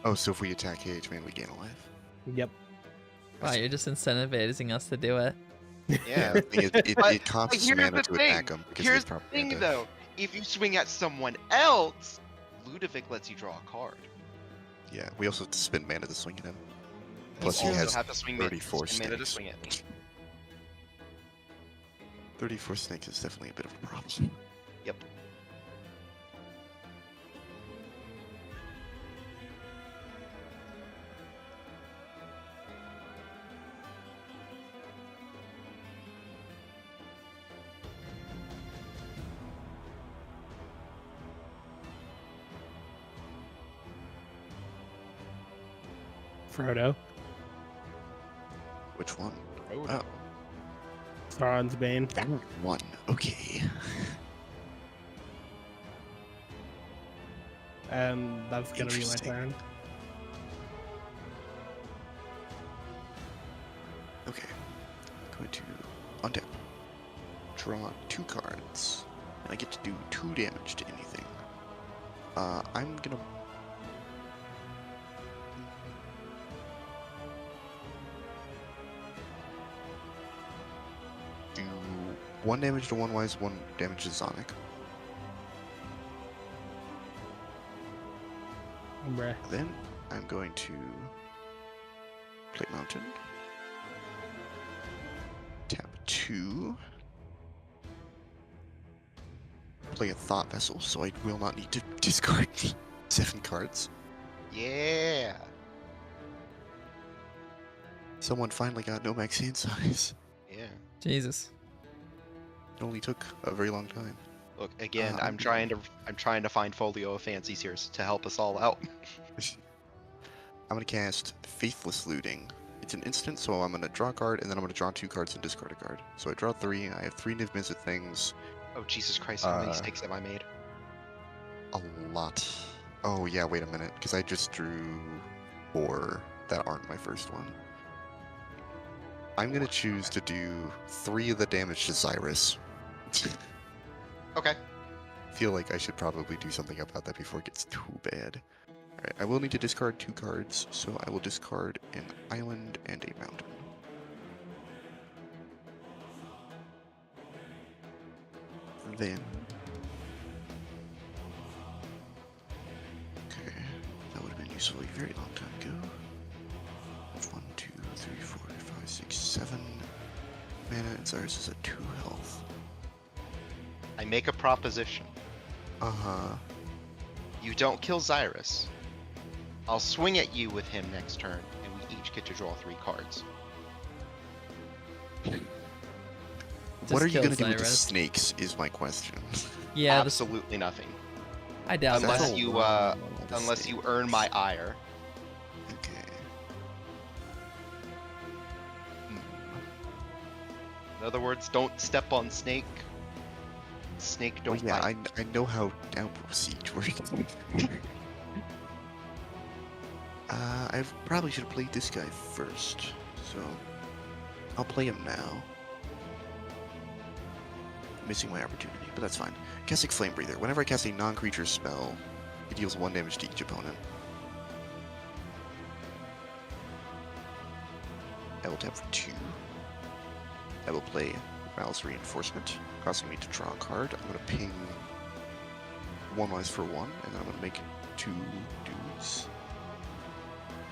Oh, so if we attack KH man, we gain a life. Yep. Wow, you're just incentivizing us to do it. Yeah. The thing is, But it costs here's mana the to thing. attack them because Here's of the his thing, propaganda. though. If you swing at someone else, Ludovic lets you draw a card. Yeah, we also have to spend mana to swing at him. You Plus, he also has have to swing 34 spend mana to snakes. swing at me. 34 snakes is definitely a bit of a problem. Yep. Frodo. Which one? Frodo. Oh, Sauron's Bane. that one. Okay. And that's gonna be my Interesting. turn. Okay. I'm going to untap. Draw 2 cards. And I get to do 2 damage to anything. I'm gonna... do 1 damage to One Wise, 1 damage to Sonic. Bruh. Then I'm going to play Mountain. Tap 2. Play a Thought Vessel, so I will not need to discard 7 cards. Yeah. Someone finally got no max hand size. Yeah. Jesus. It only took a very long time. Look, again, I'm trying to find Folio of Fancies here to help us all out. I'm gonna cast Faithless Looting. It's an instant, so I'm gonna draw a card, and then I'm gonna draw 2 cards and discard a card. So I draw 3. I have 3 Niv Mizzet things. Oh Jesus Christ! How many snakes have I made? A lot. Oh yeah, wait a minute, because I just drew 4 that aren't my first one. I'm gonna choose to do 3 of the damage to Cyrus. Okay. Feel like I should probably do something about that before it gets too bad. Alright, I will need to discard 2 cards, so I will discard an island and a mountain. Then... okay, that would have been useful a very long time ago. 1, 2, 3, 4, 5, 6, 7 mana, and Cyrus is at 2 health. I make a proposition. Uh-huh. You don't kill Xyrus. I'll swing at you with him next turn, and we each get to draw 3 cards. What are you kill gonna do with the Cyrus. snakes, is my question. Yeah, Absolutely nothing. I doubt Unless that. you The unless you snake. earn my ire. Okay. In other words, don't step on snake. Snake Well, don't yeah, bite. I know how Outpost Siege works. I probably should have played this guy first, so I'll play him now. Missing my opportunity, but that's fine. Casting Flame Breather. Whenever I cast a non-creature spell, it deals 1 damage to each opponent. I will tap for 2. I will play Malice Reinforcement, causing me to draw a card. I'm going to ping 1 Wise for 1, and then I'm going to make 2 dudes.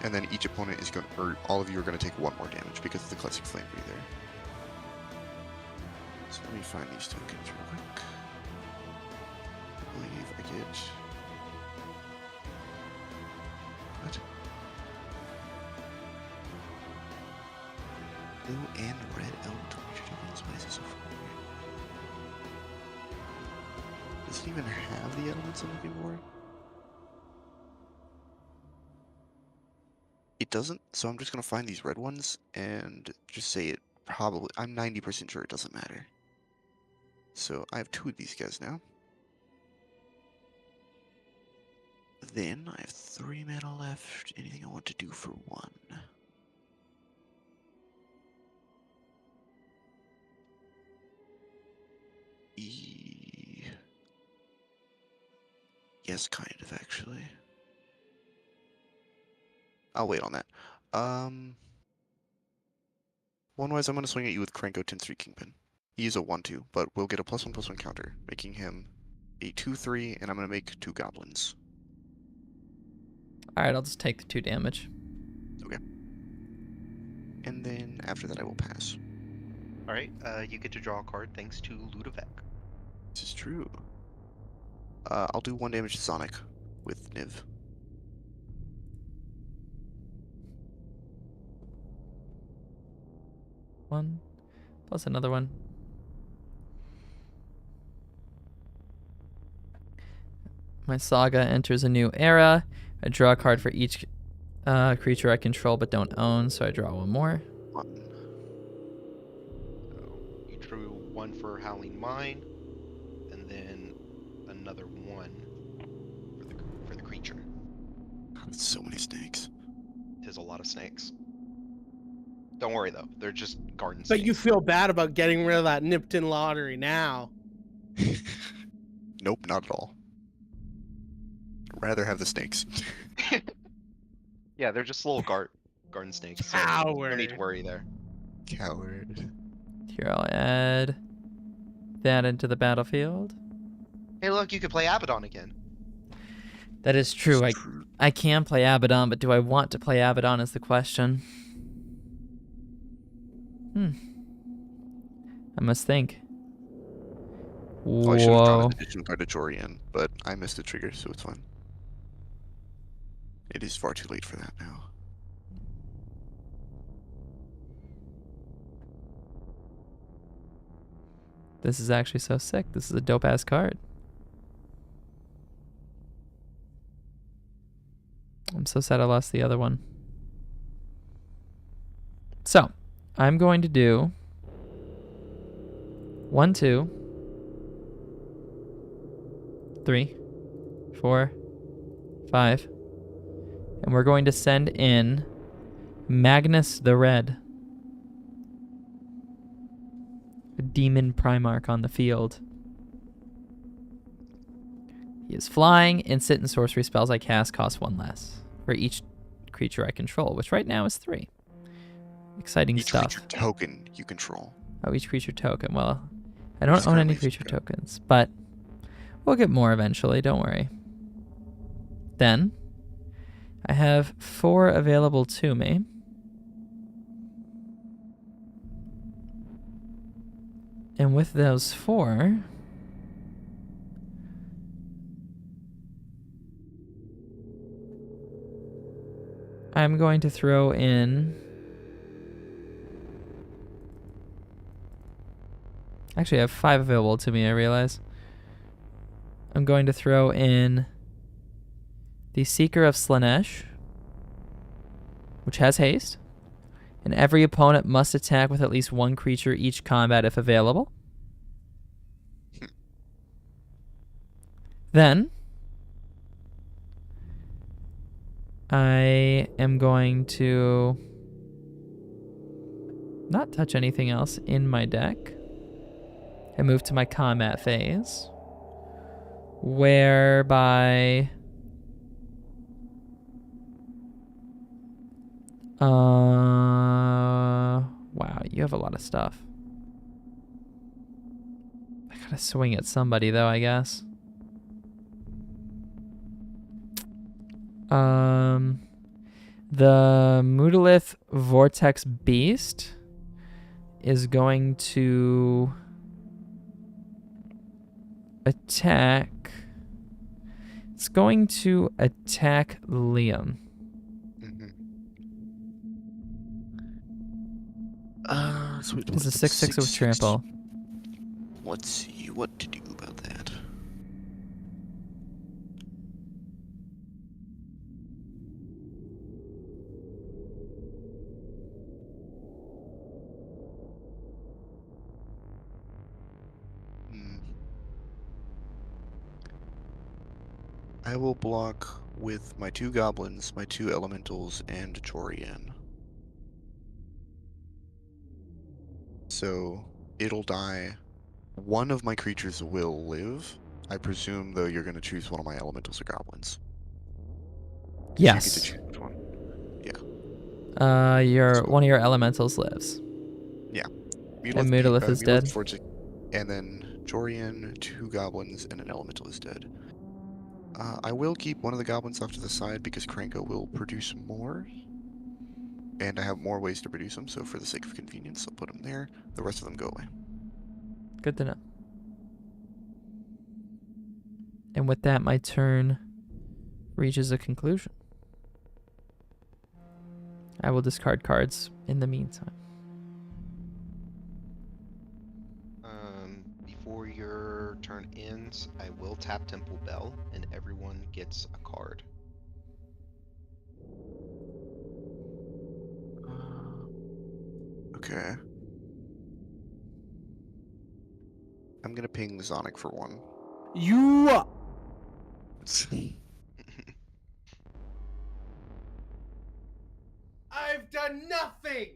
And then each opponent is going, or all of you are going to take 1 more damage because of the Classic Flame Breather. So let me find these tokens real quick. I believe I get... what? Blue and red elemental creature tokens? Why is it so far away? Does it even have the elements I'm looking for? It doesn't, so I'm just gonna find these red ones and just say it probably... I'm 90% sure it doesn't matter. So I have 2 of these guys now. Then I have 3 mana left. Anything I want to do for 1? guess kind of actually. I'll wait on that. One-wise, I'm gonna swing at you with Krenko 10-3 Kingpin. He's a 1/2, but we'll get a +1/+1 counter, making him a 2/3, and I'm gonna make 2 goblins. Alright, I'll just take the 2 damage. Okay. And then after that, I will pass. All right, you get to draw a card thanks to Ludovic. This is true. I'll do 1 damage to Sonic with Niv. One plus another one. My saga enters a new era. I draw a card for each creature I control but don't own, so I draw 1 more. You drew 1 for Howling Mine, and then another 1 for the creature. That's so many snakes. There's a lot of snakes. Don't worry though, they're just garden But snakes. you feel bad about getting rid of that Nipton lottery now. Nope, not at all. Rather have the snakes. Yeah, they're just little garden snakes. So no need to worry there. Coward. Here, I'll add that into the battlefield. Hey, look, you could play Abaddon again. That is true. I can play Abaddon, but do I want to play Abaddon is the question. I must think. Probably should have drawn Whoa. an additional card to Jorian, but I missed the trigger, so it's fine. It is far too late for that now. This is actually so sick. This is a dope ass card. I'm so sad I lost the other one. So, I'm going to do 1, 2, 3, 4, 5. And we're going to send in Magnus the Red. A demon Primarch on the field. He is flying. Instant and sorcery spells I cast cost 1 less for each creature I control, which right now is 3. Exciting Each stuff. creature token you control. Oh, each creature token. Well, I don't own any creature tokens, but we'll get more eventually. Don't worry. Then, I have 4 available to me. And with those 4, I'm going to throw in... Actually, I have 5 available to me, I realize. I'm going to throw in the Seeker of Slanesh, which has haste. And every opponent must attack with at least 1 creature each combat if available. Then, I am going to not touch anything else in my deck. I move to my combat phase, whereby wow, you have a lot of stuff. I gotta swing at somebody though, I guess. The Mudalith Vortex Beast is going to attack. It's going to attack Liam. So wait, It's a what's 6/6 with trample. Let's see what to do about that. I will block with my 2 goblins, my 2 elementals, and Jorian. So it'll die. 1 of my creatures will live, I presume, though, you're going to choose one of my elementals or goblins. 'Cause Yes. You get to choose which one. One of your elementals lives. Yeah. And Mutolith is dead. And then Jorian, 2 goblins, and an elemental is dead. I will keep one of the goblins off to the side because Kranko will produce more. And I have more ways to produce them, so for the sake of convenience, I'll put them there. The rest of them go away. Good to know. And with that, my turn reaches a conclusion. I will discard cards in the meantime. Before your turn ends, I will tap Temple Bell, and everyone gets a card. Okay. I'm gonna ping Zonic for 1. You. I've done nothing!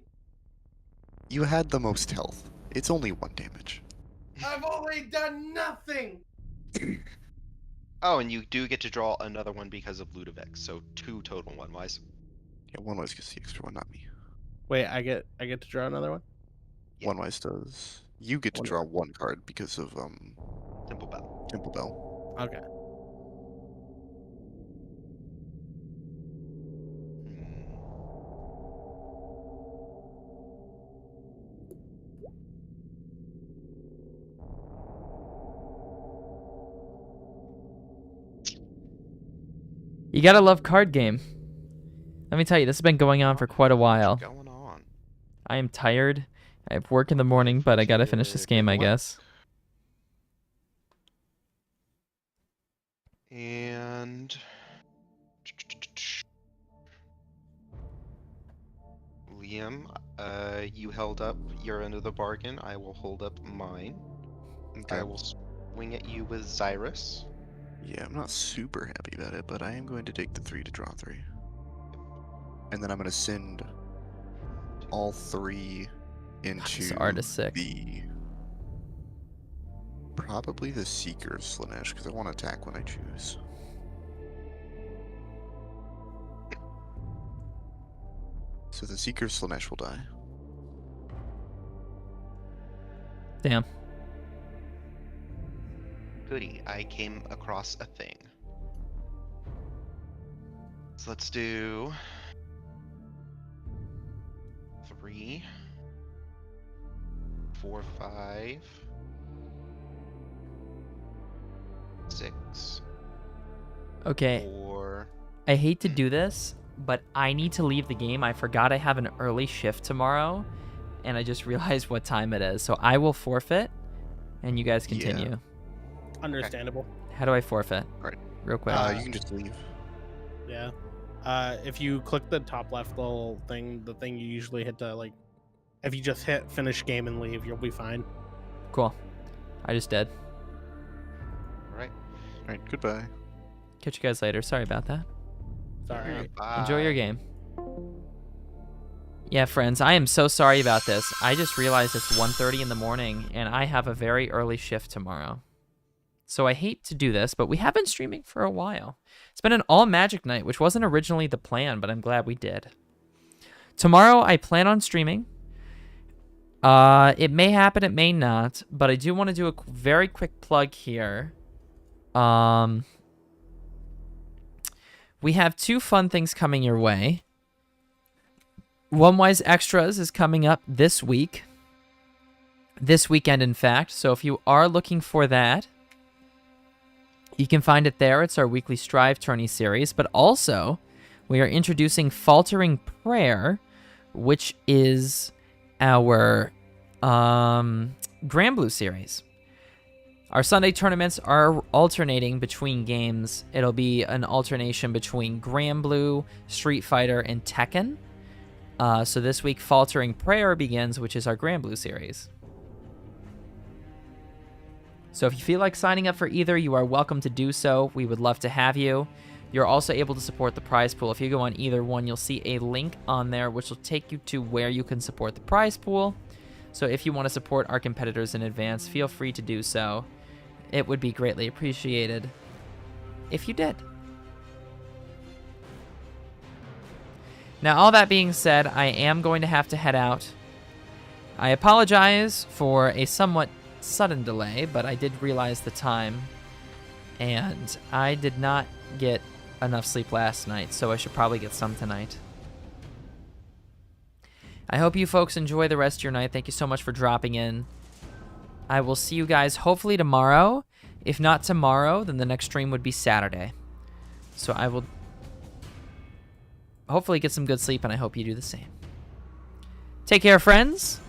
You had the most health. It's only 1 damage. I've only done nothing! Oh, and you do get to draw another one because of Ludovic, so 2 total one-wise. Yeah, one wise gets the extra one, not me. Wait, I get to draw another one? Yeah. One wise does. You get to draw 1 card because of Temple Bell. Temple Bell. Okay. You gotta love card game. Let me tell you, this has been going on for quite a while. What's going on? I am tired. I have work in the morning, but I gotta finish this game, I guess. And Liam, you held up your end of the bargain. I will hold up mine. Okay. I will swing at you with Xyrus. Yeah, I'm not super happy about it, but I am going to take the 3 to draw 3. And then I'm going to send all 3 into This art is sick. Probably the Seeker Slanesh, because I want to attack when I choose. So the Seeker Slanesh will die. Damn. Goody, I came across a thing. So let's do 3, 4, 5, 6. Okay. 4. I hate to do this, but I need to leave the game. I forgot I have an early shift tomorrow, and I just realized what time it is. So I will forfeit, and you guys continue. Yeah. Understandable. How do I forfeit? Right. Real quick. You can just leave. Yeah. If you click the top left little thing, the thing you usually hit to, like, if you just hit finish game and leave, you'll be fine. Cool. I just did. Alright. Alright, goodbye. Catch you guys later. Sorry about that. Sorry. Enjoy your game. Yeah, friends, I am so sorry about this. I just realized it's 1:30 in the morning, and I have a very early shift tomorrow. So I hate to do this, but we have been streaming for a while. It's been an all-magic night, which wasn't originally the plan, but I'm glad we did. Tomorrow, I plan on streaming. It may happen, it may not, but I do want to do a very quick plug here. We have 2 fun things coming your way. One Wise Extras is coming up this week. This weekend, in fact. So if you are looking for that, you can find it there. It's our weekly Strive tourney series. But also, we are introducing Faltering Prayer, which is our Granblue series. Our Sunday tournaments are alternating between games. It'll be an alternation between Granblue, Street Fighter, and Tekken. So this week, Faltering Prayer begins, which is our Granblue series. So if you feel like signing up for either, you are welcome to do so. We would love to have you. You're also able to support the prize pool. If you go on either one, you'll see a link on there which will take you to where you can support the prize pool. So if you want to support our competitors in advance, feel free to do so. it would be greatly appreciated if you did. Now, all that being said, I am going to have to head out. I apologize for a somewhat sudden delay, but I did realize the time, and I did not get enough sleep last night, so I should probably get some tonight. I hope you folks enjoy the rest of your night. Thank you so much for dropping in. I will see you guys hopefully tomorrow. If not tomorrow, then the next stream would be Saturday. So I will hopefully get some good sleep, and I hope you do the same. Take care, friends.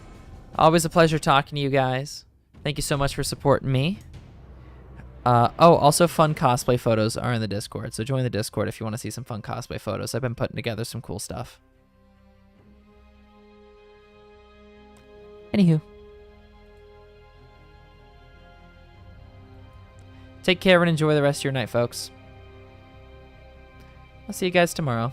Always a pleasure talking to you guys. Thank you so much for supporting me. Also fun cosplay photos are in the Discord, so join the Discord if you want to see some fun cosplay photos. I've been putting together some cool stuff. Anywho. Take care and enjoy the rest of your night, folks. I'll see you guys tomorrow.